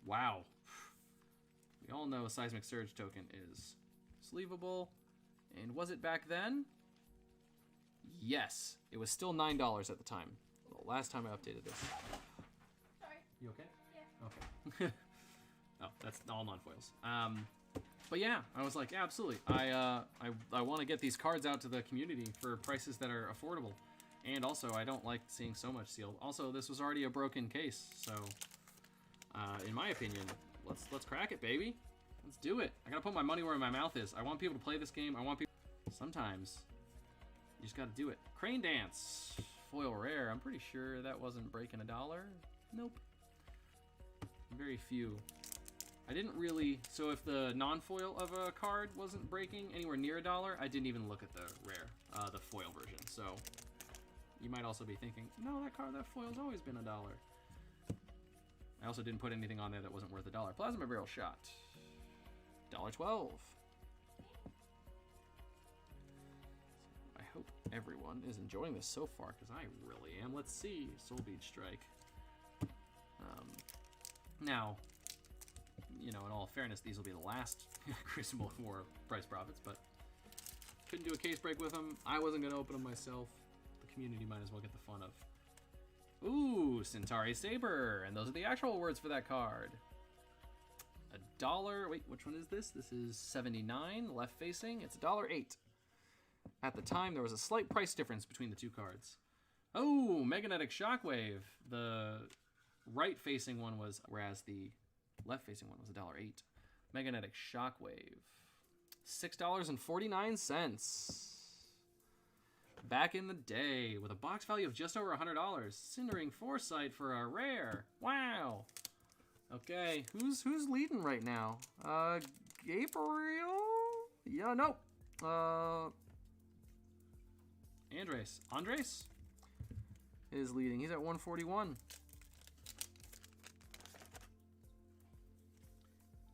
Wow. We all know a seismic surge token is sleevable. And was it back then? Yes. It was still $9 at the time. Well, last time I updated this. Sorry. You okay? Yeah. Okay. Oh, that's all non-foils. But yeah, I was like, yeah, absolutely. I want to get these cards out to the community for prices that are affordable. And also, I don't like seeing so much sealed. Also, this was already a broken case, so in my opinion, let's crack it, baby. Let's do it. I gotta put my money where my mouth is. I want people to play this game. I want people. Sometimes you just gotta do it. Crane Dance, foil rare. I'm pretty sure that wasn't breaking $1. Nope. Very few. I didn't really. So if the non-foil of a card wasn't breaking anywhere near $1, I didn't even look at the rare, the foil version. So you might also be thinking, no, that foil's always been $1. I also didn't put anything on there that wasn't worth $1. Plasma barrel shot, $1.12. I hope everyone is enjoying this so far, because I really am. Let's see, Soul Bead Strike. Now, you know, in all fairness, these will be the last Crucible for price profits, but couldn't do a case break with them. I wasn't going to open them myself. The community might as well get the fun of. Ooh, Centauri Saber, and those are the actual words for that card. $1. Wait, which one is this? This is 79, left facing. It's $1.08. At the time, there was a slight price difference between the two cards. Oh, Magnetic Shockwave. The right facing one was, whereas the left facing one was $1.08. Magnetic Shockwave, $6.49. Back in the day, with a box value of just over $100. Cindering Foresight for a rare. Wow. Okay, who's leading right now? Gabriel? Yeah, no. Andres is leading. He's at 141.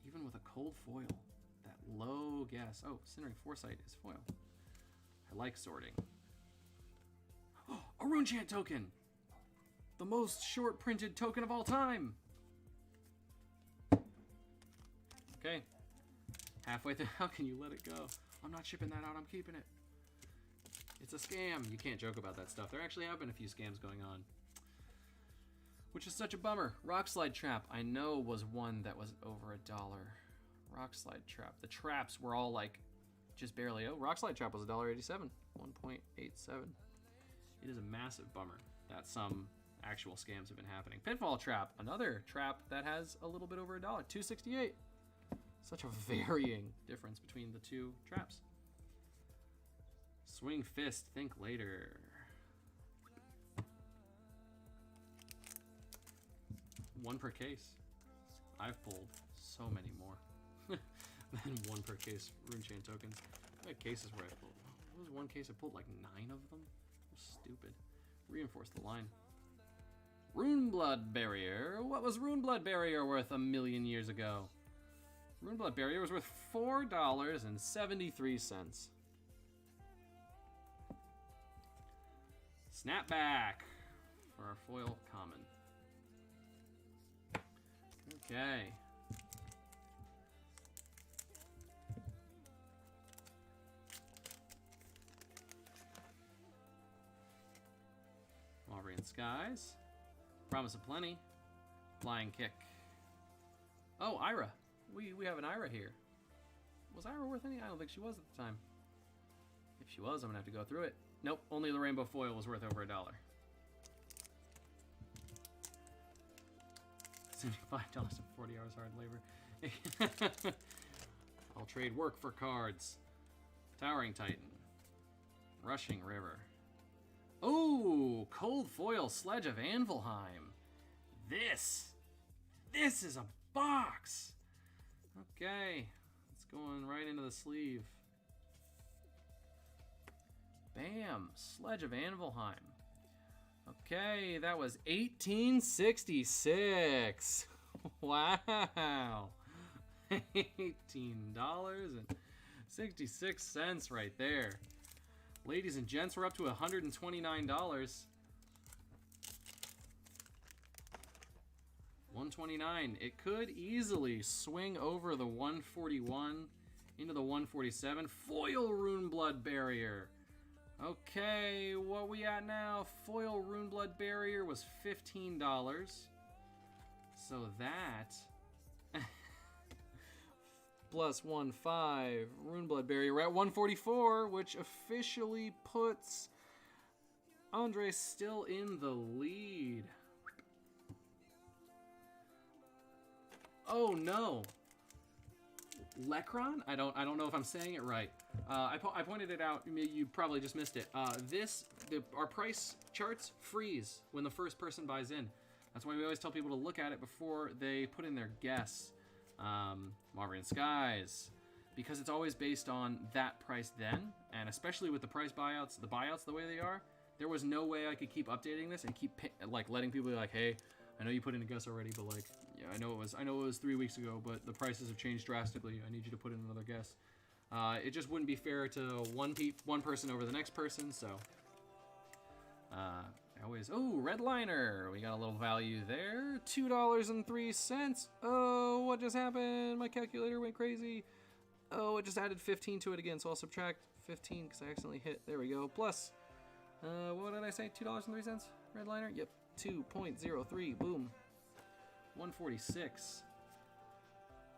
Even with a cold foil, that low guess. Oh, Cindering Foresight is foil. I like sorting. A Rune Chant token! The most short printed token of all time! Okay. Halfway through, how can you let it go? I'm not shipping that out, I'm keeping it. It's a scam. You can't joke about that stuff. There actually have been a few scams going on, which is such a bummer. Rock Slide Trap, I know, was one that was over $1. Rock Slide Trap. The traps were all like just barely. Oh, Rock Slide Trap was $1.87. 1.87. It is a massive bummer that some actual scams have been happening. Pinfall Trap, another trap that has a little bit over $1. $2.68. Such a varying difference between the two traps. Swing Fist, Think Later. One per case. I've pulled so many more than one per case Rune Chain tokens. I had cases where I pulled. What was one case I pulled like 9 of them? Stupid. Reinforce the line. Runeblood Barrier. What was Runeblood Barrier worth a million years ago? Runeblood Barrier was worth $4.73. Snapback for our foil common. Okay. Walrian Skies. Promise of Plenty. Flying Kick. Oh, Ira. We have an Ira here. Was Ira worth any? I don't think she was at the time. If she was, I'm gonna have to go through it. Nope, only the rainbow foil was worth over $1. $75 and 40 hours hard labor. I'll trade work for cards. Towering Titan. Rushing River. Oh, cold foil Sledge of Anvilheim. This is a box. Okay, it's going right into the sleeve. Bam, Sledge of Anvilheim. Okay, that was 1866. Wow. $18.66 right there. Ladies and gents, we're up to $129. $129. It could easily swing over the 141 into the 147. Foil Runeblood Barrier. Okay, what we at now? Foil Runeblood Barrier was $15. So that plus 1.5 Runeblood Barrier. We're at 144, which officially puts Andre still in the lead. Oh no, Lekron? I don't know if I'm saying it right. I pointed it out. You probably just missed it. Our price charts freeze when the first person buys in. That's why we always tell people to look at it before they put in their guess. Marvin Skies, because it's always based on that price then, and especially with the price buyouts, the way they are, there was no way I could keep updating this and keep letting people be like, hey, I know you put in a guess already, but like, yeah, I know it was 3 weeks ago, but the prices have changed drastically. I need you to put in another guess. It just wouldn't be fair to one person over the next person, so Redliner. We got a little value there. $2.03. Oh, what just happened? My calculator went crazy. Oh, it just added 15 to it again, so I'll subtract 15 because I accidentally hit. There we go. Plus, what did I say? $2.03? Redliner? Yep. 2.03. Boom. 146.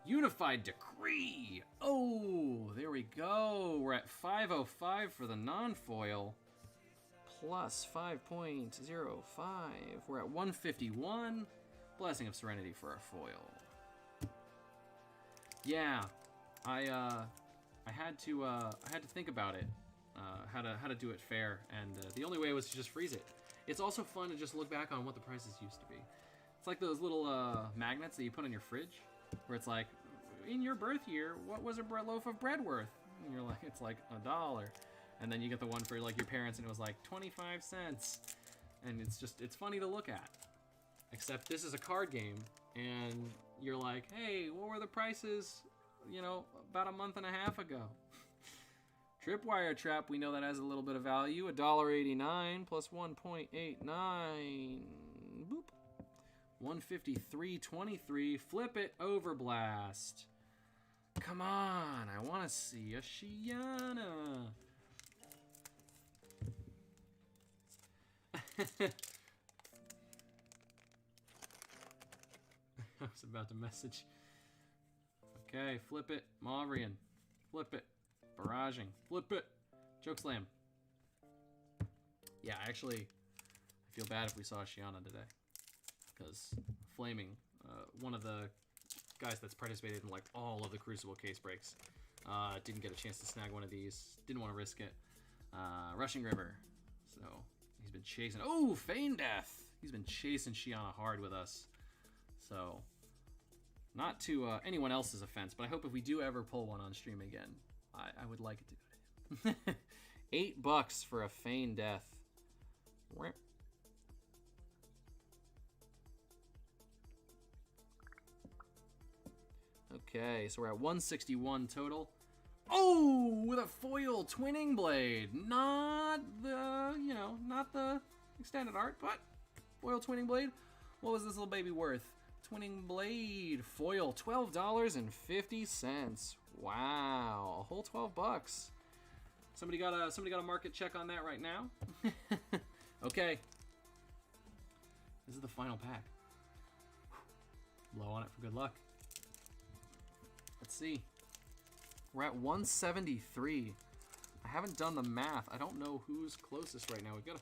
Unified Decree. Oh, there we go. We're at 505 for the non-foil. Plus 5.05. We're at 151. Blessing of Serenity for our foil. Yeah, I had to think about it, how to do it fair, and the only way was to just freeze it. It's also fun to just look back on what the prices used to be. It's like those little magnets that you put on your fridge, where it's like, in your birth year, what was a loaf of bread worth? And you're like, it's like $1. And then you get the one for like your parents and it was like 25 cents. And it's funny to look at. Except this is a card game and you're like, hey, what were the prices, about a month and a half ago? Tripwire Trap, we know that has a little bit of value. $1.89 plus 1.89. Boop. 153.23. Flip it, Overblast. Come on, I want to see a Shiana. I was about to message. Okay, flip it, Mauvrion. Flip it, Barraging. Flip it, Chokeslam. Yeah, actually, I feel bad if we saw Shiana today. Because Flaming, one of the guys that's participated in like all of the Crucible case breaks, didn't get a chance to snag one of these. Didn't want to risk it. Rushing River. So he's been chasing. Oh, Feign Death. He's been chasing Shiana hard with us. So not to anyone else's offense, but I hope if we do ever pull one on stream again, I would like it to go to him. $8 for a Feign Death. Okay, so we're at 161 total. Oh, with a foil Twinning Blade. Not the, not the extended art, but foil Twinning Blade. What was this little baby worth? Twinning Blade foil, $12.50. Wow, a whole $12. Somebody got a market check on that right now. Okay, this is the final pack. Blow on it for good luck. Let's see. We're at 173. I haven't done the math. I don't know who's closest right now. We've got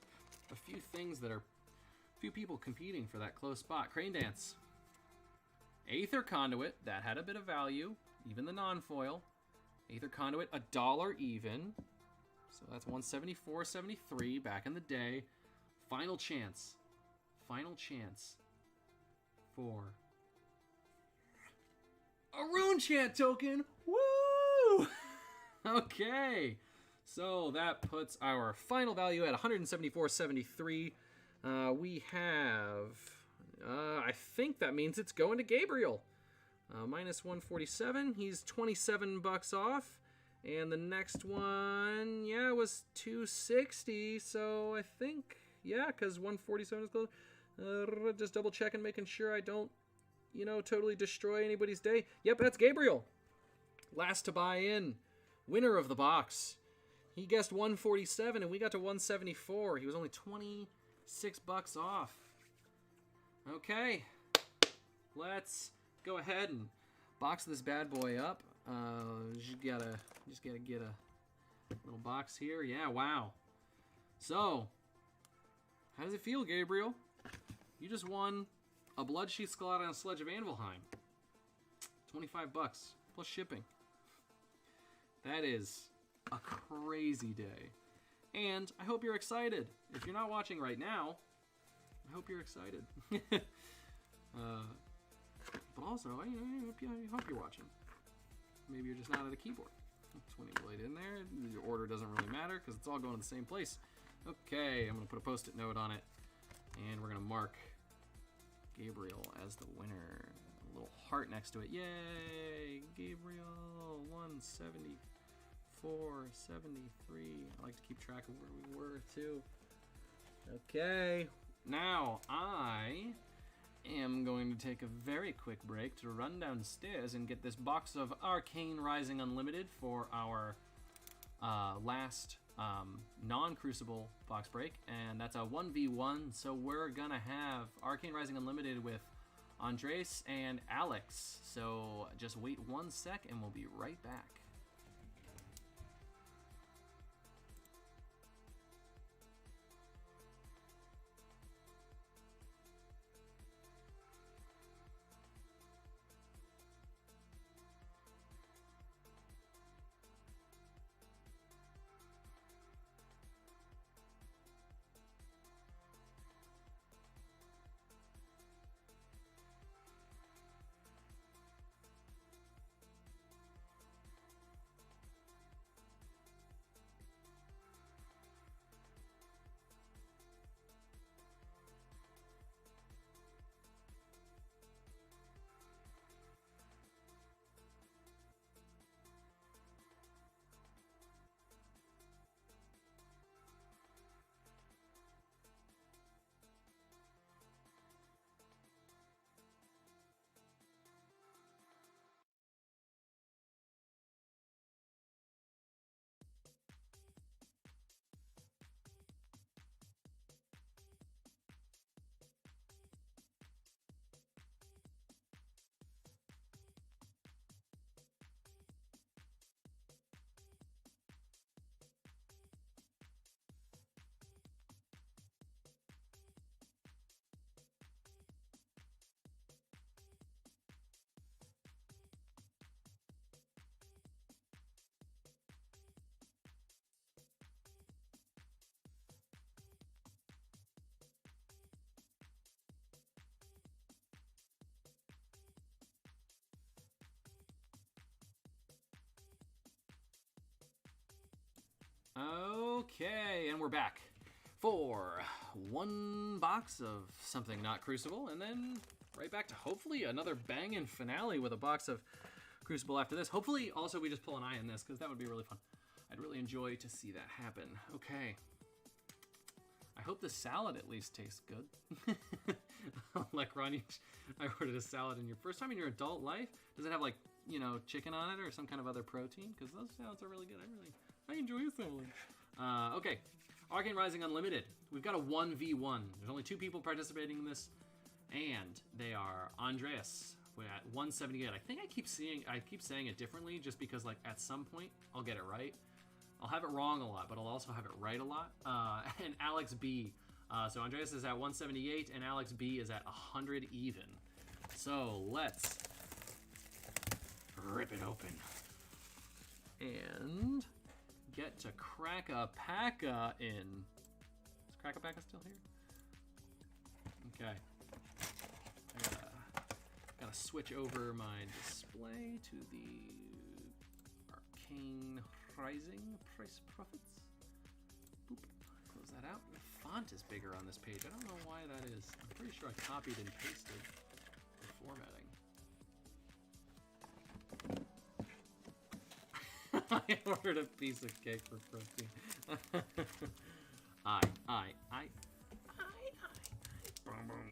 a few things that are, a few people competing for that close spot. Crane Dance. Aether Conduit, that had a bit of value, even the non-foil. Aether Conduit, $1 even. So that's 174.73 back in the day. Final chance. Final chance for a Rune Chant token. Woo! Okay. So that puts our final value at 174.73. We have... I think that means it's going to Gabriel. Minus 147. He's 27 bucks off. And the next one, yeah, was 260. So I think, yeah, because 147 is close. Just double checking, making sure I don't, totally destroy anybody's day. Yep, that's Gabriel. Last to buy in. Winner of the box. He guessed 147 and we got to 174. He was only 26 bucks off. Okay. Let's go ahead and box this bad boy up. Just gotta get a little box here. Yeah, wow. So, how does it feel, Gabriel? You just won a Bloodsheath Scalata and a Sledge of Anvilheim. 25 bucks plus shipping. That is a crazy day. And I hope you're excited. If you're not watching right now, I hope you're excited. But also, I hope you're watching. Maybe you're just not at a keyboard. 20 blade in there. Your order doesn't really matter because it's all going to the same place. Okay, I'm going to put a post-it note on it. And we're going to mark Gabriel as the winner. A little heart next to it. Yay! Gabriel, 174.73. I like to keep track of where we were, too. Okay. Now, I am going to take a very quick break to run downstairs and get this box of Arcane Rising Unlimited for our last non-Crucible box break, and that's a 1v1, so we're gonna have Arcane Rising Unlimited with Andres and Alex, so just wait 1 sec and we'll be right back. Okay, and we're back for one box of something not Crucible, and then right back to hopefully another banging finale with a box of Crucible after this. Hopefully, also, we just pull an eye in this, because that would be really fun. I'd really enjoy to see that happen. Okay. I hope the salad at least tastes good. Like Ron, I ordered a salad in your first time in your adult life. Does it have, like, chicken on it or some kind of other protein? Because those salads are really good. I enjoy a salad. Okay, Arcane Rising Unlimited. We've got a 1v1. There's only 2 people participating in this, and they are Andreas at 178. I think I keep saying it differently just because, like, at some point I'll get it right. I'll have it wrong a lot, but I'll also have it right a lot. And Alex B. So Andreas is at 178, and Alex B is at 100 even. So let's rip it open and get to Crack-a-Pack-a in. Is Crack-a-Pack-a still here? Okay. I gotta switch over my display to the Arcane Rising Price Profits. Boop. Close that out. The font is bigger on this page. I don't know why that is. I'm pretty sure I copied and pasted the formatting. I ordered a piece of cake for protein. I. Boom, boom.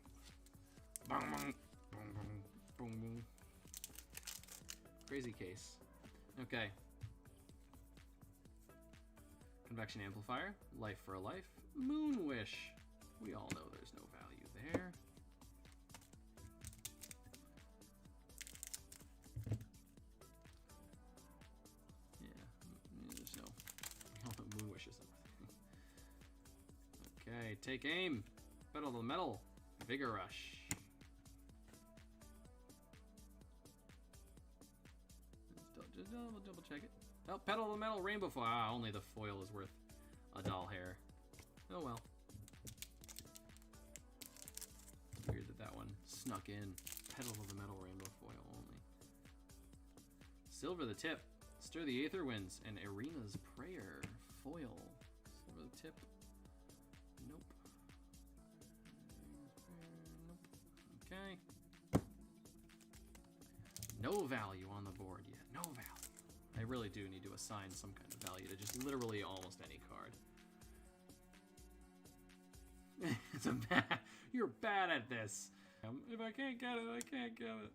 Boom, boom. Boom, boom. Boom, boom. Crazy case. Okay. Convection amplifier. Life for a life. Moon wish. We all know there's no value there. There's no. We all know moon wish isn't. Okay, take aim. Pedal to the metal. Vigor rush. Double check it. Oh, pedal to the metal rainbow foil. Ah, only the foil is worth a doll hair. Oh well. Weird that one snuck in. Pedal to the metal rainbow foil only. Silver the tip. Stir the aether winds and Arena's prayer. Foil. Silver the tip. Nope. Nope. Okay. No value on the board yet. No value. I really do need to assign some kind of value to just literally almost any card. It's a bad. You're bad at this. If I can't get it, I can't get it.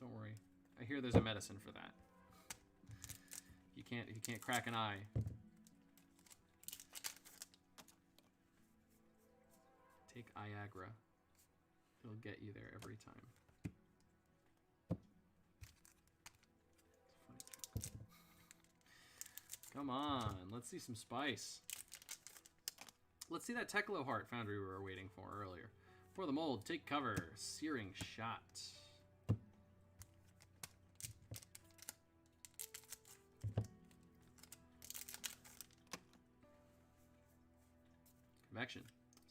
Don't worry. I hear there's a medicine for that. If you can't crack an eye. Take Viagra. It'll get you there every time. Come on, let's see some spice. Let's see that Teklo Heart Foundry we were waiting for earlier. For the mold, take cover. Searing Shot. Convection.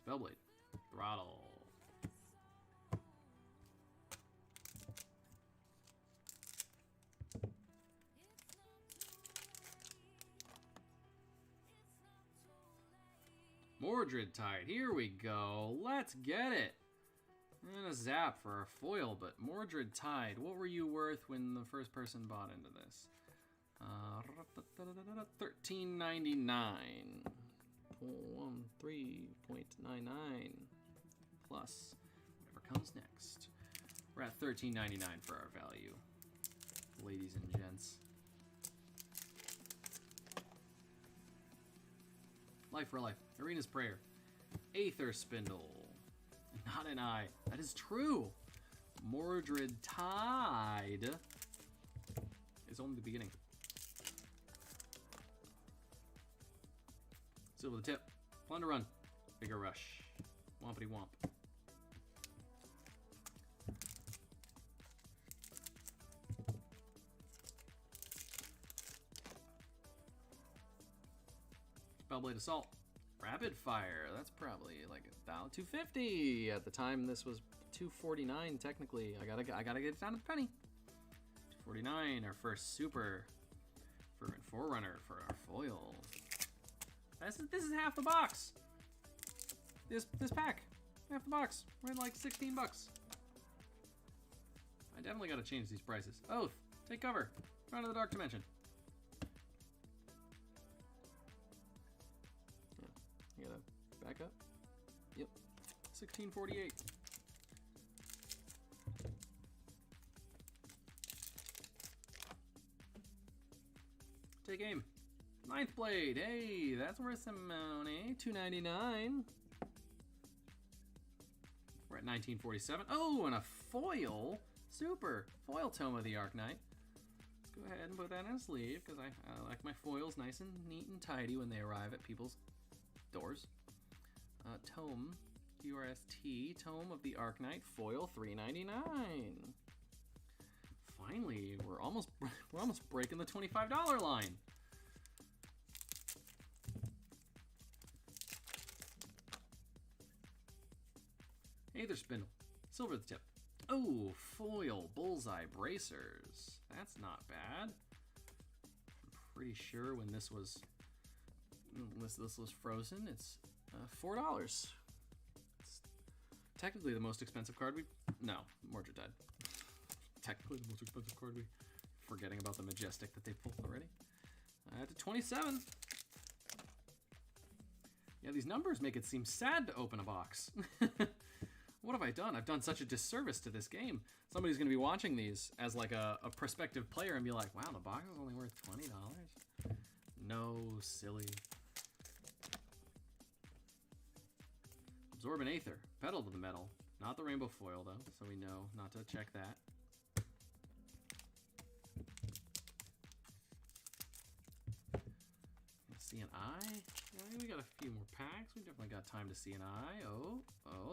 Spellblade. Throttle. Mordred Tide. Here we go. Let's get it. And a zap for our foil, but Mordred Tide. What were you worth when the first person bought into this? $13.99. 3.99 plus whatever comes next. We're at $13.99 for our value, ladies and gents. Life for life. Arena's prayer. Aether Spindle. Not an eye. That is true. Mordred Tide is only the beginning. Silver the tip. Plunder run. Bigger rush. Wompity womp. Spellblade Assault. Rapid Fire. That's probably like $250 at the time. This was $249 technically. I gotta get it down to the penny. $249. Our first super. Fervent Forerunner for our foil. This is half the box. This pack, half the box. We're at like $16. I definitely got to change these prices. Oath, take cover. Crown of the Dark Dimension. Yeah, you gotta back up. Yep, 1648. Take aim. Ninth Blade. Hey, that's worth some money. $2.99. We're at 1947. Oh, and a foil. Super. Foil Tome of the Arc Knight. Let's go ahead and put that in a sleeve because I like my foils nice and neat and tidy when they arrive at people's doors. Tome URST Tome of the Arcane foil, $3.99. Finally, we're almost breaking the $25 line. Aether Spindle, silver the tip. Oh, foil bullseye bracers. That's not bad. I'm pretty sure when this was frozen, it's $4. It's technically the most expensive card no, Mordred died. Technically the most expensive card forgetting about the Majestic that they pulled already. To 27. Yeah, these numbers make it seem sad to open a box. What have I done? I've done such a disservice to this game. Somebody's going to be watching these as like a prospective player and be like, wow, the box is only worth $20? No, silly. Absorbent Aether, Pedal to the Metal. Not the rainbow foil, though, so we know not to check that. See an eye? Yeah, we got a few more packs. We definitely got time to see an eye. Oh,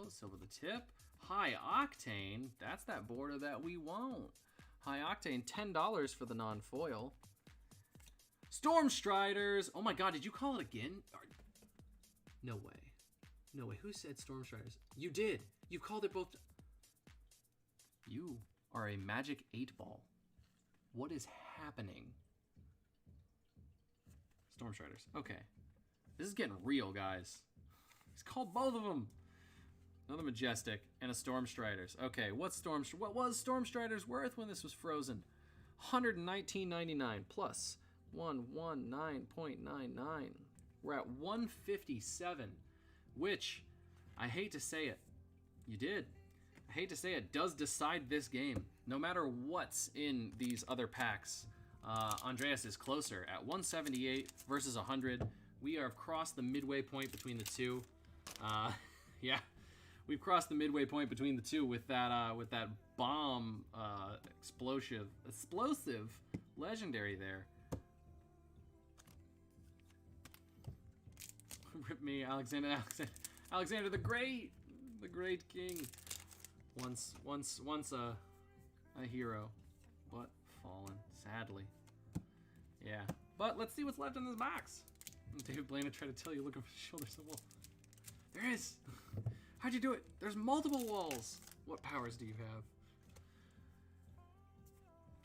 silver the tip. High Octane. That's that border that we want. High Octane, $10 for the non-foil. Storm Striders. Oh my god, did you call it again? No way. No way. Who said Storm Striders? You did. You called it both. You are a magic 8-ball. What is happening? Storm Striders. Okay. This is getting real, guys. He's called both of them. Another Majestic and a Storm Striders. Okay, what was Storm Striders worth when this was frozen? $119.99 plus 119.99. We're at 157, which I hate to say it. You did. I hate to say it, does decide this game. No matter what's in these other packs, Andreas is closer at 178 versus 100. We have crossed the midway point between the two. Yeah, we've crossed the midway point between the two with that bomb explosive legendary there. Rip me, Alexander the Great King. Once a hero, but fallen, sadly. Yeah, but let's see what's left in this box. David Blaine tried to tell you, looking for the shoulder symbol. There is. How'd you do it? There's multiple walls. What powers do you have?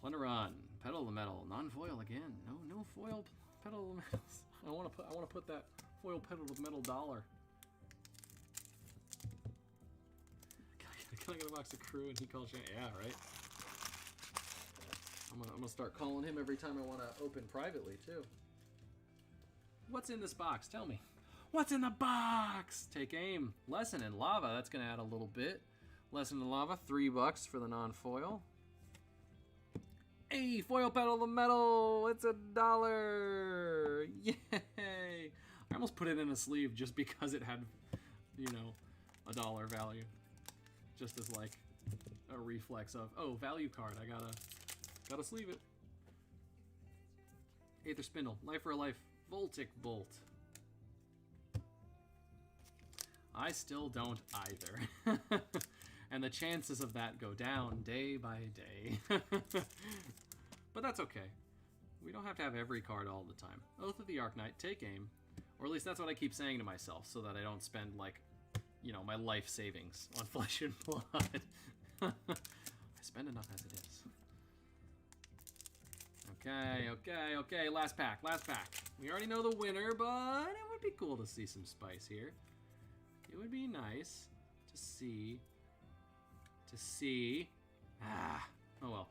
Plunderon, Pedal to the Metal, non-foil again. No foil Pedal to the Metals. I want to put that foil Pedal to the Metal dollar. Can I get a box of Crew and he calls you? Yeah, right. I'm gonna start calling him every time I want to open privately too. What's in this box? Tell me. What's in the box? Take aim. Lesson in Lava. That's gonna add a little bit. Lesson in Lava. $3 for the non-foil. Hey, foil Pedal to the Metal. It's $1. Yay! I almost put it in a sleeve just because it had, you know, $1 value. Just as like a reflex of, oh, value card. I gotta sleeve it. Aether Spindle. Life for a Life. Voltic Bolt. I still don't either. And the chances of that go down day by day. But that's okay. We don't have to have every card all the time. Oath of the Arknight, take aim. Or at least that's what I keep saying to myself, so that I don't spend, like, you know, my life savings on Flesh and Blood. I spend enough as it is. Okay, last pack. We already know the winner, but it would be cool to see some spice here. It would be nice to see. Oh well.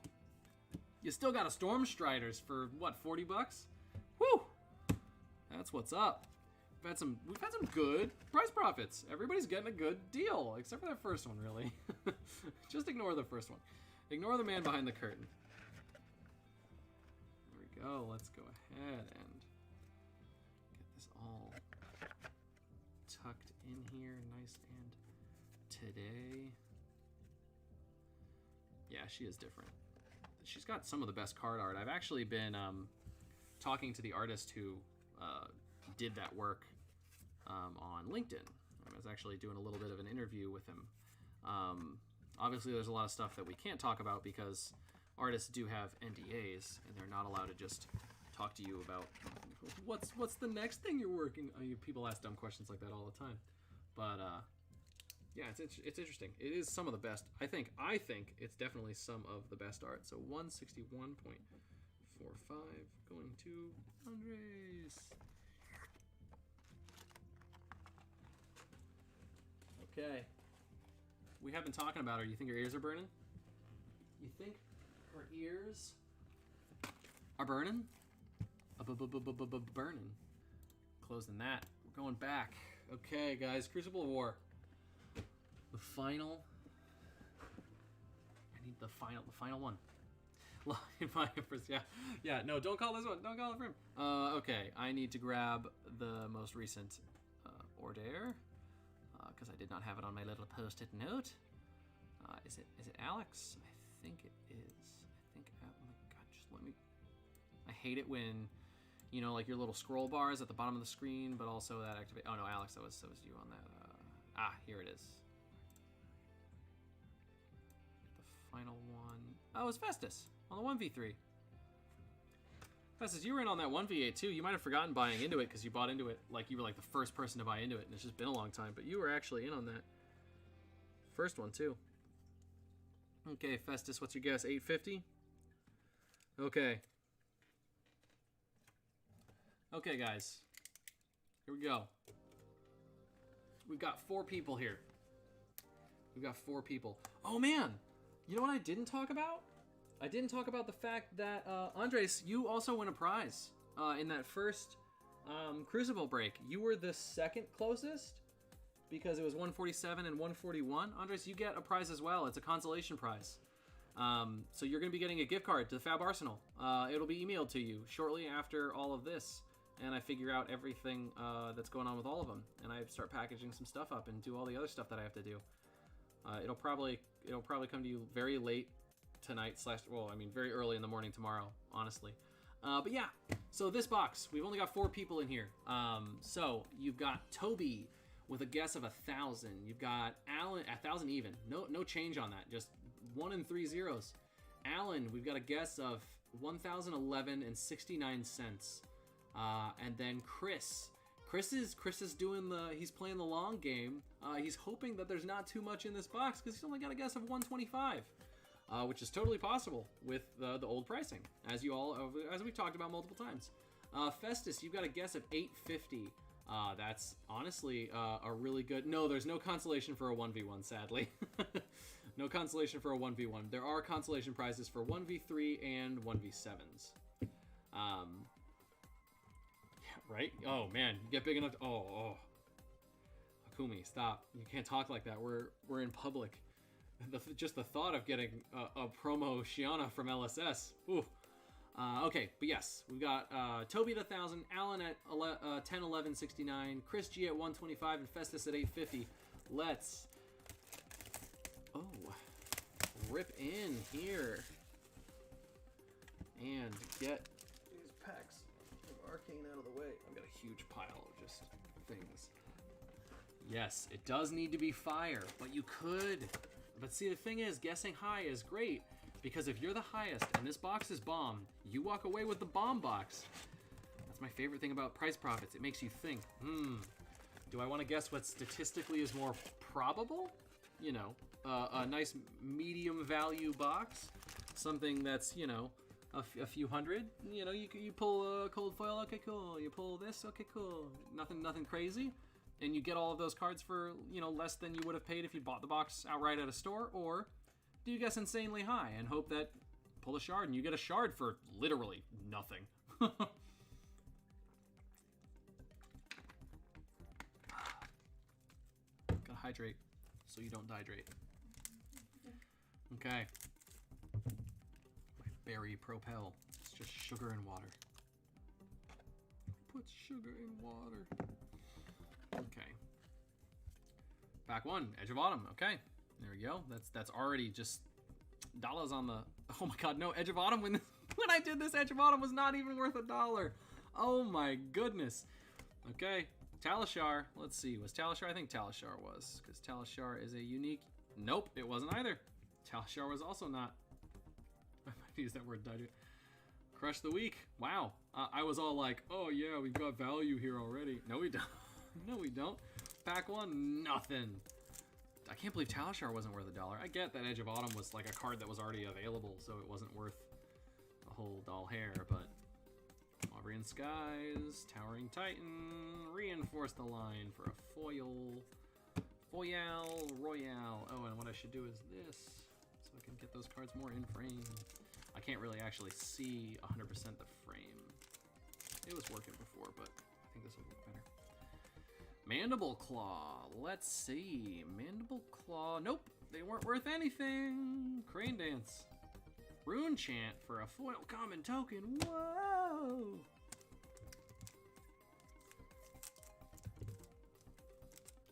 You still got a Storm Striders for what, $40? Woo! That's what's up. We've had some good price profits. Everybody's getting a good deal, except for that first one, really. Just ignore the first one. Ignore the man behind the curtain. There we go. Let's go ahead and get this all tucked in here, nice and today. Yeah, she is different. She's got some of the best card art. I've actually been talking to the artist who did that work on LinkedIn. I was actually doing a little bit of an interview with him. Obviously, there's a lot of stuff that we can't talk about because artists do have NDAs, and they're not allowed to just talk to you about what's the next thing you're working on. People ask dumb questions like that all the time. But yeah, it's interesting. It is some of the best. I think it's definitely some of the best art. So 161.45 going to Andres. Okay. We have been talking about her. You think her ears are burning? You think her ears are burning? Burning. Closing that. We're going back. Okay, guys. Crucible War. The final. I need the final one. Yeah. No, don't call this one. Don't call it for him. Okay. I need to grab the most recent order because I did not have it on my little post-it note. Is it Alex? I think it is. Oh my god! Just let me. I hate it when, like your little scroll bars at the bottom of the screen, but also that activate. Oh no, Alex, that was you on that. Here it is. The final one. Oh, it's Festus on the 1v3. Festus, you were in on that 1v8 too. You might have forgotten buying into it because you bought into it like you were like the first person to buy into it, and it's just been a long time. But you were actually in on that first one too. Okay, Festus, what's your guess? 850? Okay. Okay, guys. Here we go. We've got 4 people here. We've got 4 people. Oh, man. You know what I didn't talk about? I didn't talk about the fact that, Andres, you also won a prize in that first Crucible break. You were the second closest because it was 147 and 141. Andres, you get a prize as well. It's a consolation prize. So you're going to be getting a gift card to the Fab Arsenal. It'll be emailed to you shortly after all of this. And I figure out everything that's going on with all of them. And I start packaging some stuff up and do all the other stuff that I have to do. It'll probably come to you very late tonight very early in the morning tomorrow, honestly. But yeah, so this box, we've only got 4 people in here. So you've got Toby with a guess of 1,000. You've got Alan, 1,000 even. No change on that, just 1 and 3 zeros. Alan, we've got a guess of 1,011 and 69 cents. And then Chris is he's playing the long game. He's hoping that there's not too much in this box because he's only got a guess of 125, which is totally possible with the old pricing, as we've talked about multiple times. Festus, you've got a guess of 850. That's honestly a really good. No, there's no consolation for a 1v1, sadly. No consolation for a 1v1. There are consolation prizes for 1v3 and 1v7s. Right? Oh man, you get big enough to, oh. Akumi, stop. You can't talk like that. We're in public. Just the thought of getting a promo Shiana from LSS. Ooh. Okay, but yes, we've got Toby at 1,000, Alan at 1011.69, Chris G at 125, and Festus at 850. Let's rip in here and get these packs of Arcane out of the way. I've got a huge pile of just things. Yes, it does need to be fire, but you could. But see, the thing is, guessing high is great, because if you're the highest and this box is bombed, you walk away with the bomb box. That's my favorite thing about price profits. It makes you think, do I want to guess what statistically is more probable? A nice medium value box, something that's, a few hundred. You pull a cold foil, okay, cool. You pull this, okay, cool. Nothing crazy. And you get all of those cards for, less than you would have paid if you bought the box outright at a store. Or do you guess insanely high and hope that pull a shard and you get a shard for literally nothing? Gotta hydrate so you don't dehydrate. Okay. My berry propel. It's just sugar and water. Put sugar in water. Okay. Back one, Edge of Autumn. Okay. There we go. That's already just dollars on the. Oh my god, no, Edge of Autumn when I did this, Edge of Autumn was not even worth $1. Oh my goodness. Okay. Talishar. Let's see. Was Talishar? I think Talishar was. Because Talishar is a unique... Nope, it wasn't either. Talishar was also not. I might use that word, dodge. Crush the week. Wow. I was all like, oh yeah, we've got value here already. No, we don't. No, we don't. Pack one, nothing. I can't believe Talishar wasn't worth $1. I get that Edge of Autumn was like a card that was already available, so it wasn't worth a whole doll hair, but Aubrian Skies, Towering Titan, reinforce the line for a foil. Foil Royale. Oh, and what I should do is this, so I can get those cards more in frame. I can't really actually see 100% the frame. It was working before, but I think this will look better. Mandible Claw. Let's see. Mandible Claw. Nope. They weren't worth anything. Crane Dance. Rune Chant for a foil common token. Whoa.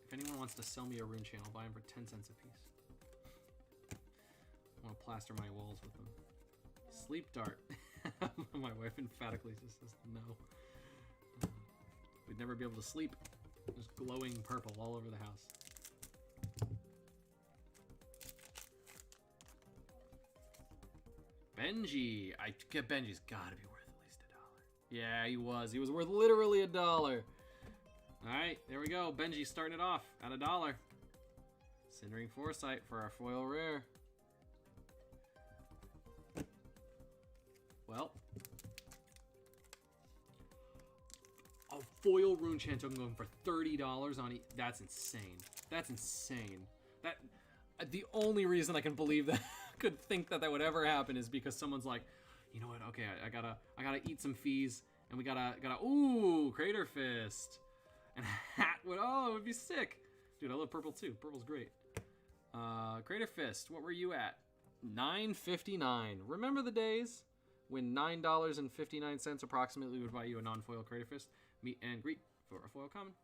If anyone wants to sell me a Rune Chant, I'll buy them for 10 cents a piece. I want to plaster my walls with them. Sleep Dart. My wife emphatically just says no. We'd never be able to sleep. Just glowing purple all over the house. Benji. Benji's gotta be worth at least $1. Yeah, he was. He was worth literally $1. Alright, there we go. Benji starting it off at $1. Cindering Foresight for our foil rare. Well, a foil Rune Chant token going for $30 on that's insane. That's insane. That the only reason I can believe that could think that would ever happen is because someone's like, you know what? Okay, I gotta eat some fees, and we gotta ooh, Crater Fist, and a hat would it would be sick, dude. I love purple too. Purple's great. Crater Fist. What were you at? $9.59. Remember the days when $9.59 approximately would buy you a non-foil Crater Fist, meet and greet for a foil common.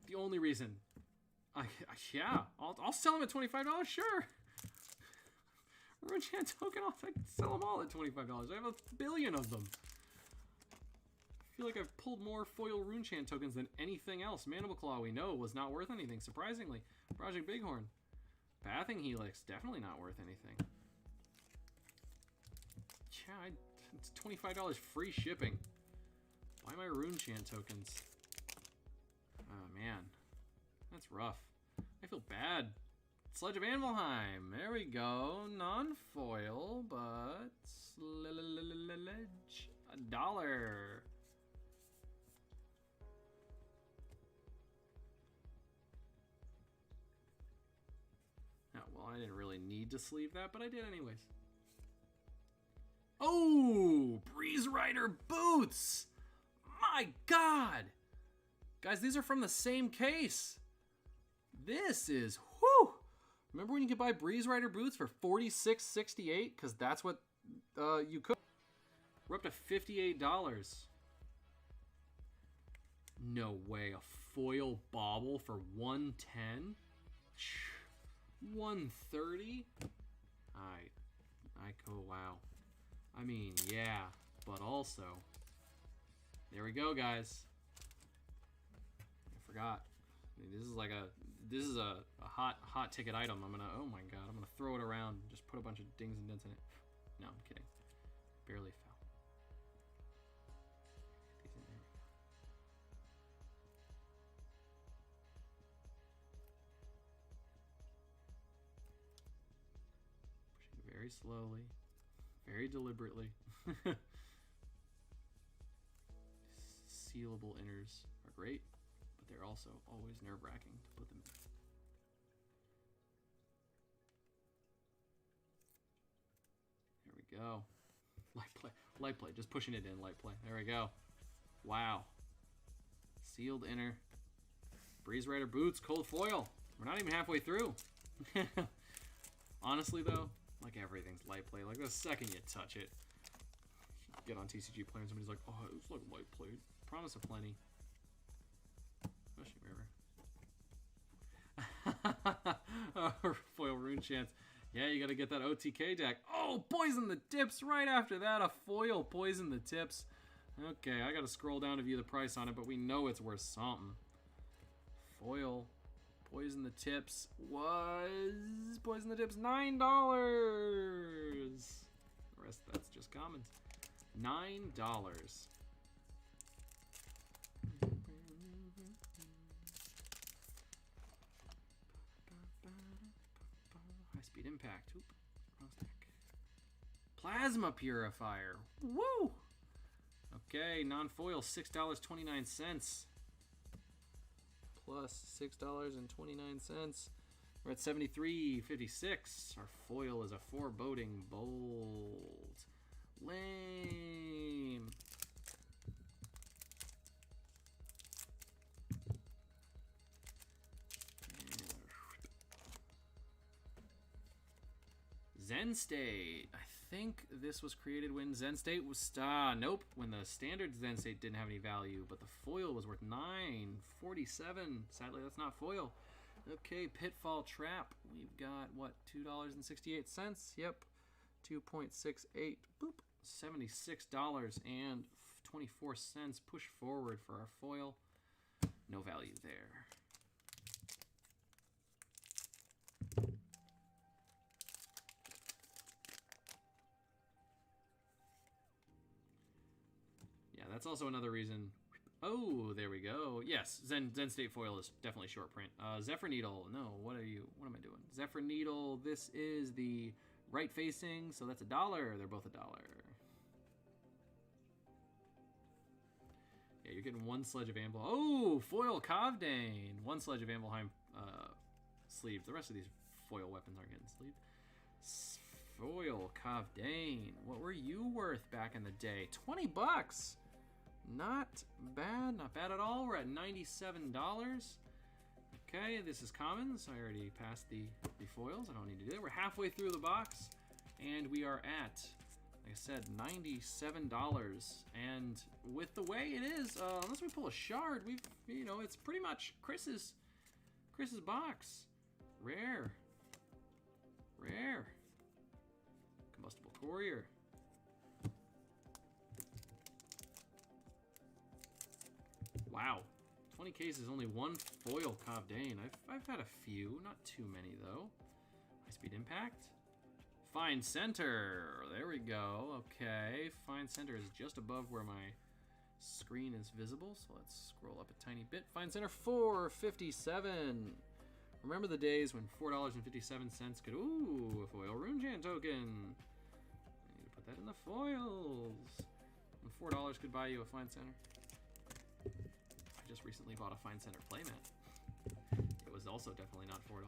The only reason, I'll sell them at $25. Sure. Rune Chant token off. I can sell them all at $25. I have 1 billion of them. I feel like I've pulled more foil Rune Chant tokens than anything else. Mandible Claw, we know, was not worth anything. Surprisingly, Project Bighorn, Bathing Helix, definitely not worth anything. Yeah, it's $25 free shipping. Buy my Rune Chant tokens. Oh man, that's rough. I feel bad. Sledge of Anvilheim. There we go. Non-foil, but sledge. $1. Oh, well, I didn't really need to sleeve that, but I did anyways. Oh, Breeze Rider boots. My God. Guys, these are from the same case. This is, whew. Remember when you could buy Breeze Rider boots for $46.68? Because that's what you could. We're up to $58. No way. A foil bauble for $110? $130? I go, wow. I mean, yeah, but also, there we go, guys. I forgot. I mean, this is a hot ticket item. I'm gonna, oh my God, I'm gonna throw it around and just put a bunch of dings and dents in it. No, I'm kidding. Barely fell. These in there. Pushing very slowly. Very deliberately. Sealable inners are great, but they're also always nerve-wracking to put them in. There we go. Light play. Light play. Just pushing it in. Light play. There we go. Wow. Sealed inner. Breeze Rider boots. Cold foil. We're not even halfway through. Honestly, though, like everything's light play. Like the second you touch it, get on TCG Player and somebody's like, oh, it's like light play. Promise of plenty. River. Foil Rune Chants. Yeah, you gotta get that OTK deck. Oh, poison the tips right after that. A foil poison the tips. Okay, I gotta scroll down to view the price on it, but we know it's worth something. Foil. Poison the Tips was... Poison the Tips, $9! The rest, that's just commons. $9. High-speed impact. Oop. Plasma Purifier. Woo! Okay, non-foil, $6.29. Plus $6.29. We're at $73.56. Our foil is a Foreboding Bolt. Lame. Zen State. I think this was created when Zen State was nope, when the standard Zen State didn't have any value, but the foil was worth $9.47. Sadly, that's not foil. Okay, Pitfall Trap. We've got what, $2.68? Yep. 2.68. Boop. $76.24. Push forward for our foil. No value there. That's also another reason. Oh, there we go. Yes, Zen State foil is definitely short print. Zephyr Needle. No, what am I doing? Zephyr Needle. This is the right facing, so that's $1. They're both $1. Yeah, you're getting one Sledge of Anvil. Oh, foil Kavdane. One Sledge of Anvilheim sleeves. The rest of these foil weapons aren't getting sleeved. Foil Kavdane. What were you worth back in the day? $20. Not bad, not bad at all. We're at $97. Okay, this is commons. I already passed the foils. I don't need to do that. We're halfway through the box, and we are at, like I said, $97. And with the way it is, unless we pull a shard, it's pretty much Chris's box. Rare. Combustible Courier. Wow, 20 cases, only one foil Kavdane. I've had a few, not too many though. High-speed impact. Fine Center, there we go. Okay, Fine Center is just above where my screen is visible, so let's scroll up a tiny bit. Fine Center, $4.57. Remember the days when $4.57 could, ooh, a foil Runejam token. I need to put that in the foils. When $4 could buy you a Fine Center. I just recently bought a Fine Center playmat. It was also definitely not $4. It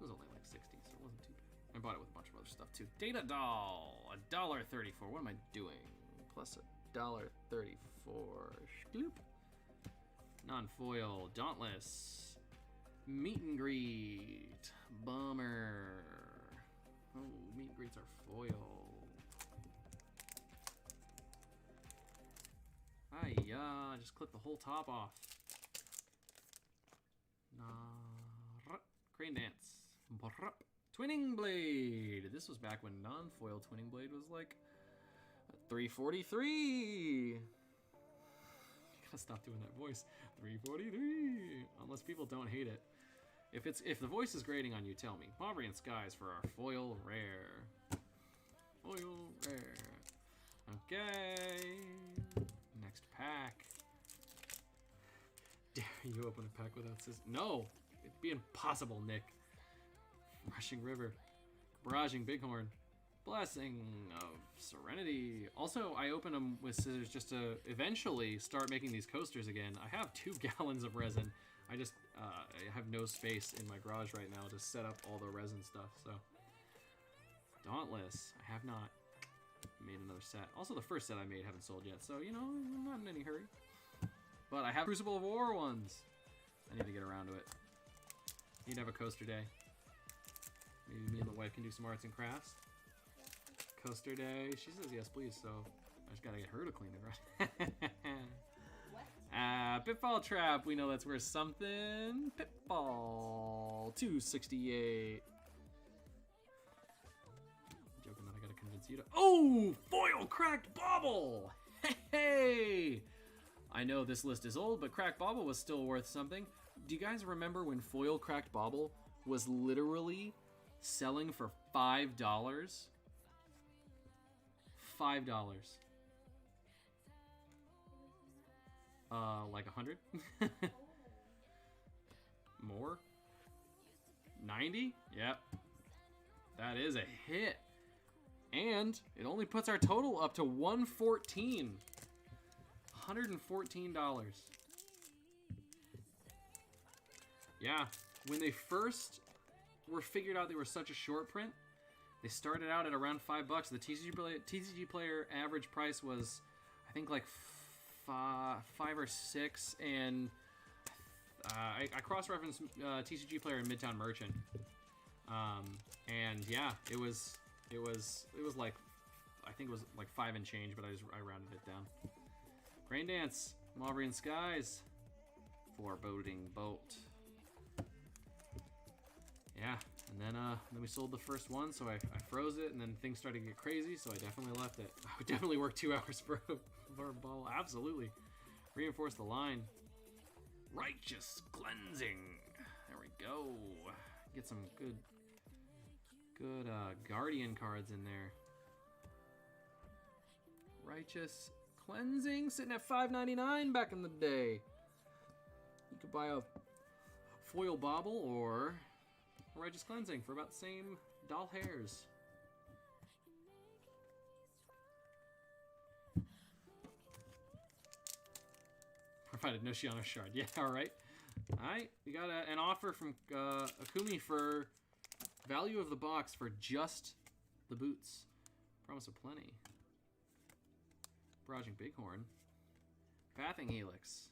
was only like $60, so it wasn't too bad. I bought it with a bunch of other stuff too. Data Doll, $1.34. What am I doing? Plus $1.34. Shloop. Non-foil, Dauntless. Meet and Greet. Bummer. Oh, meet and greets are foil. Hiya, just clip the whole top off. Crane Dance. Twinning Blade. This was back when non-foil Twinning Blade was like $3.43. Gotta stop doing that voice. $3.43. Unless people don't hate it. If the voice is grating on you, tell me. Mauvrian Skies for our foil rare. Foil rare. Okay. Next pack. Dare you open a pack without No! It'd be impossible, Nick. Rushing River. Barraging Bighorn. Blessing of Serenity. Also, I open them with scissors just to eventually start making these coasters again. I have 2 gallons of resin. I just I have no space in my garage right now to set up all the resin stuff, so. Dauntless. I have not made another set. Also, the first set I made haven't sold yet, so, I'm not in any hurry. But I have Crucible of War ones. I need to get around to it. Need to have a coaster day. Maybe me and the wife can do some arts and crafts. Coaster day. She says yes, please, so I just gotta get her to clean it, right? Pitfall Trap. We know that's worth something. Pitfall. $2.68. Joking that I gotta convince you to... Oh! Foil cracked bauble! Hey! I know this list is old, but cracked bauble was still worth something. Do you guys remember when foil cracked bauble was literally selling for $5? $5. Like 100? More? 90? Yep. That is a hit. And it only puts our total up to $114. $114. Yeah, when they first were figured out they were such a short print, they started out at around $5. The TCG player average price was, I think, like 5 or 6, and I cross-referenced TCG player and Midtown Merchant, and yeah, it was like, I think it was like 5 and change, but I rounded it down. Rain Dance, Malverian Skies, Foreboding Bolt. Yeah, and then we sold the first one, so I froze it, and then things started to get crazy, so I definitely left it. I would definitely work 2 hours for a ball. Absolutely. Reinforce the line. Righteous Cleansing. There we go. Get some good Guardian cards in there. Righteous Cleansing, sitting at $5.99 back in the day. You could buy a foil bauble or a Righteous Cleansing for about the same doll hairs. Provided no Shiano Shard. Yeah, alright. Alright, we got an offer from Akumi for value of the box for just the boots. Promise of Plenty. Barraging Bighorn. Pathing Helix.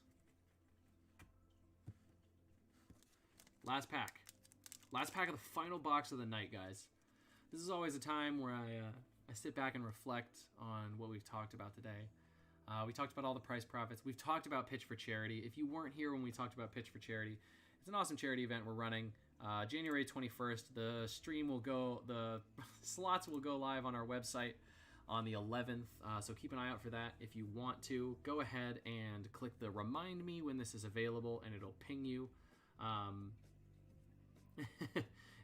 Last pack. Last pack of the final box of the night, guys. This is always a time where I sit back and reflect on what we've talked about today. We talked about all the price profits. We've talked about Pitch for Charity. If you weren't here when we talked about Pitch for Charity, it's an awesome charity event we're running. January 21st, the stream will go, the slots will go live on our website on the 11th, so keep an eye out for that. If you want to, go ahead and click the remind me when this is available, and it'll ping you.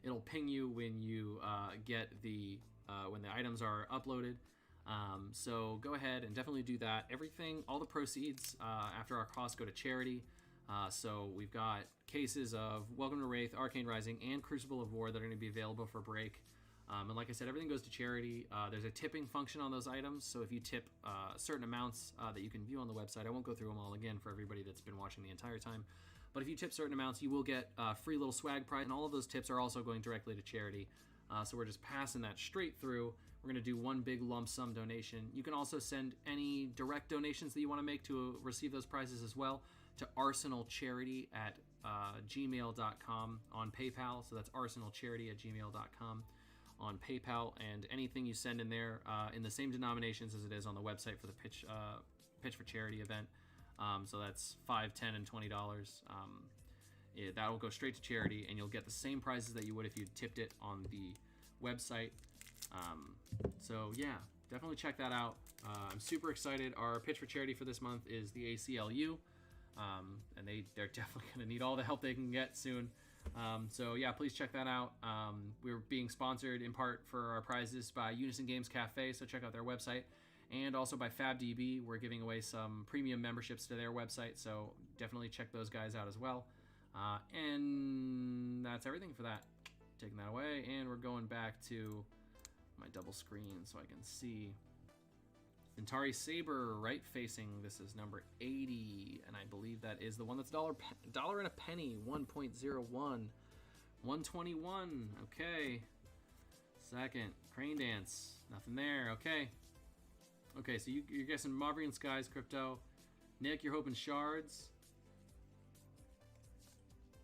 It'll ping you when you get the when the items are uploaded. So go ahead and definitely do that. Everything, all the proceeds after our costs go to charity. So we've got cases of Welcome to Rathe, Arcane Rising, and Crucible of War that are going to be available for break. And like I said, everything goes to charity. There's a tipping function on those items, so if you tip certain amounts that you can view on the website, I won't go through them all again for everybody that's been watching the entire time, but if you tip certain amounts, you will get free little swag prize, and all of those tips are also going directly to charity. So we're just passing that straight through. We're going to do one big lump sum donation. You can also send any direct donations that you want to make to receive those prizes as well to arsenalcharity at gmail.com on PayPal. So that's arsenalcharity at gmail.com on PayPal, and anything you send in there in the same denominations as it is on the website for the Pitch for Charity event. So that's $5, $10, and $20. That will go straight to charity, and you'll get the same prizes that you would if you tipped it on the website. So yeah, definitely check that out. I'm super excited. Our Pitch for Charity for this month is the ACLU, and they're definitely going to need all the help they can get soon. So yeah, please check that out. We're being sponsored in part for our prizes by Unison Games Cafe, so check out their website, and also by FabDB. We're giving away some premium memberships to their website, so definitely check those guys out as well. And that's everything for that. Taking that away, and we're going back to my double screen so I can see. Centauri Saber, right facing. This is number 80, and I believe that is the one that's dollar and a penny, 1.01. 121, okay. Second, Crane Dance, nothing there, okay. Okay, so you're guessing Malverian Skies, Crypto. Nick, you're hoping Shards.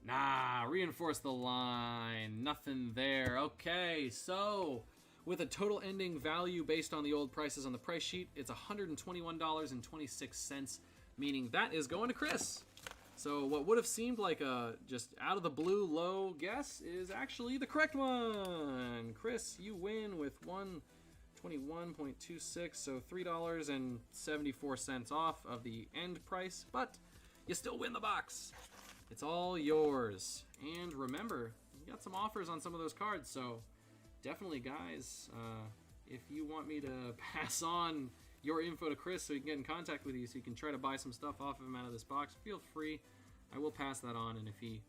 Nah, Reinforce the Line, nothing there. Okay, so with a total ending value based on the old prices on the price sheet, it's $121.26, meaning that is going to Chris. So what would have seemed like a just out of the blue low guess is actually the correct one. Chris, you win with 21.26, so $3.74 off of the end price, but you still win the box. It's all yours. And remember, you got some offers on some of those cards, so definitely, guys, if you want me to pass on your info to Chris so he can get in contact with you so you can try to buy some stuff off of him out of this box, feel free. I will pass that on, and if he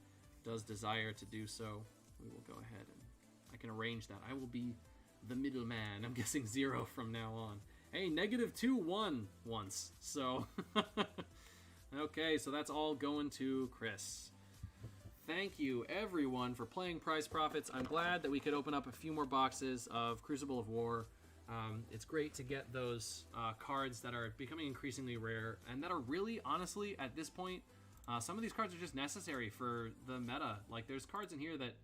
does desire to do so, we will go ahead and I can arrange that. I will be the middleman. I'm guessing 0 from now on. Hey, -2 won once, so okay, so that's all going to Chris. Thank you, everyone, for playing Prize Profits. I'm glad that we could open up a few more boxes of Crucible of War. It's great to get those cards that are becoming increasingly rare and that are really, honestly, at this point, some of these cards are just necessary for the meta. Like, there's cards in here that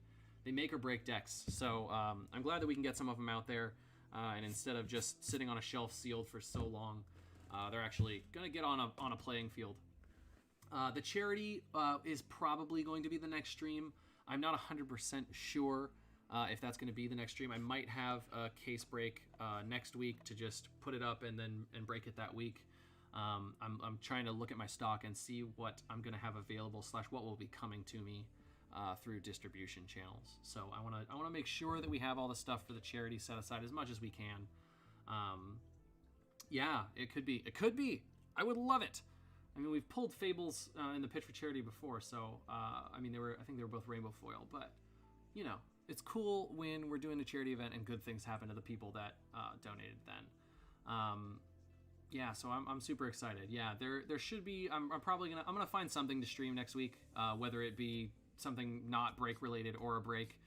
they make or break decks. So I'm glad that we can get some of them out there. And instead of just sitting on a shelf sealed for so long, they're actually going to get on a playing field. The charity is probably going to be the next stream. I'm not 100% sure if that's going to be the next stream. I might have a case break next week to just put it up and break it that week. I'm trying to look at my stock and see what I'm going to have available / what will be coming to me through distribution channels. So I want to make sure that we have all the stuff for the charity set aside as much as we can. Yeah, it could be. I would love it. I mean, we've pulled Fables in the pitch for charity before, so I mean, I think they were both rainbow foil, but you know, it's cool when we're doing a charity event and good things happen to the people that donated then. Yeah, so I'm super excited. Yeah, there should be. I'm probably gonna find something to stream next week, whether it be something not break related or a break.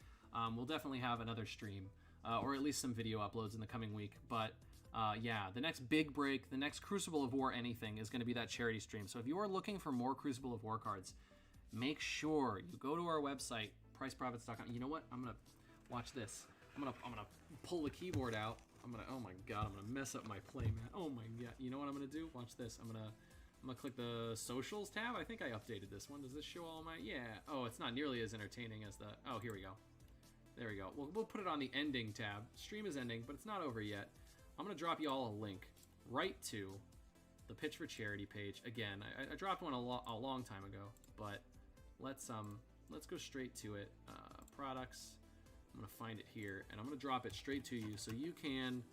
We'll definitely have another stream, or at least some video uploads in the coming week. But yeah, the next big break, the next Crucible of War anything is going to be that charity stream. So if you are looking for more Crucible of War cards, make sure you go to our website, priceprofits.com. You know what? I'm gonna watch this. I'm gonna pull the keyboard out. Oh my god, I'm gonna mess up my playmat. Oh my god. You know what I'm gonna do? Watch this. I'm gonna click the socials tab. I think I updated this one. Does this show all my? Yeah. Oh, it's not nearly as entertaining as the. Oh, here we go. There we go. We'll put it on the ending tab. Stream is ending, but it's not over yet. I'm gonna drop you all a link right to the Pitch for Charity page. Again, I dropped one a long time ago, but let's go straight to it. Products. I'm gonna find it here, and I'm gonna drop it straight to you, so you can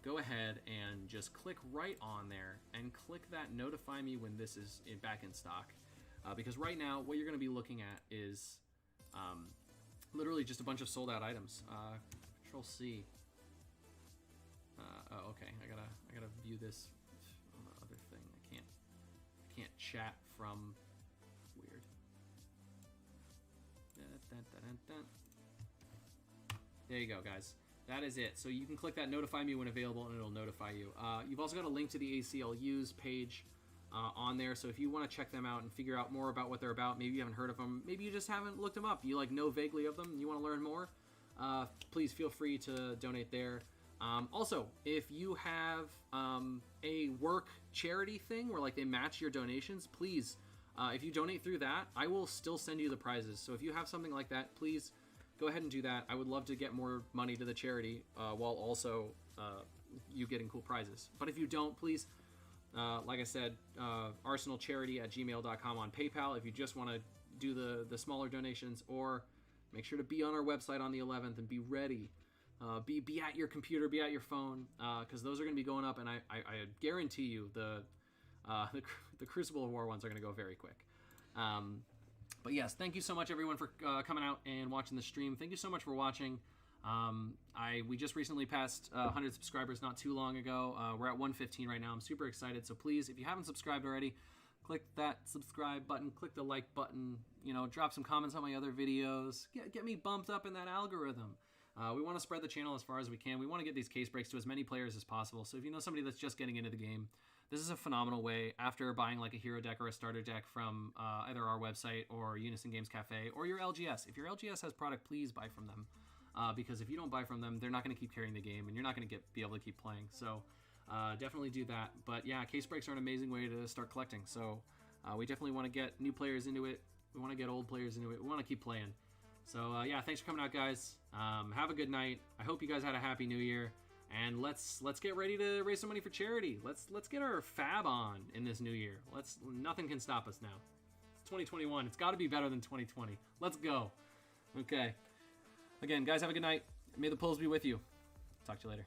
go ahead and just click right on there and click that notify me when this is back in stock. Because right now, what you're gonna be looking at is literally just a bunch of sold out items. Control C. Oh, okay. I gotta view this on the other thing. I can't chat from. Weird. There you go, guys. That is it. So you can click that notify me when available, and it'll notify you. You've also got a link to the ACLU's page on there. So if you want to check them out and figure out more about what they're about, maybe you haven't heard of them, maybe you just haven't looked them up. You know vaguely of them, and you want to learn more. Please feel free to donate there. Also, if you have a work charity thing where like they match your donations, please, if you donate through that, I will still send you the prizes. So if you have something like that, please go ahead and do that. I would love to get more money to the charity while also you getting cool prizes. But if you don't, please, like I said, arsenalcharity@gmail.com on PayPal if you just want to do the smaller donations, or make sure to be on our website on the 11th and be ready. Be at your computer, be at your phone, because those are going to be going up, and I guarantee you the Crucible of War ones are going to go very quick. But yes, thank you so much, everyone, for coming out and watching the stream. Thank you so much for watching. We just recently passed 100 subscribers not too long ago. We're at 115 right now. I'm super excited. So please, if you haven't subscribed already, click that subscribe button, click the like button, drop some comments on my other videos. Get me bumped up in that algorithm. We want to spread the channel as far as we can. We want to get these case breaks to as many players as possible. So if you know somebody that's just getting into the game, this is a phenomenal way, after buying like a hero deck or a starter deck from either our website or Unison Games Cafe or your LGS. If your LGS has product, please buy from them. Because if you don't buy from them, they're not going to keep carrying the game, and you're not going to be able to keep playing. So definitely do that. But yeah, case breaks are an amazing way to start collecting. So we definitely want to get new players into it. We want to get old players into it. We want to keep playing. So yeah, thanks for coming out, guys. Have a good night. I hope you guys had a happy new year. And let's get ready to raise some money for charity. Let's get our fab on in this new year. Nothing can stop us now. It's 2021. It's got to be better than 2020. Let's go. Okay. Again, guys, have a good night. May the pulls be with you. Talk to you later.